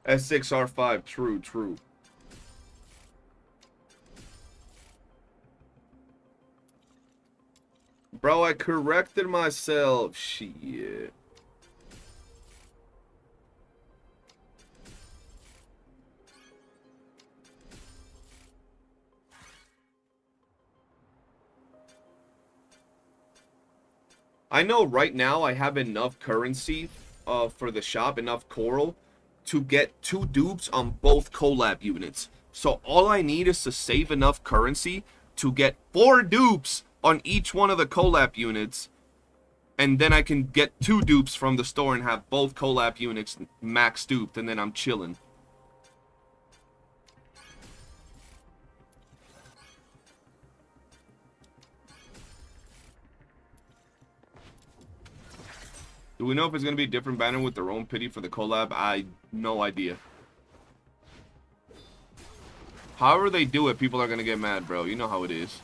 Speaker 2: S6R5, true. Bro, I corrected myself. Shit. I know right now I have enough currency for the shop, enough coral, to get 2 dupes on both collab units. So all I need is to save enough currency to get 4 dupes on each one of the collab units. And then I can get 2 dupes from the store and have both collab units max duped, and then I'm chilling. Do we know if it's going to be a different banner with their own pity for the collab? I no idea. However they do it, people are going to get mad, bro. You know how it is.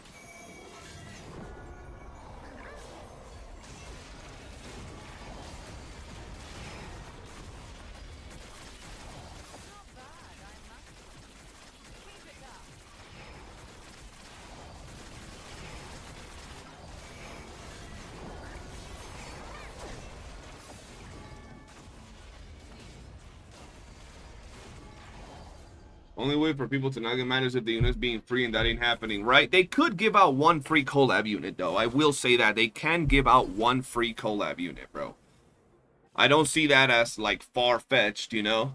Speaker 2: Only way for people to not get mad is if the unit's being free, and that ain't happening, right? They could give out 1 free collab unit, though. I will say that. They can give out 1 free collab unit, bro. I don't see that as, like, far-fetched, you know?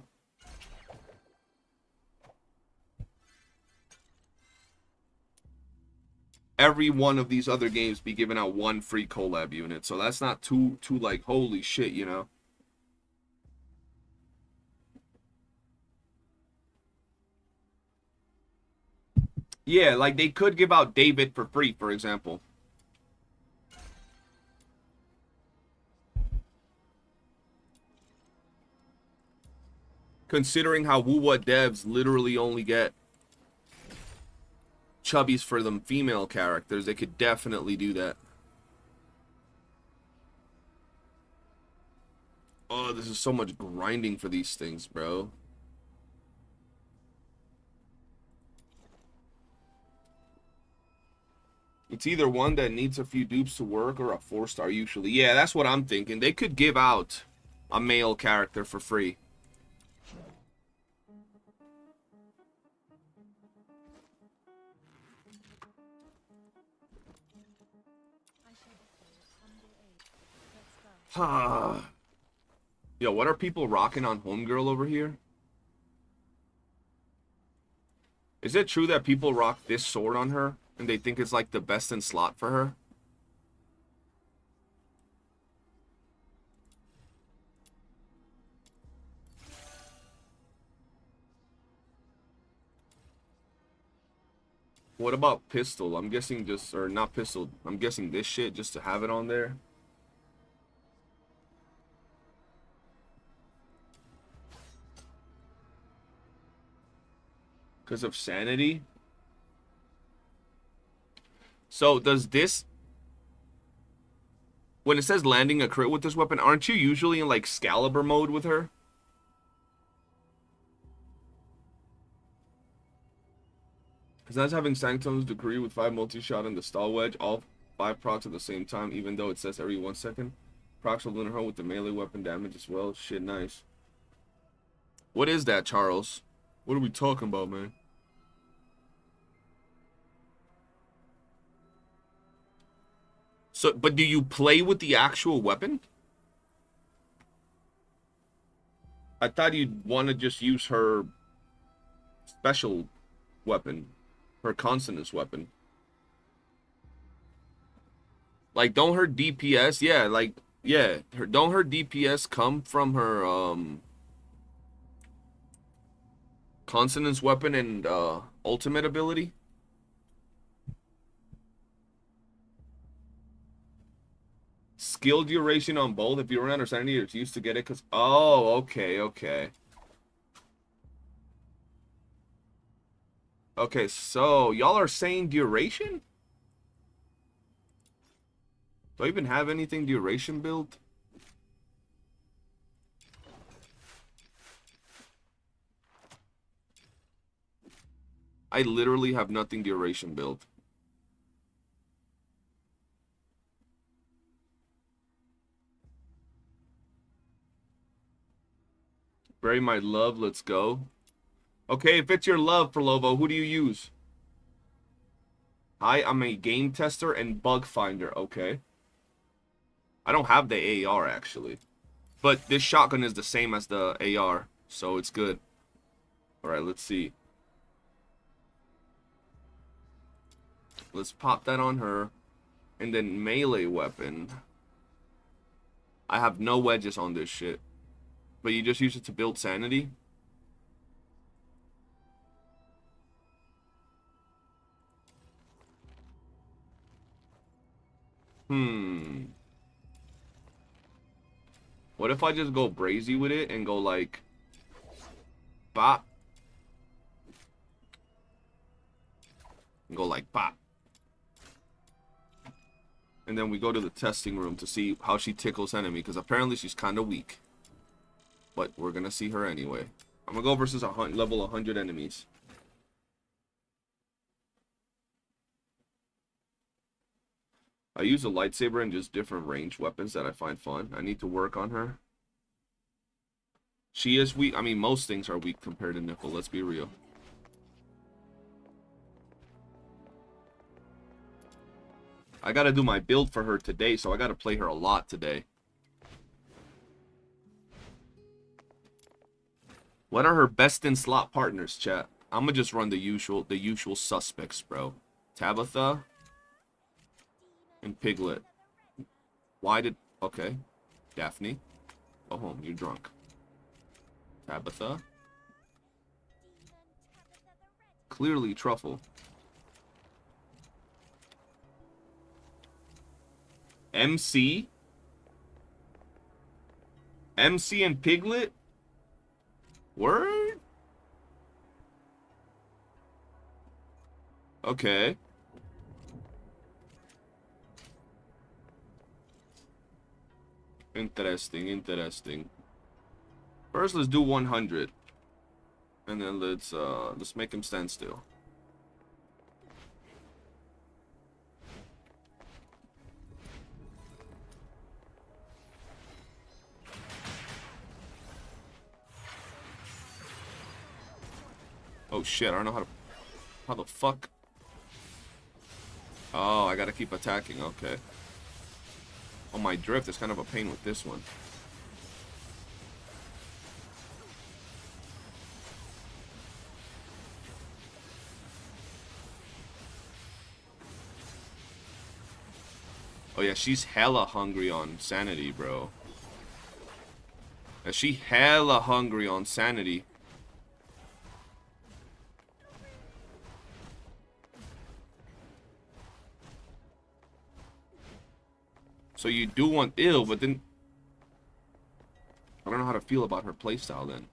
Speaker 2: Every one of these other games be giving out 1 free collab unit, so that's not too like, holy shit, you know? Yeah, like they could give out David for free, for example. Considering how WOOOO devs literally only get chubbies for them female characters, they could definitely do that. Oh, this is so much grinding for these things, bro. It's either one that needs a few dupes to work or a 4-star usually. Yeah, that's what I'm thinking. They could give out a male character for free. Yo, what are people rocking on Homegirl over here? Is it true that people rock this sword on her and they think it's like the best in slot for her? What about pistol? I'm guessing just, or not pistol, I'm guessing this shit just to have it on there. Because of sanity. So does this, when it says landing a crit with this weapon, aren't you usually in like Excalibur mode with her? Because that's having Sanctum's Decree with 5 multi-shot and the stall wedge, all 5 procs at the same time, even though it says every 1 second. Procs will lunar her with the melee weapon damage as well. Shit, nice. What is that, Charles? What are we talking about, man? So, but do you play with the actual weapon? I thought you'd want to just use her special weapon. Her consonance weapon. Like, don't her DPS, yeah, like, yeah, don't her DPS come from her, consonance weapon and, ultimate ability? Skill duration on both. If you run out of sanity, it's used to get it, because, oh, okay, okay. Okay, so y'all are saying duration? Do I even have anything duration built? I literally have nothing duration built. Bury my love, let's go. Okay, if it's your love for Lovo, who do you use? Hi, I'm a game tester and bug finder. Okay. I don't have the AR, actually. But this shotgun is the same as the AR, so it's good. Alright, let's see. Let's pop that on her. And then melee weapon. I have no wedges on this shit. But you just use it to build sanity? What if I just go brazy with it and go like... bop? And go like bop. And then we go to the testing room to see how she tickles enemy, because apparently she's kind of weak. But we're going to see her anyway. I'm going to go versus level 100 enemies. I use a lightsaber and just different range weapons that I find fun. I need to work on her. She is weak. I mean, most things are weak compared to Nickel. Let's be real. I gotta do my build for her today, so I gotta play her a lot today. What are her best in slot partners, chat? I'm gonna just run the usual suspects, bro. Tabitha and Piglet. Why did... Okay. Daphne. Go home. You're drunk. Tabitha. Clearly Truffle. MC? MC and Piglet? Word? Okay. Interesting, interesting. First, let's do 100. And then let's make him stand still. Oh shit, I don't know how the fuck. Oh, I gotta keep attacking, okay. Oh, my drift is kind of a pain with this one. Oh yeah, she's hella hungry on sanity, bro. Yeah, she hella hungry on sanity. So you do want ill, but then I don't know how to feel about her playstyle then.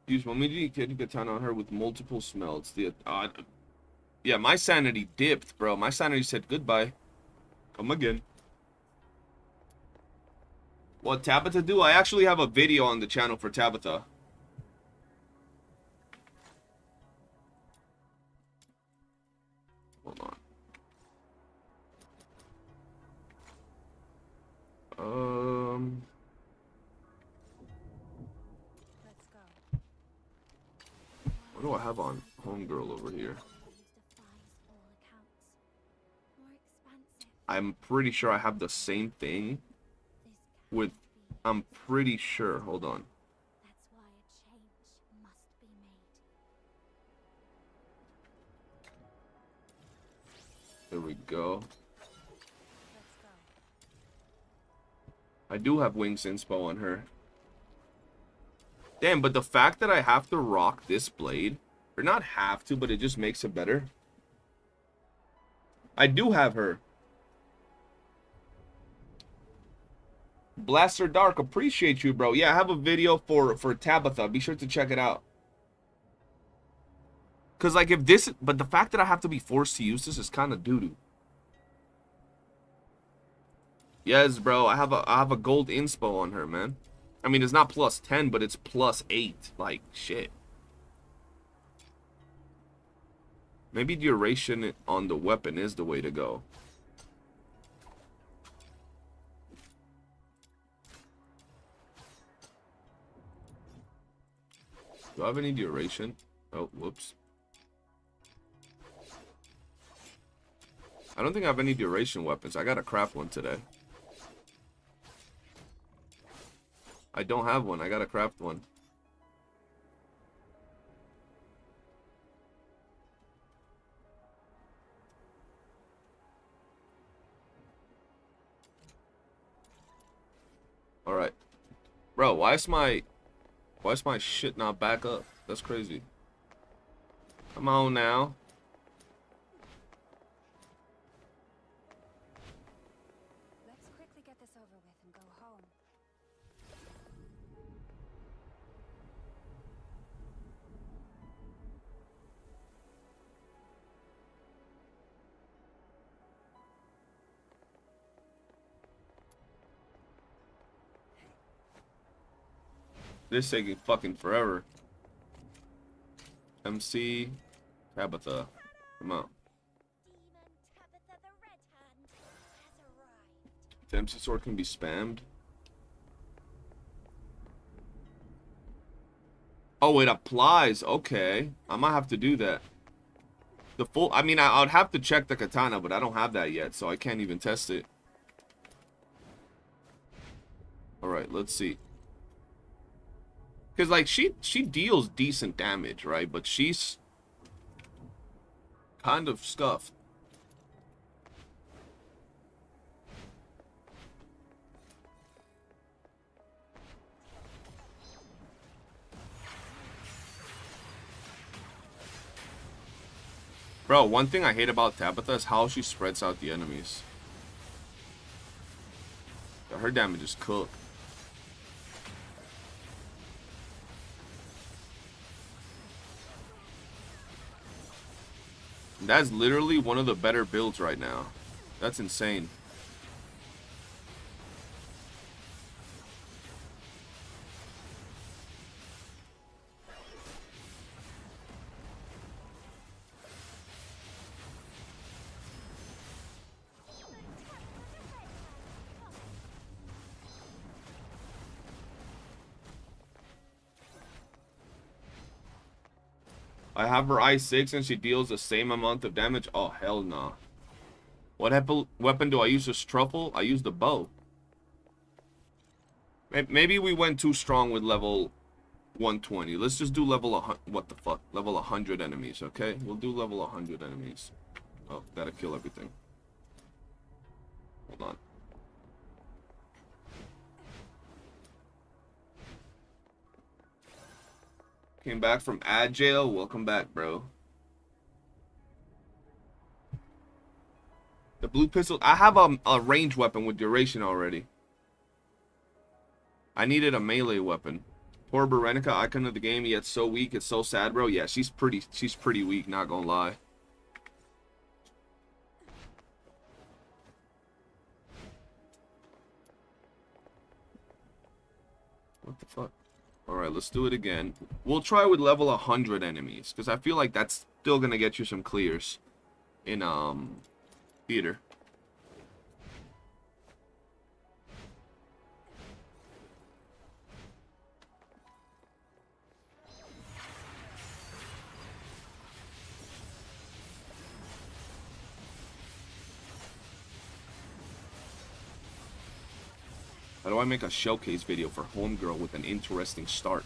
Speaker 2: Use immediately katana on her with multiple smells. Yeah, my sanity dipped, bro. My sanity said goodbye. Come again. What Tabitha do? I actually have a video on the channel for Tabitha. Hold on. What do I have on Homegirl over here? I'm pretty sure I have the same thing with... I'm pretty sure. Hold on. There we go. I do have Wings inspo on her. Damn, but the fact that I have to rock this blade, or not have to, but it just makes it better. I do have her. Blaster Dark, appreciate you, bro. Yeah, I have a video for Tabitha. Be sure to check it out. Cause like if this, but the fact that I have to be forced to use this is kind of doo-doo. Yes, bro. I have a gold inspo on her, man. I mean, it's not plus 10, but it's plus 8. Like shit. Maybe duration on the weapon is the way to go. Do I have any duration? Oh, whoops. I don't think I have any duration weapons. I gotta craft one today. I don't have one. I gotta craft one. Alright. Bro, why is my shit not back up? That's crazy. Come on now.
Speaker 1: Let's quickly get this over with and go home.
Speaker 2: This taking fucking forever. MC Tabitha. Come on.
Speaker 1: Demon Tabitha the Red Hand has arrived.
Speaker 2: The MC sword can be spammed. Oh, it applies. Okay. I might have to do that. The full... I mean, I'd have to check the katana, but I don't have that yet, so I can't even test it. Alright, let's see. Because, like, she deals decent damage, right? But she's kind of scuffed. Bro, one thing I hate about Tabitha is how she spreads out the enemies. Her damage is cooked. That's literally one of the better builds right now. That's insane. I have her I6 and she deals the same amount of damage. Oh, hell no. What weapon do I use as truffle? I use the bow. Maybe we went too strong with level 120. Let's just do level 100. What the fuck? Level 100 enemies, okay? We'll do level 100 enemies. Oh, gotta kill everything. Hold on. Came back from ad jail. Welcome back, bro. The blue pistol. I have a range weapon with duration already. I needed a melee weapon. Poor Berenica, icon of the game, yet so weak. It's so sad, bro. Yeah, she's pretty weak, not gonna lie. What the fuck? Alright, let's do it again. We'll try with level 100 enemies, because I feel like that's still going to get you some clears in, theater. How do I make a showcase video for Homegirl with an interesting start?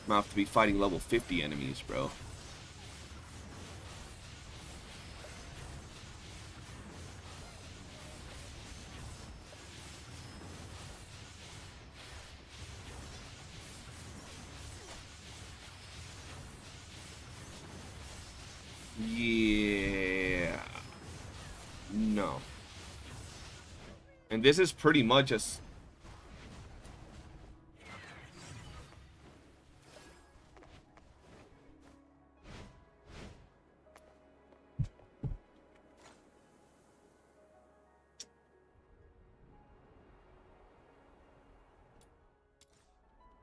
Speaker 2: I'm gonna have to be fighting level 50 enemies, bro. Yeah. No. And this is pretty much a...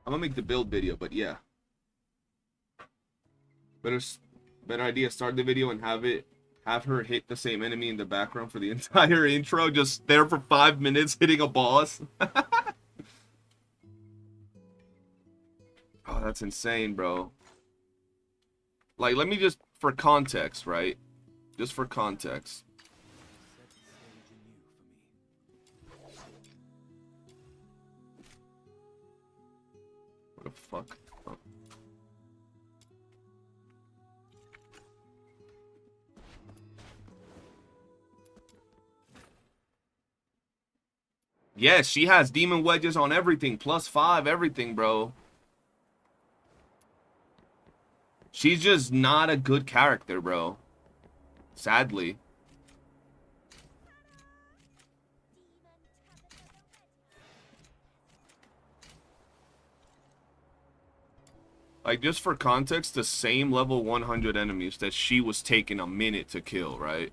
Speaker 2: I'm gonna make the build video, but yeah. Better idea, start the video and have her hit the same enemy in the background for the entire intro, just there for 5 minutes hitting a boss. Oh, that's insane, bro. Like, let me just, for context, right? Just for context. What the fuck? Oh. Yes, she has demon wedges on everything. +5, everything, bro. She's just not a good character, bro. Sadly. Like, just for context, the same level 100 enemies that she was taking a minute to kill, right?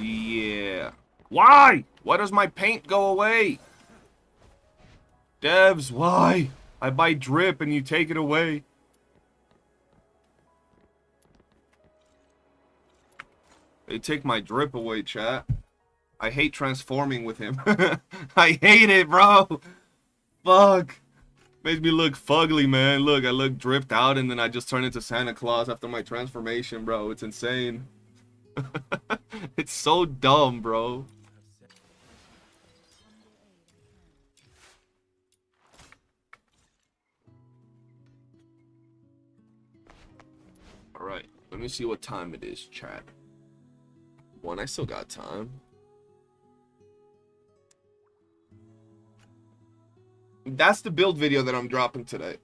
Speaker 2: Yeah. Why? Why does my paint go away? Devs, why? I buy drip and you take it away. They take my drip away, chat. I hate transforming with him. I hate it, bro. Fuck. Makes me look fugly, man. Look, I look dripped out and then I just turn into Santa Claus after my transformation, bro. It's insane. It's so dumb, bro. Alright, let me see what time it is, chat. I still got time. That's the build video that I'm dropping today.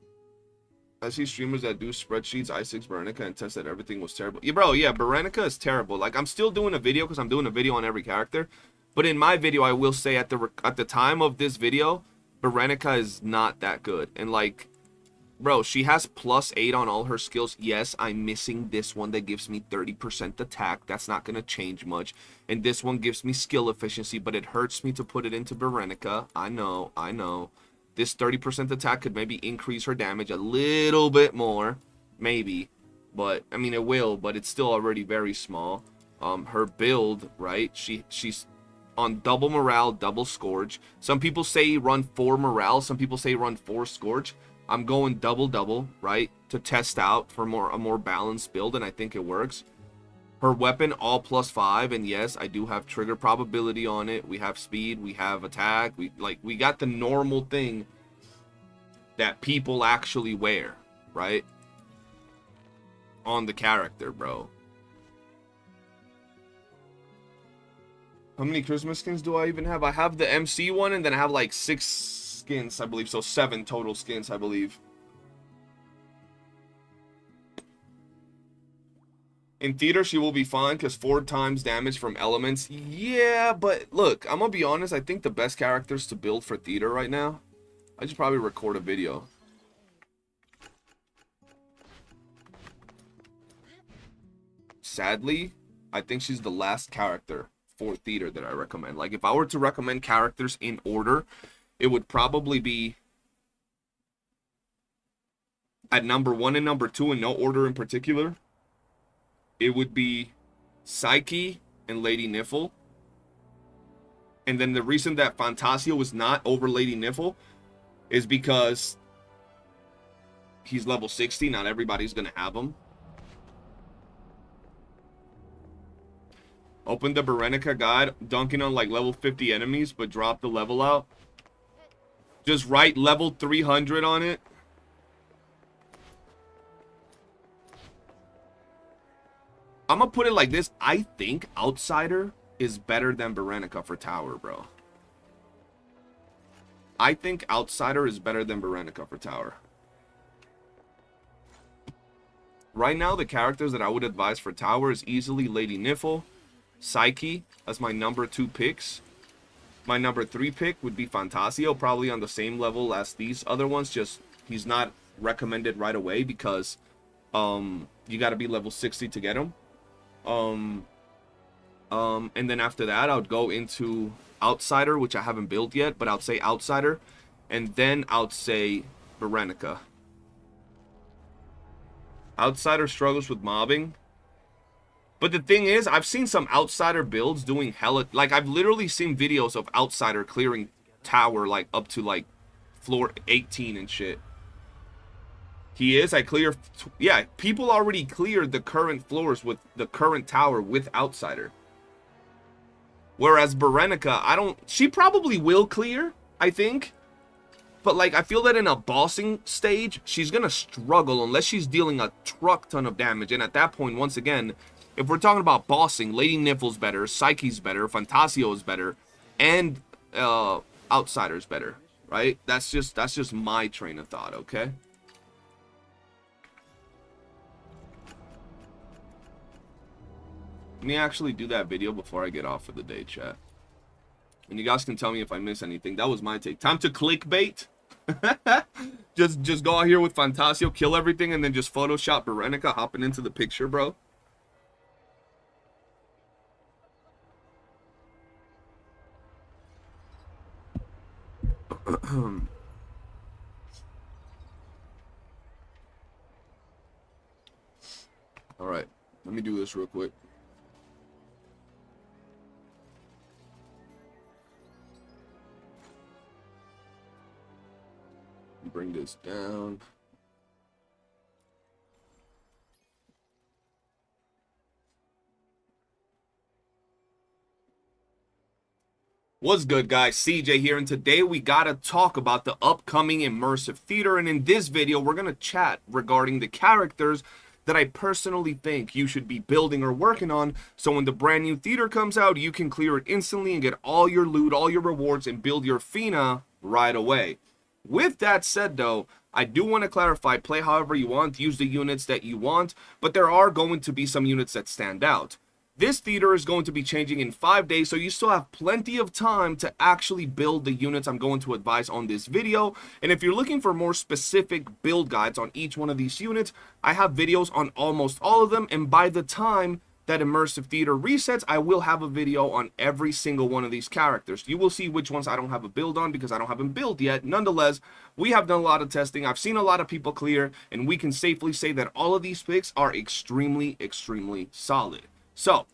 Speaker 2: I see streamers that do spreadsheets, i6 Berenica, and test that everything was terrible. Yeah, bro, yeah, Berenica is terrible. Like, I'm still doing a video because I'm doing a video on every character. But in my video, I will say at the time of this video, Berenica is not that good. And, like, bro, she has +8 on all her skills. Yes, I'm missing this one that gives me 30% attack. That's not going to change much. And this one gives me skill efficiency, but it hurts me to put it into Berenica. I know, I know. This 30% attack could maybe increase her damage a little bit more. Maybe. But, I mean, it will, but it's still already very small. Her build, right? She's on double morale, double scourge. Some people say run 4 morale. Some people say run 4 scourge. I'm going double, right? To test out for a more balanced build, and I think it works. Her weapon, all +5, and yes, I do have trigger probability on it. We have speed, we have attack. We got the normal thing that people actually wear, right? On the character, bro. How many Christmas skins do I even have? I have the MC one, and then I have like 6 skins, I believe. So 7 total skins, I believe. In theater, she will be fine because 4 times damage from elements. Yeah, but look, I'm going to be honest. I think the best characters to build for theater right now, I should probably record a video. Sadly, I think she's the last character for theater that I recommend. Like, if I were to recommend characters in order, it would probably be at number 1 and number 2 in no order in particular. It would be Psyche and Lady Niffle. And then the reason that Fantasio was not over Lady Niffle is because he's level 60. Not everybody's going to have him. Open the Berenica guide, dunking on like level 50 enemies, but drop the level out. Just write level 300 on it. I'm gonna put it like this. I think Outsider is better than Berenica for tower, bro. I think Outsider is better than Berenica for tower. Right now, the characters that I would advise for tower is easily Lady Niffle, Psyche as my number 2 picks. My number 3 pick would be Fantasio, probably on the same level as these other ones. Just he's not recommended right away because you got to be level 60 to get him. And then after that, I would go into Outsider, which I haven't built yet, but I'll say Outsider, and then I'll say Berenica. Outsider struggles with mobbing. But the thing is, I've seen some Outsider builds doing hella... Like, I've literally seen videos of Outsider clearing tower, like, up to, like, floor 18 and shit. He is? I clear... Yeah, people already cleared the current floors with the current tower with Outsider. Whereas Berenica, I don't... She probably will clear, I think. But, like, I feel that in a bossing stage, she's gonna struggle unless she's dealing a truck ton of damage. And at that point, once again... If we're talking about bossing, Lady Niffle's better, Psyche's better, Fantasio is better, and Outsider's better, right? That's just my train of thought, okay? Let me actually do that video before I get off for the day, chat. And you guys can tell me if I miss anything. That was my take. Time to clickbait. just go out here with Fantasio, kill everything, and then just Photoshop Berenica hopping into the picture, bro. All right, let me do this real quick. Bring this down. What's good, guys? CJ here, and today we gotta talk about the upcoming immersive theater, and in this video we're gonna chat regarding the characters that I personally think you should be building or working on, so when the brand new theater comes out, you can clear it instantly and get all your loot, all your rewards, and build your Fina right away. With that said, though, I do want to clarify, play however you want, use the units that you want, but there are going to be some units that stand out. This theater is going to be changing in 5 days, so you still have plenty of time to actually build the units I'm going to advise on this video. And if you're looking for more specific build guides on each one of these units, I have videos on almost all of them, and by the time that immersive theater resets, I will have a video on every single one of these characters. You will see which ones I don't have a build on because I don't have them built yet. Nonetheless, we have done a lot of testing. I've seen a lot of people clear, and we can safely say that all of these picks are extremely, extremely solid. So,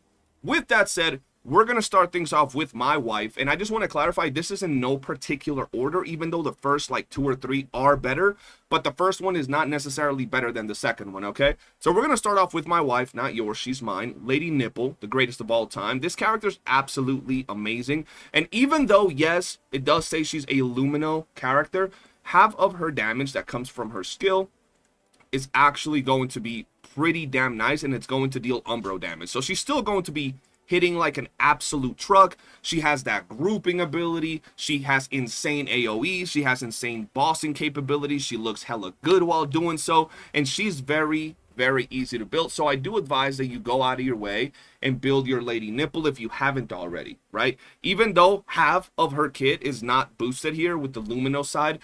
Speaker 2: with that said, we're going to start things off with my wife, and I just want to clarify, this is in no particular order, even though the first, like, 2 or 3 are better, but the first one is not necessarily better than the second one, okay? So we're going to start off with my wife, not yours, she's mine, Lady Nipple, the greatest of all time. This character's absolutely amazing, and even though, yes, it does say she's a Lumino character, half of her damage that comes from her skill is actually going to be pretty damn nice, and it's going to deal Umbro damage. So she's still going to be hitting like an absolute truck. She has that grouping ability. She has insane AoE. She has insane bossing capabilities. She looks hella good while doing so, and she's very, very easy to build. So I do advise that you go out of your way and build your Lady Nipple if you haven't already, right? Even though half of her kit is not boosted here with the Lumino side,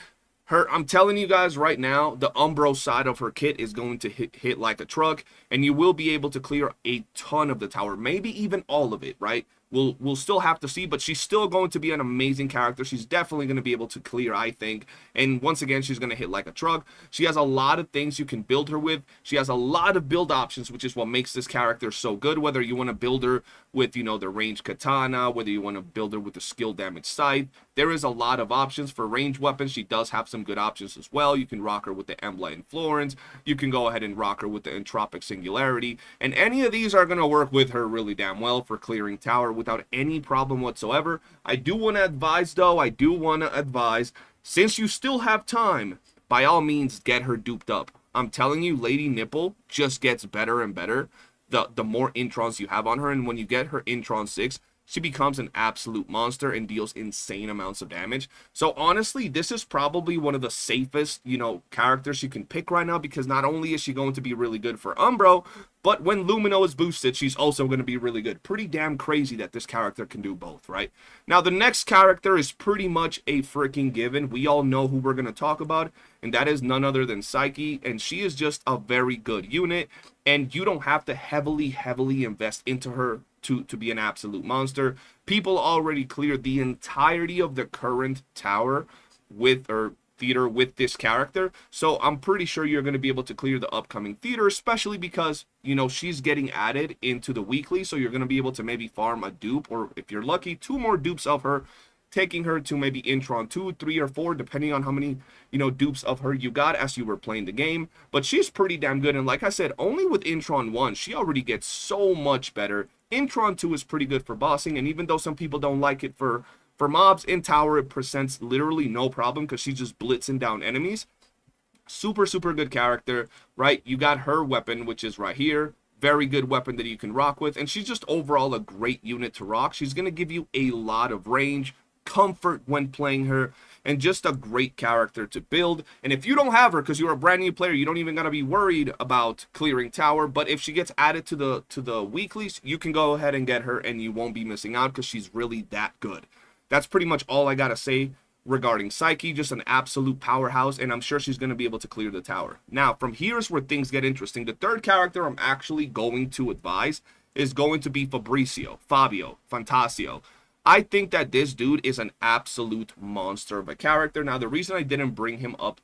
Speaker 2: I'm telling you guys right now, the Umbro side of her kit is going to hit like a truck, and you will be able to clear a ton of the tower, maybe even all of it, right? We'll still have to see, but she's still going to be an amazing character. She's definitely going to be able to clear, I think. And once again, she's going to hit like a truck. She has a lot of things you can build her with. She has a lot of build options, which is what makes this character so good. Whether you want to build her with, you know, the ranged katana, whether you want to build her with the skill damage scythe, there is a lot of options for ranged weapons. She does have some good options as well. You can rock her with the Embla and Florence. You can go ahead and rock her with the Entropic Singularity. And any of these are going to work with her really damn well for clearing tower without any problem whatsoever. I do want to advise, though, since you still have time, by all means, get her duped up. I'm telling you, Lady Nipple just gets better and better the more introns you have on her, and when you get her intron 6, she becomes an absolute monster and deals insane amounts of damage. So honestly, this is probably one of the safest, you know, characters you can pick right now, because not only is she going to be really good for Umbro, but when Lumino is boosted, she's also going to be really good. Pretty damn crazy that this character can do both, right? Now, the next character is pretty much a freaking given. We all know who we're going to talk about, and that is none other than Psyche, and she is just a very good unit, and you don't have to heavily invest into her to be an absolute monster. People already cleared the entirety of the current tower with, or theater with, this character, so I'm pretty sure you're going to be able to clear the upcoming theater, especially because, you know, she's getting added into the weekly, so you're going to be able to maybe farm a dupe, or if you're lucky, 2 more dupes of her, taking her to maybe Intron 2, 3, or 4, depending on how many, you know, dupes of her you got as you were playing the game. But she's pretty damn good, and like I said, only with Intron 1, she already gets so much better. Intron 2 is pretty good for bossing, and even though some people don't like it for mobs, in tower it presents literally no problem, because she's just blitzing down enemies. Super good character, right? You got her weapon, which is right here. Very good weapon that you can rock with, and she's just overall a great unit to rock. She's going to give you a lot of range, comfort when playing her, and just a great character to build. And if you don't have her because you're a brand new player, you don't even gotta be worried about clearing tower. But if she gets added to the weeklies, you can go ahead and get her, and you won't be missing out, because she's really that good. That's pretty much all I gotta say regarding Psyche. Just an absolute powerhouse, and I'm sure she's going to be able to clear the tower. Now, from here's where things get interesting. The third character I'm actually going to advise is going to be Fabio, Fantasio. I think that this dude is an absolute monster of a character. Now, the reason I didn't bring him up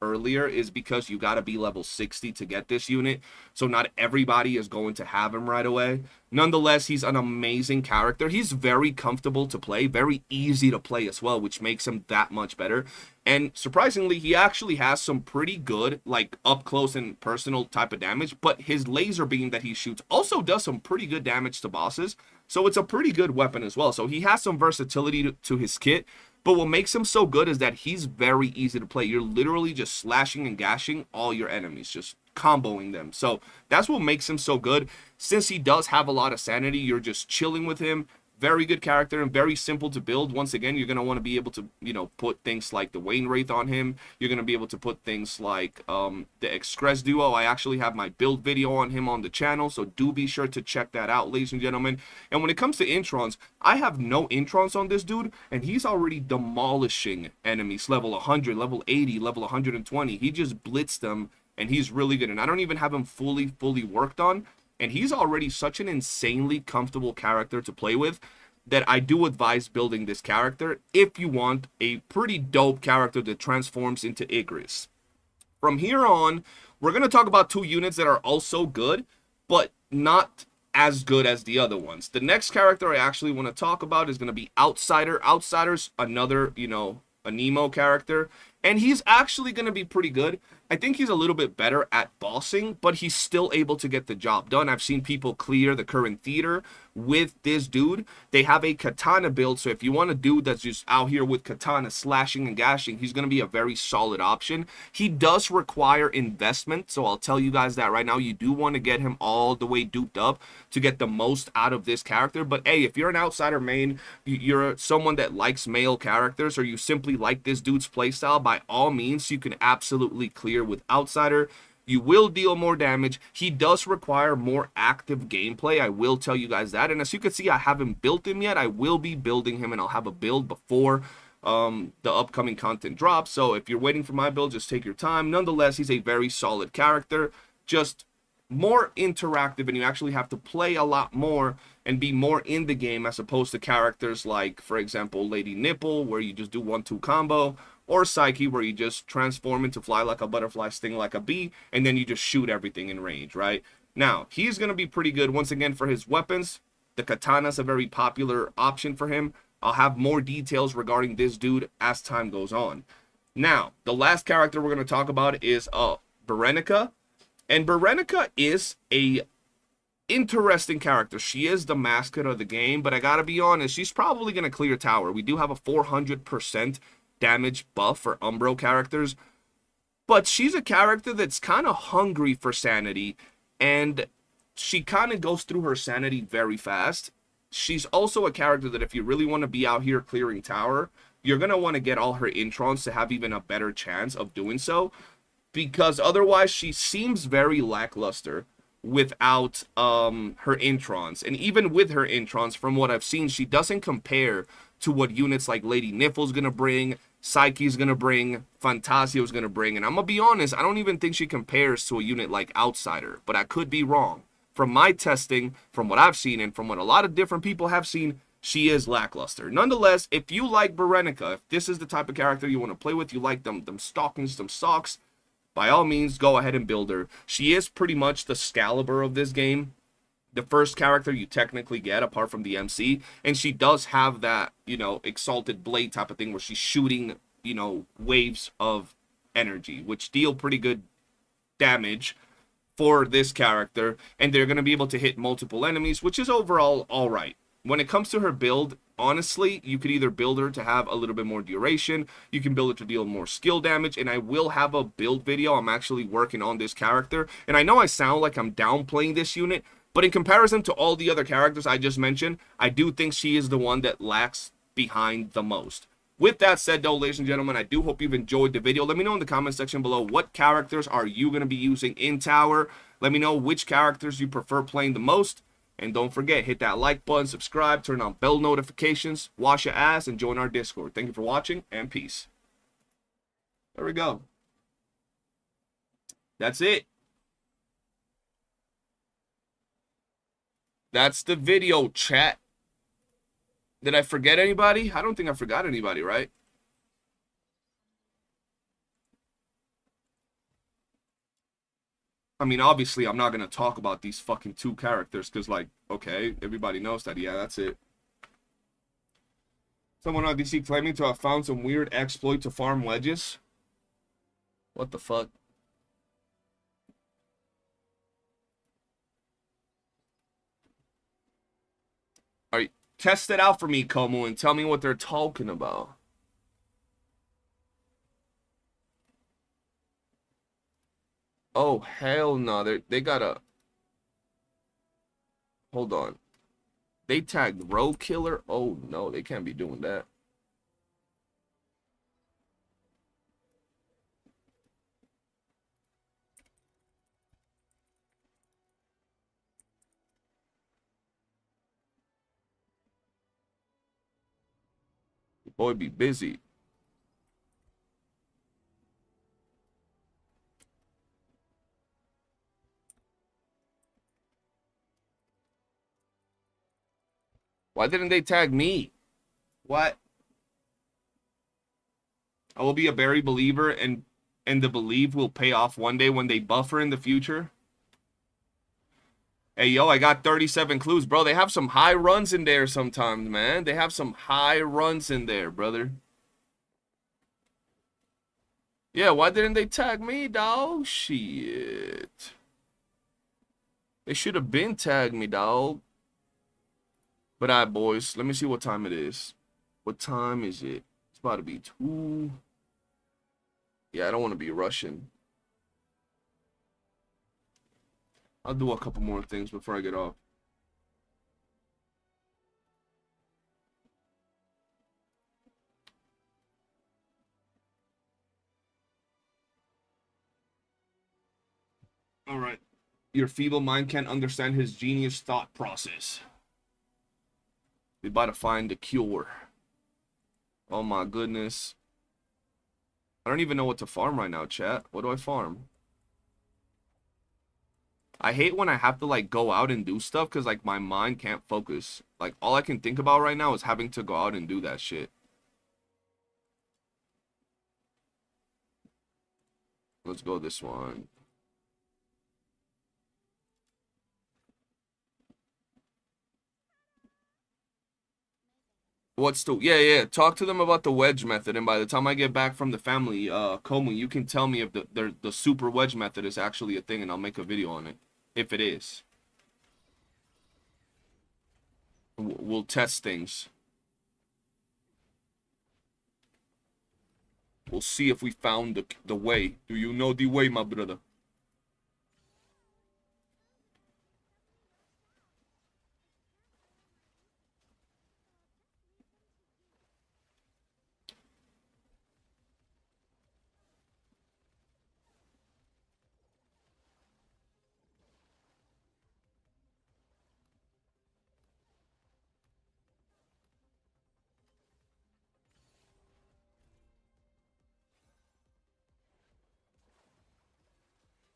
Speaker 2: earlier is because you got to be level 60 to get this unit, so not everybody is going to have him right away. Nonetheless, he's an amazing character. He's very comfortable to play, very easy to play as well, which makes him that much better. And surprisingly, he actually has some pretty good, like, up close and personal type of damage, but his laser beam that he shoots also does some pretty good damage to bosses, so it's a pretty good weapon as well. So he has some versatility to his kit. But what makes him so good is that he's very easy to play. You're literally just slashing and gashing all your enemies, just comboing them. So that's what makes him so good. Since he does have a lot of sanity, you're just chilling with him. Very good character and very simple to build. Once again, you're going to want to be able to, you know, put things like the Wayne Wraith on him. You're going to be able to put things like the Express Duo. I actually have my build video on him on the channel, so do be sure to check that out, ladies and gentlemen. And when it comes to Introns, I have no Introns on this dude, and he's already demolishing enemies. Level 100, level 80, level 120. He just blitzed them, and he's really good. And I don't even have him fully worked on. And he's already such an insanely comfortable character to play with that I do advise building this character if you want a pretty dope character that transforms into Igris. From here on, we're going to talk about 2 units that are also good, but not as good as the other ones. The next character I actually want to talk about is going to be Outsider. Outsider's another, you know, a Nemo character, and he's actually going to be pretty good. I think he's a little bit better at bossing, but he's still able to get the job done. I've seen people clear the current theater with this dude. They have a katana build, so if you want a dude that's just out here with katana slashing and gashing, he's going to be a very solid option. He does require investment, so I'll tell you guys that right now. You do want to get him all the way duped up to get the most out of this character. But hey, if you're an Outsider main, you're someone that likes male characters, or you simply like this dude's playstyle, by all means, you can absolutely clear with Outsider. You will deal more damage. He does require more active gameplay, I will tell you guys that. And as you can see, I haven't built him yet. I will be building him, and I'll have a build before the upcoming content drops. So if you're waiting for my build, just take your time. Nonetheless, he's a very solid character, just more interactive, and you actually have to play a lot more and be more in the game, as opposed to characters like, for example, Lady Nipple, where you just do 1-2 combo, or Psyche, where you just transform into fly like a butterfly, sting like a bee, and then you just shoot everything in range, right? Now, he's going to be pretty good. Once again, for his weapons, the katana's a very popular option for him. I'll have more details regarding this dude as time goes on. Now, the last character we're going to talk about is Berenica. And Berenica is a interesting character. She is the mascot of the game, but I gotta be honest, she's probably going to clear tower. We do have a 400% damage buff for Umbro characters, but she's a character that's kind of hungry for sanity, and she kind of goes through her sanity very fast. she's also a character that if you really want to be out here clearing tower, you're going to want to get all her introns to have even a better chance of doing so, because otherwise she seems very lackluster without her introns. And even with her introns, from what I've seen, she doesn't compare to what units like Lady Niffle's gonna bring, Psyche's gonna bring, Fantasio's gonna bring. And I'm gonna be honest, I don't even think she compares to a unit like Outsider, but I could be wrong. From my testing, from what I've seen, and from what a lot of different people have seen, she is lackluster. Nonetheless, if you like Berenica, if this is the type of character you want to play with, you like them stockings, them socks, by all means, go ahead and build her. She is pretty much the Excalibur of this game. The first character you technically get, apart from the MC. And she does have that, you know, Exalted Blade type of thing where she's shooting, you know, waves of energy, which deal pretty good damage for this character. And they're going to be able to hit multiple enemies, which is overall alright. When it comes to her build, honestly, you could either build her to have a little bit more duration, you can build her to deal more skill damage, and I will have a build video. I'm actually working on this character, and I know I sound like I'm downplaying this unit, but in comparison to all the other characters I just mentioned, I do think she is the one that lacks behind the most. With that said, though, ladies and gentlemen, I do hope you've enjoyed the video. Let me know in the comment section below, what characters are you going to be using in tower? Let me know which characters you prefer playing the most. And don't forget, hit that like button, subscribe, turn on bell notifications, wash your ass, and join our Discord. Thank you for watching, and peace. There we go. That's it. That's the video, chat. Did I forget anybody? I don't think I forgot anybody, right? I mean, obviously, I'm not going to talk about these fucking two characters because, like, okay, everybody knows that. Yeah, that's it. Someone on DC claiming to have found some weird exploit to farm wedges. What the fuck? All right, test it out for me, Como, and tell me what they're talking about. Oh, hell no. They got a... Hold on. They tagged Road Killer? Oh, no. They can't be doing that. The boy be busy. Why didn't they tag me? What? I will be a Barry believer, and the belief will pay off one day when they buffer in the future. Hey, yo, I got 37 clues, bro. They have some high runs in there sometimes, man. They have some high runs in there, brother. Yeah, why didn't they tag me, dog? Shit. They should have been tagged me, dog. But alright, boys, let me see what time it is. What time is it? It's about to be 2. Yeah, I don't want to be rushing. I'll do a couple more things before I get off. Alright. Your feeble mind can't understand his genius thought process. We about to find the cure. Oh my goodness. I don't even know what to farm right now, chat. What do I farm? I hate when I have to, like, go out and do stuff because, like, my mind can't focus. Like, all I can think about right now is having to go out and do that shit. Let's go this one. What's the... Yeah, talk to them about the wedge method, and by the time I get back from the family, Como, you can tell me if the super wedge method is actually a thing, and I'll make a video on it. If it is. We'll test things. We'll see if we found the way. Do you know the way, my brother?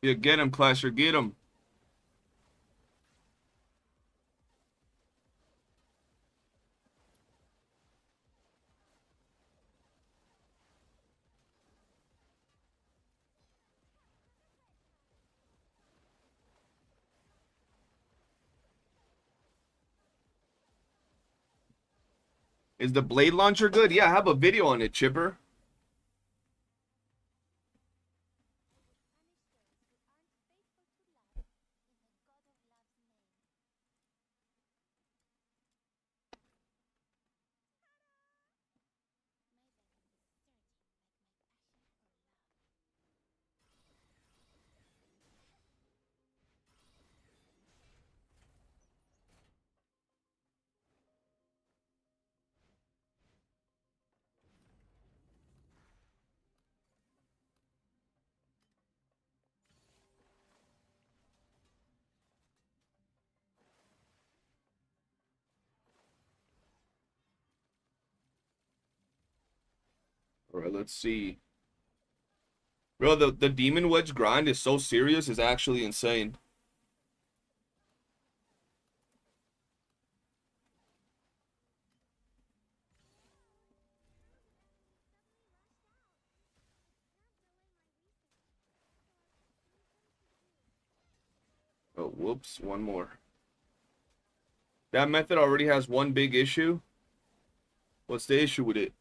Speaker 2: Yeah, get him, Clasher, get him. Is the blade launcher good? Yeah, I have a video on it, Chipper. All right, let's see. Bro, the Demon Wedge grind is so serious, it's actually insane. Oh, whoops, one more. That method already has one big issue. What's the issue with it?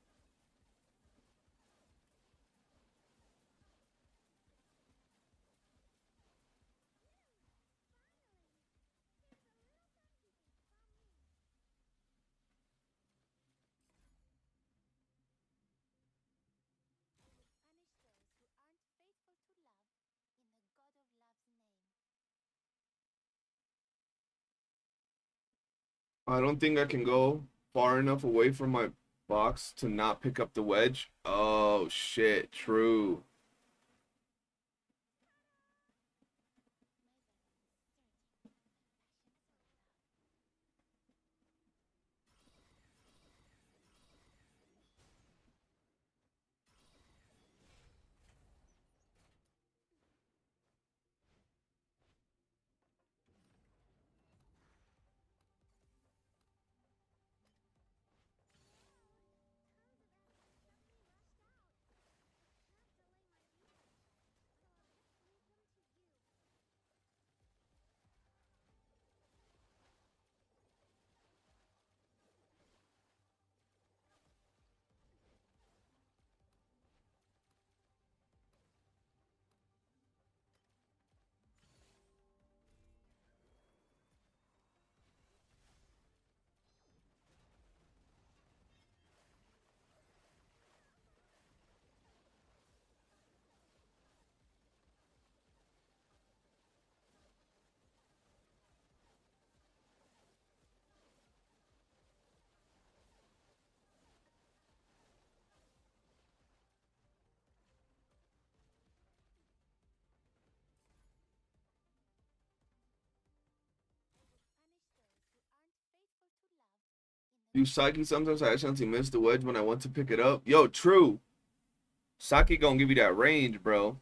Speaker 2: I don't think I can go far enough away from my box to not pick up the wedge. Oh, shit, true. You Saki sometimes I accidentally miss the wedge when I want to pick it up. Yo, true. Saki gonna give you that range, bro.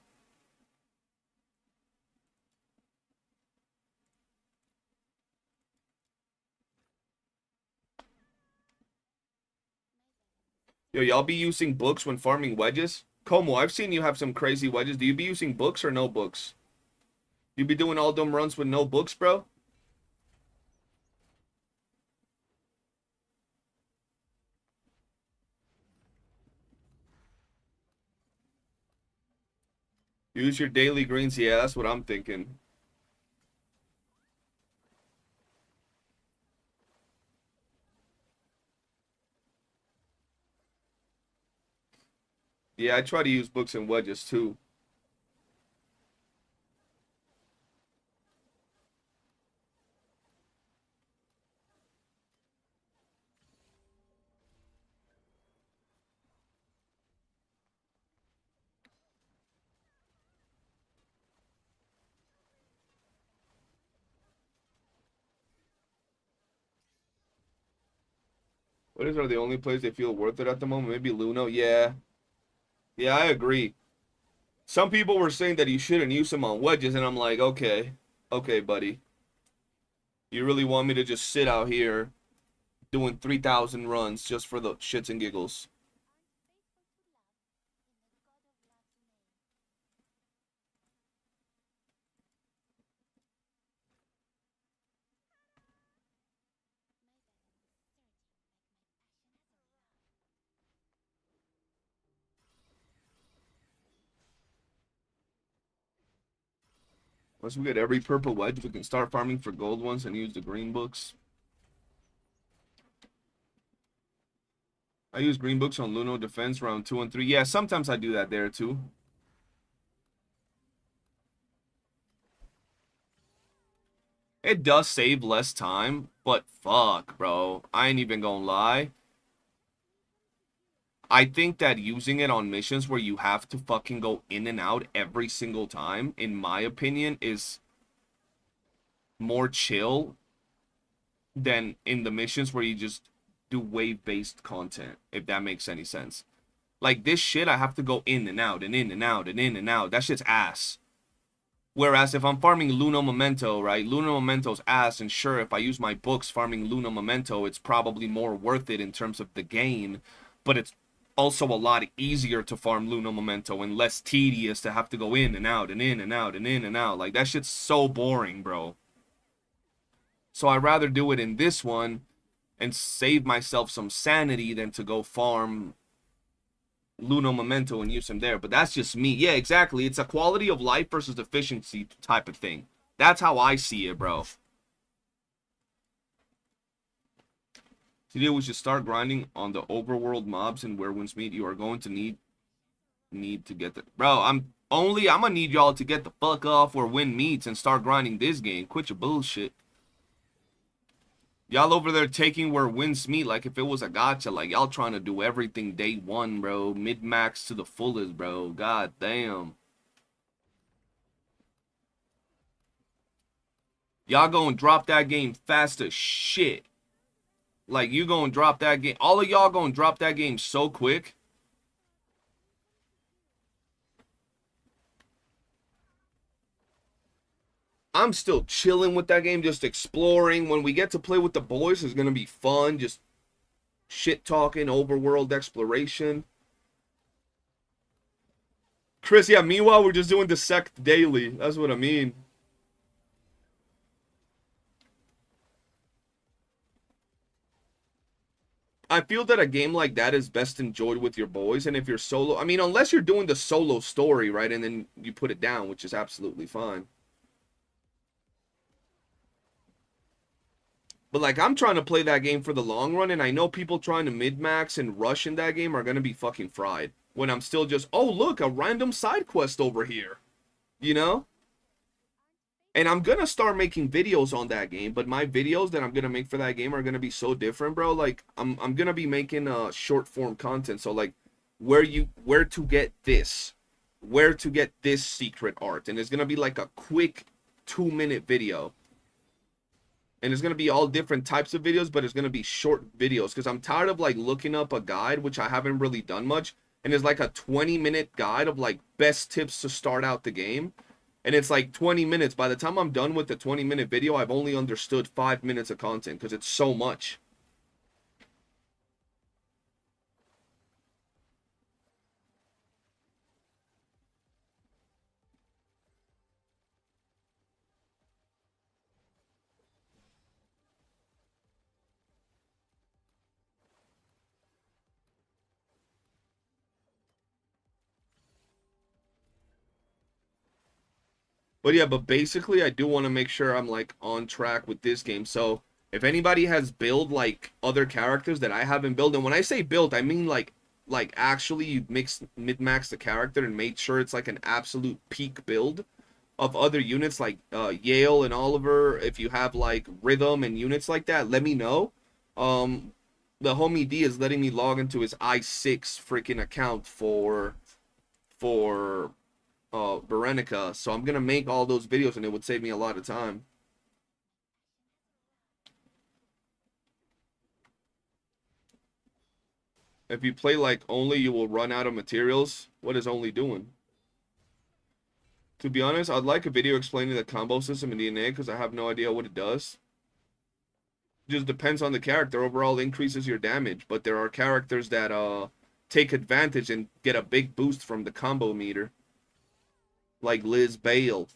Speaker 2: Yo, y'all be using books when farming wedges? Como, I've seen you have some crazy wedges. Do you be using books or no books? You be doing all them runs with no books, bro? Use your daily greens. Yeah, that's what I'm thinking. Yeah, I try to use books and wedges too. Wedges are the only plays they feel worth it at the moment. Maybe Luno. Yeah. Yeah, I agree. Some people were saying that you shouldn't use them on wedges, and I'm like, okay, buddy. You really want me to just sit out here doing 3,000 runs just for the shits and giggles? Once we get every purple wedge, we can start farming for gold ones and use the green books. I use green books on Luno defense round 2 and 3. Yeah, sometimes I do that there too. It does save less time, but fuck, bro. I ain't even gonna lie. I think that using it on missions where you have to fucking go in and out every single time, in my opinion, is more chill than in the missions where you just do wave-based content, if that makes any sense. Like, this shit, I have to go in and out and in and out and in and out. That shit's ass. Whereas if I'm farming Luno Memento, right? Luno Memento's ass, and sure, if I use my books farming Luno Memento, it's probably more worth it in terms of the gain, but it's also a lot easier to farm Luno Memento and less tedious to have to go in and out and in and out and in and out. Like, that shit's so boring, bro. So I'd rather do it in this one and save myself some sanity than to go farm Luno Memento and use him there. But that's just me. Yeah, exactly. It's a quality of life versus efficiency type of thing. That's how I see it, bro. Today we should start grinding on the overworld mobs and where winds meet. You are going to need to get the... Bro, I'm gonna need y'all to get the fuck off where wind meets and start grinding this game. Quit your bullshit. Y'all over there taking where wins meet like if it was a gacha. Like, y'all trying to do everything day one, bro. Mid-max to the fullest, bro. God damn. Y'all gonna drop that game fast as shit. Like, you gonna drop that game. All of y'all gonna drop that game so quick. I'm still chilling with that game, just exploring. When we get to play with the boys, it's gonna be fun. Just shit talking, overworld exploration. Chris, yeah, meanwhile, we're just doing Dissect daily. That's what I mean. I feel that a game like that is best enjoyed with your boys. And if you're solo, I mean, unless you're doing the solo story, right? And then you put it down, which is absolutely fine. But, like, I'm trying to play that game for the long run, and I know people trying to mid-max and rush in that game are going to be fucking fried. When I'm still just, oh, look, a random side quest over here. You know? And I'm going to start making videos on that game, but my videos that I'm going to make for that game are going to be so different, bro. Like, I'm going to be making short-form content. So, like, where to get this. Where to get this secret art. And it's going to be, like, a quick 2-minute video. And it's going to be all different types of videos, but it's going to be short videos. Because I'm tired of, like, looking up a guide, which I haven't really done much. And it's like a 20-minute guide of, like, best tips to start out the game. And it's like 20 minutes. By the time I'm done with the 20-minute video, I've only understood 5 minutes of content. Because it's so much. But yeah, but basically I do want to make sure I'm like on track with this game. So if anybody has built like other characters that I haven't built, and when I say built, I mean like actually you mid-max the character and make sure it's like an absolute peak build of other units like Yale and Oliver. If you have like Rhythm and units like that, let me know. The homie D is letting me log into his i6 freaking account for Veronica, so I'm gonna make all those videos and it would save me a lot of time. If you play like only, you will run out of materials. What is only doing? To be honest, I'd like a video explaining the combo system in DNA because I have no idea what it does. Just depends on the character. Overall increases your damage, but there are characters that take advantage and get a big boost from the combo meter. Like Liz Bale.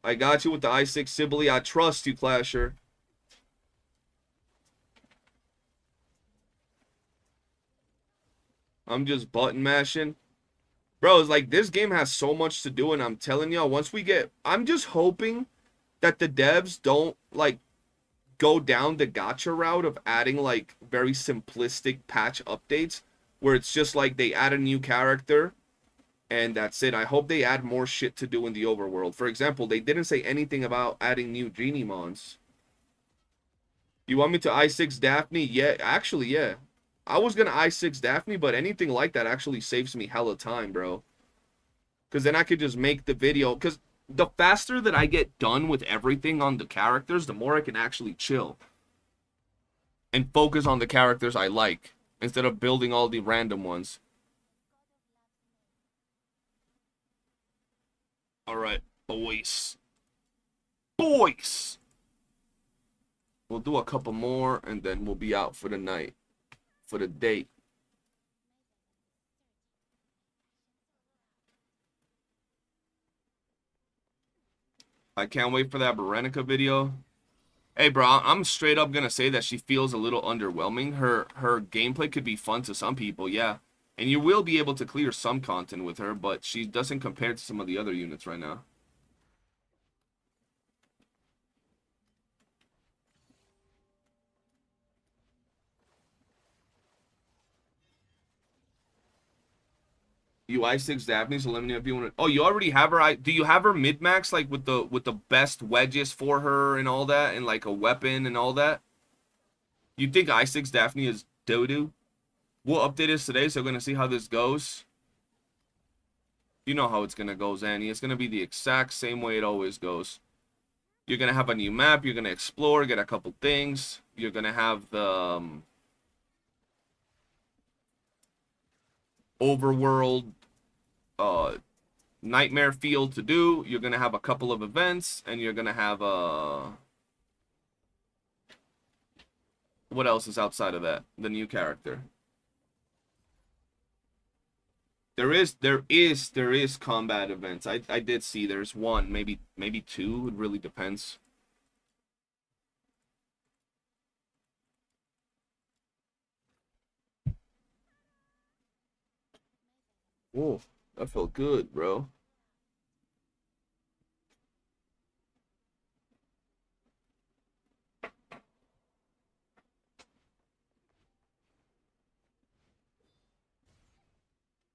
Speaker 2: I got you with the I6 Sibley. I trust you, Clasher. I'm just button mashing. Bro, it's like this game has so much to do, and I'm telling y'all, once we get... I'm just hoping that the devs don't, like, go down the gacha route of adding, like, very simplistic patch updates, where it's just like they add a new character, and that's it. I hope they add more shit to do in the overworld. For example, they didn't say anything about adding new genie mons. You want me to I6 Daphne? Yeah, actually, yeah. I was gonna I6 Daphne, but anything like that actually saves me hella time, bro. Because then I could just make the video. Because the faster that I get done with everything on the characters, the more I can actually chill. And focus on the characters I like. Instead of building all the random ones. Alright, boys. Boys! We'll do a couple more, and then we'll be out for the night. For the date. I can't wait for that Berenica video. Hey, bro, I'm straight up gonna say that she feels a little underwhelming. Her gameplay could be fun to some people, yeah. And you will be able to clear some content with her, but she doesn't compare to some of the other units right now. You I6 Daphne, so let me know if you want to. Oh, you already have her. Do you have her mid max, like with the best wedges for her and all that, and like a weapon and all that? You think I6 Daphne is doo-doo? We'll update this today, so we're gonna see how this goes. You know how it's gonna go, Zanny. It's gonna be the exact same way it always goes. You're gonna have a new map. You're gonna explore, get a couple things. You're gonna have the overworld nightmare field to do. You're gonna have a couple of events, and you're gonna have what else is outside of that? The new character. There is combat events. I did see there's one, maybe two. It really depends. Whoa, that felt good, bro.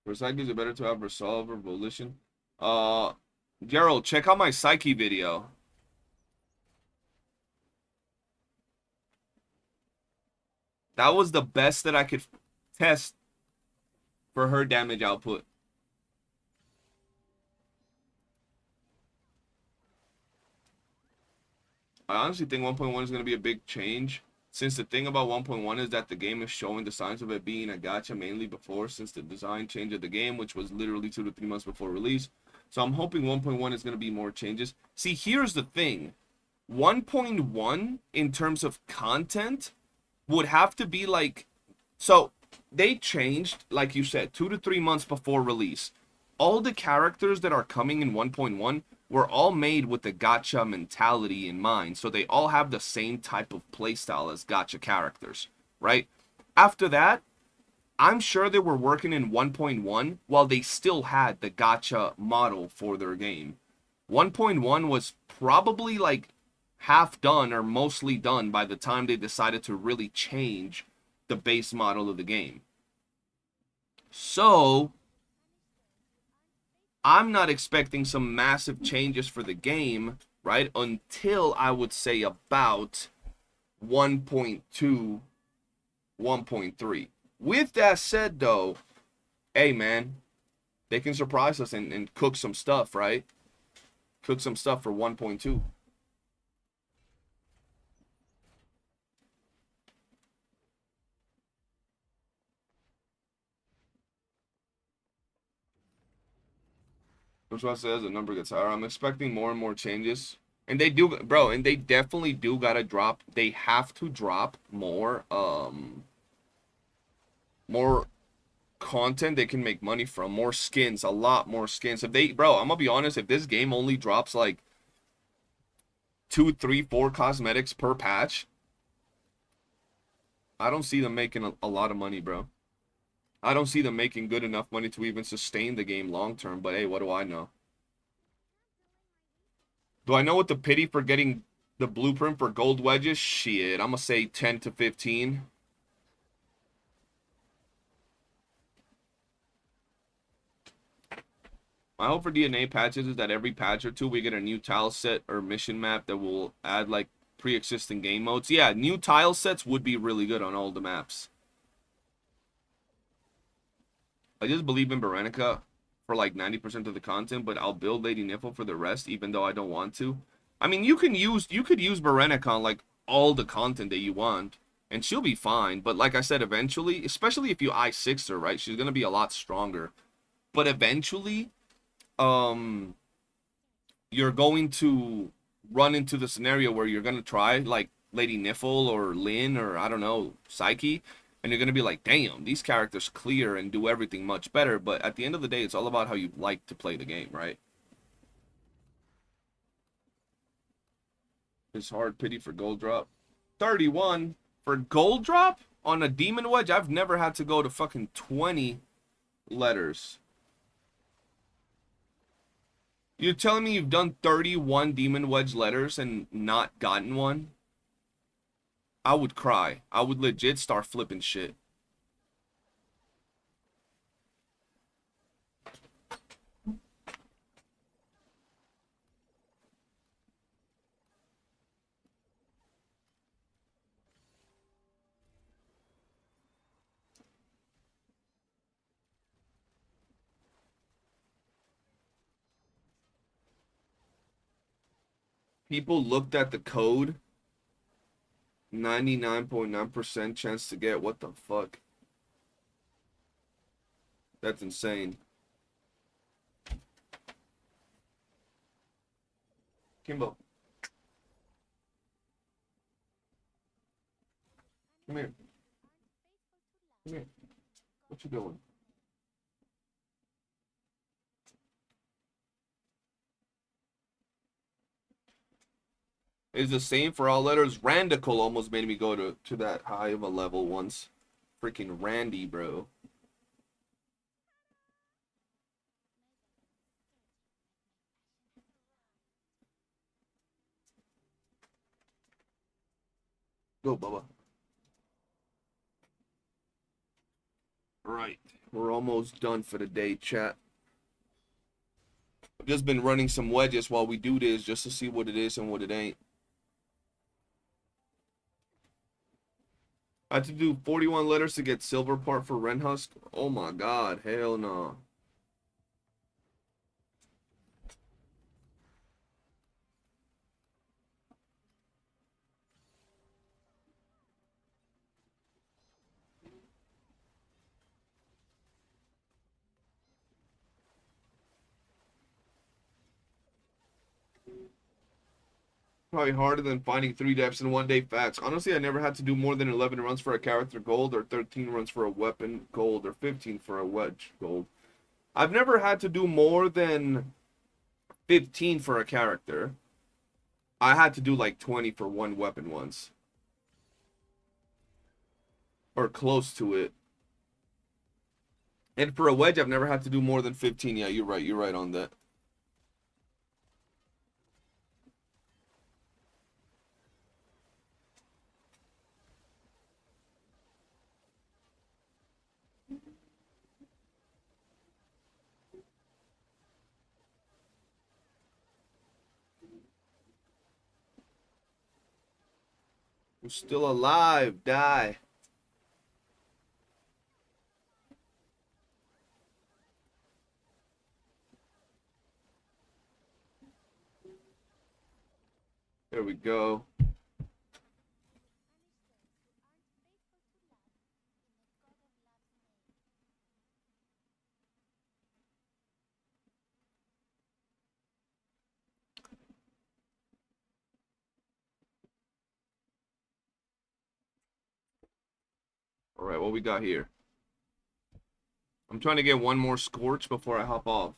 Speaker 2: Recycle is it better to have Resolve or Volition? Gerald, check out my Psyche video. That was the best that I could test for her damage output. I honestly think 1.1 is going to be a big change. Since the thing about 1.1 is that the game is showing the signs of it being a gacha mainly before, since the design change of the game, which was literally 2 to 3 months before release. So I'm hoping 1.1 is going to be more changes. See, here's the thing. 1.1 in terms of content would have to be like... So they changed, like you said, 2 to 3 months before release. All the characters that are coming in 1.1 were all made with the gacha mentality in mind. So they all have the same type of playstyle as gacha characters, right? After that, I'm sure they were working in 1.1 while they still had the gacha model for their game. 1.1 was probably like half done or mostly done by the time they decided to really change the base model of the game. So I'm not expecting some massive changes for the game, right? Until I would say about 1.2, 1.3. With that said, though, hey, man, they can surprise us and cook some stuff, right? Cook some stuff for 1.2. Which one says the number gets higher. I'm expecting more and more changes. And they do, bro, and they definitely do gotta drop. They have to drop more content they can make money from. More skins, a lot more skins. If they, bro, I'm gonna be honest, if this game only drops like 2, 3, 4 cosmetics per patch, I don't see them making a lot of money, bro. I don't see them making good enough money to even sustain the game long term, but hey, what do I know? Do I know what the pity for getting the blueprint for gold wedges? Shit, I'm gonna say 10 to 15. My hope for DNA patches is that every patch or two we get a new tile set or mission map that will add like pre-existing game modes. Yeah, new tile sets would be really good on all the maps. I just believe in Berenica for like 90% of the content, but I'll build Lady Niffle for the rest, even though I don't want to. I mean, you could use Berenica on like all the content that you want, and she'll be fine. But like I said, eventually, especially if you I6 her, right, she's gonna be a lot stronger. But eventually, you're going to run into the scenario where you're gonna try like Lady Niffle or Lynn or I don't know, Psyche. And you're going to be like, damn, these characters clear and do everything much better. But at the end of the day, it's all about how you like to play the game, right? It's hard pity for gold drop. 31 for gold drop on a demon wedge? I've never had to go to fucking 20 letters. You're telling me you've done 31 demon wedge letters and not gotten one? I would cry. I would legit start flipping shit. People looked at the code. 99.9% chance to get. What the fuck? That's insane. Kimbo. Come here. Come here. What you doing? It's the same for all letters. Randical almost made me go to that high of a level once. Freaking Randy, bro. Go, Bubba. Right. We're almost done for the day, chat. I've just been running some wedges while we do this just to see what it is and what it ain't. I had to do 41 letters to get silver part for Ren Husk. Oh my god, hell no. Probably harder than finding 3 depths in 1 day facts. Honestly, I never had to do more than 11 runs for a character gold, or 13 runs for a weapon gold, or 15 for a wedge gold. I've never had to do more than 15 for a character. I had to do like 20 for one weapon once. Or close to it. And for a wedge, I've never had to do more than 15. Yeah, you're right on that. We're still alive. Die. There we go. Alright, what we got here? I'm trying to get one more Scorch before I hop off.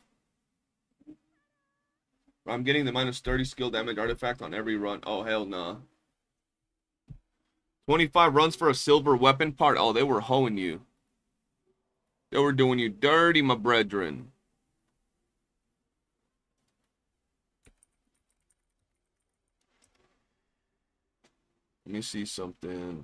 Speaker 2: I'm getting the minus 30 skill damage artifact on every run. Oh, hell nah. 25 runs for a silver weapon part. Oh, they were hoeing you. They were doing you dirty, my brethren. Let me see something.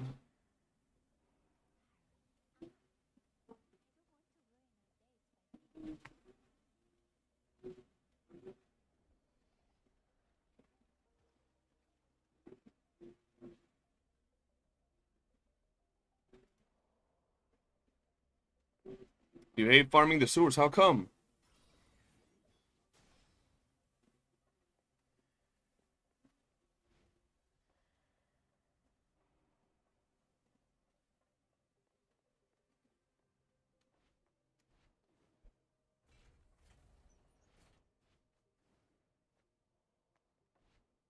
Speaker 2: You hate farming the sewers. How come?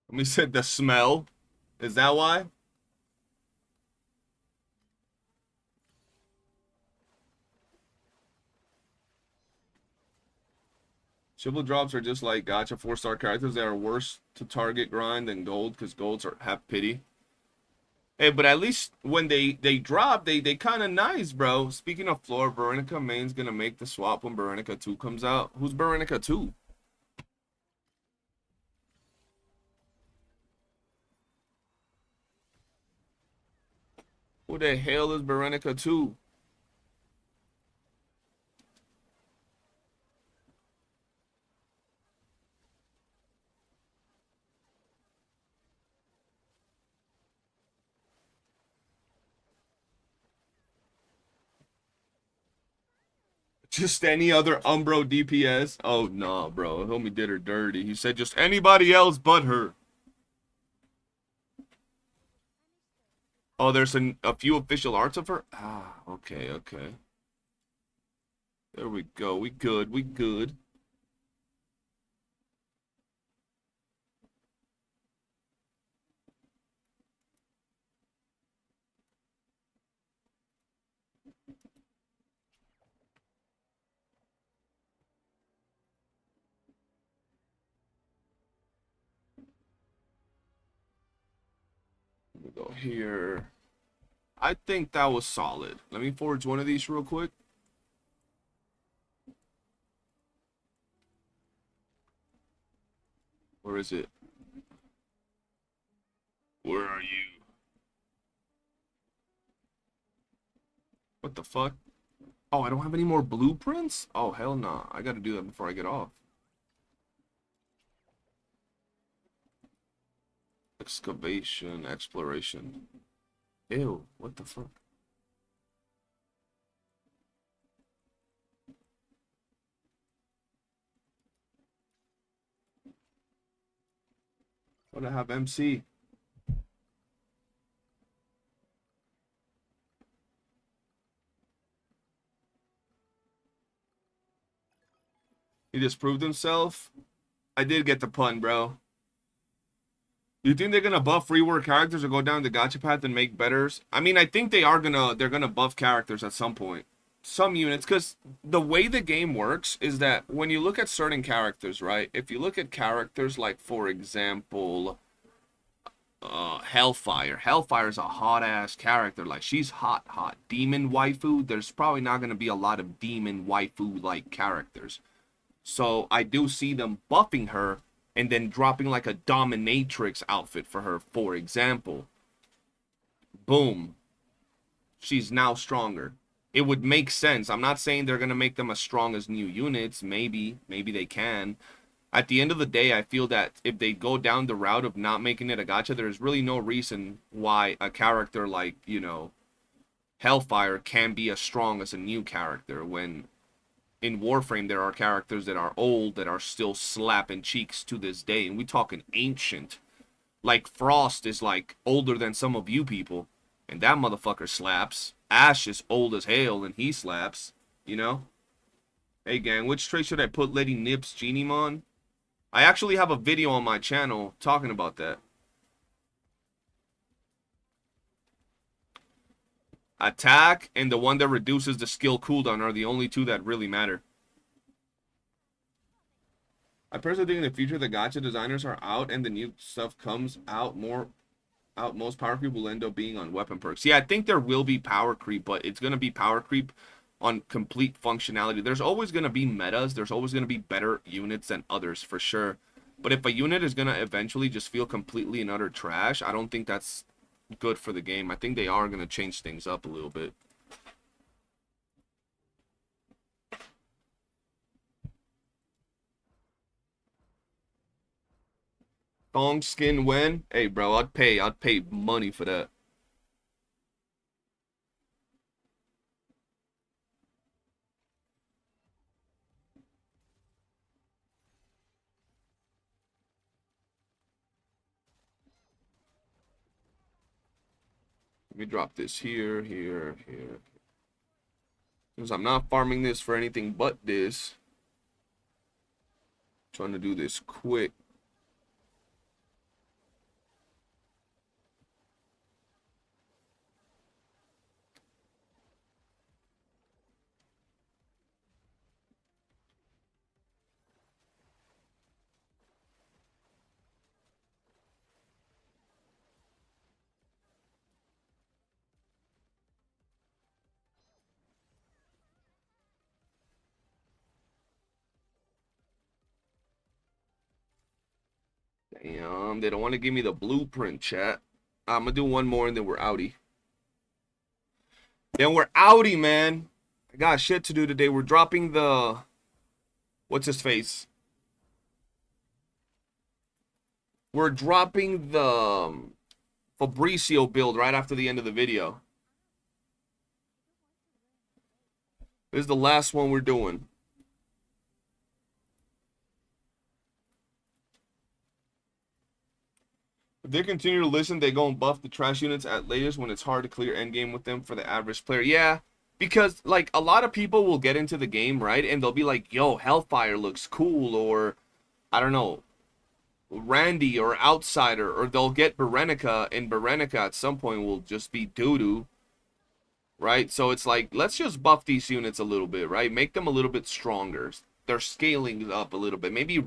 Speaker 2: Let me say the smell. Is that why? Shivel drops are just like gacha 4-star characters. They are worse to target grind than gold because golds have pity. Hey, but at least when they drop, they kind of nice, bro. Speaking of floor, Veronica main's gonna make the swap when Veronica 2 comes out. Who's Veronica 2? Who the hell is Veronica 2? Just any other Umbro DPS? Oh, nah, bro. Homie did her dirty. He said just anybody else but her. Oh, there's a few official arts of her? Ah, okay, okay. There we go. We good. We good. We go here. I think that was solid. Let me forge one of these real quick. Where is it? Where are you? What the fuck? Oh, I don't have any more blueprints? Oh, hell nah. I gotta do that before I get off. Excavation, exploration. Ew, what the fuck? What do I have MC? He just proved himself. I did get the pun, bro. You think they're gonna buff rework characters or go down the gacha path and make betters? I mean, I think they're gonna buff characters at some point. Some units, because the way the game works is that when you look at certain characters, right? If you look at characters like, for example, Hellfire. Hellfire's a hot-ass character. Like, she's hot. Demon waifu, there's probably not gonna be a lot of demon waifu-like characters. So I do see them buffing her and then dropping like a dominatrix outfit for her, for example. Boom. She's now stronger. It would make sense. I'm not saying they're going to make them as strong as new units. Maybe they can. At the end of the day, I feel that if they go down the route of not making it a gacha, there's really no reason why a character like, you know, Hellfire can be as strong as a new character when in Warframe there are characters that are old that are still slapping cheeks to this day, and we talking ancient. Like Frost is like older than some of you people, and that motherfucker slaps. Ash is old as hell and he slaps, you know? Hey gang, which trait should I put Lady Nip's Genie on? I actually have a video on my channel talking about that. attack and the one that reduces the skill cooldown are the only two that really matter. I personally think in the future the gacha designers are out and the new stuff comes out most power creep will end up being on weapon perks. Yeah, I think there will be power creep, but it's going to be power creep on complete functionality. There's always going to be metas. There's always going to be better units than others for sure. But if a unit is going to eventually just feel completely and utter trash, I don't think that's good for the game. I think they are going to change things up a little bit. Thong skin when? Hey bro, I'd pay money for that. Let me drop this here. Because I'm not farming this for anything but this. I'm trying to do this quick. Damn, they don't want to give me the blueprint, chat. I'm gonna do one more and then we're outie. Man. I got shit to do today. We're dropping the... What's his face? We're dropping the Fabricio build right after the end of the video. This is the last one we're doing. If they continue to listen, they go and buff the trash units at latest when it's hard to clear endgame with them for the average player. Yeah, because, like, a lot of people will get into the game, right? And they'll be like, yo, Hellfire looks cool, or, I don't know, Randy or Outsider, or they'll get Berenica, and Berenica at some point will just be doo-doo, right? So it's like, let's just buff these units a little bit, right? Make them a little bit stronger. They're scaling up a little bit. Maybe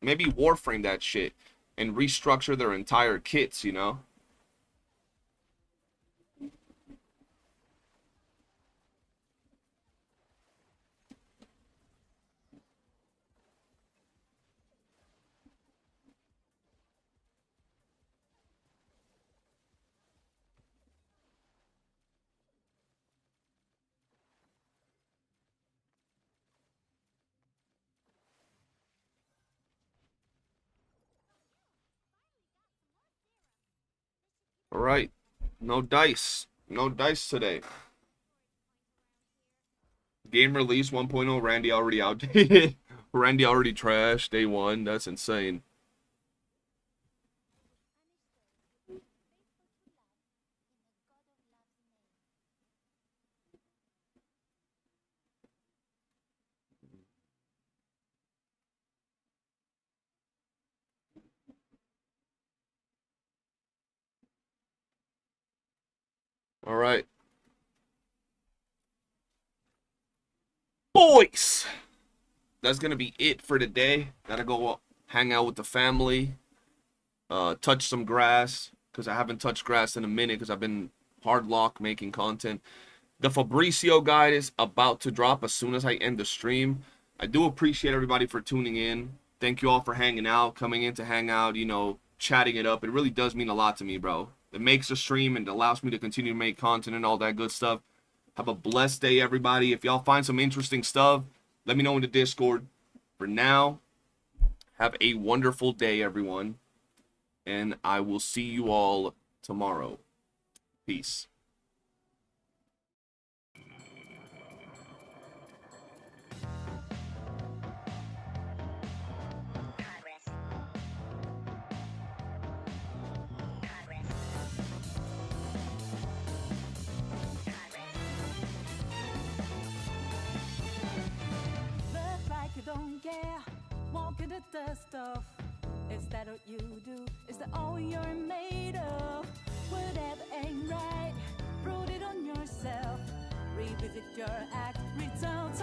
Speaker 2: Warframe that shit and restructure their entire kits, you know? All right. No dice. No dice today. Game release 1.0. Randy already outdated. Randy already trashed day one. That's insane. All right. Boys, that's gonna be it for today. Gotta go hang out with the family, touch some grass, because I haven't touched grass in a minute because I've been hard lock making content. The Fabricio guide is about to drop as soon as I end the stream. I do appreciate everybody for tuning in. Thank you all for hanging out, coming in to hang out, you know, chatting it up. It really does mean a lot to me, bro. It makes the stream and allows me to continue to make content and all that good stuff. Have a blessed day, everybody. If y'all find some interesting stuff, let me know in the Discord. For now, have a wonderful day, everyone. And I will see you all tomorrow. Peace.
Speaker 1: Look like you don't care, walking the dust off. Is that what you do? Is that all you're made of? Whatever ain't right, wrote it on yourself. Revisit your act, results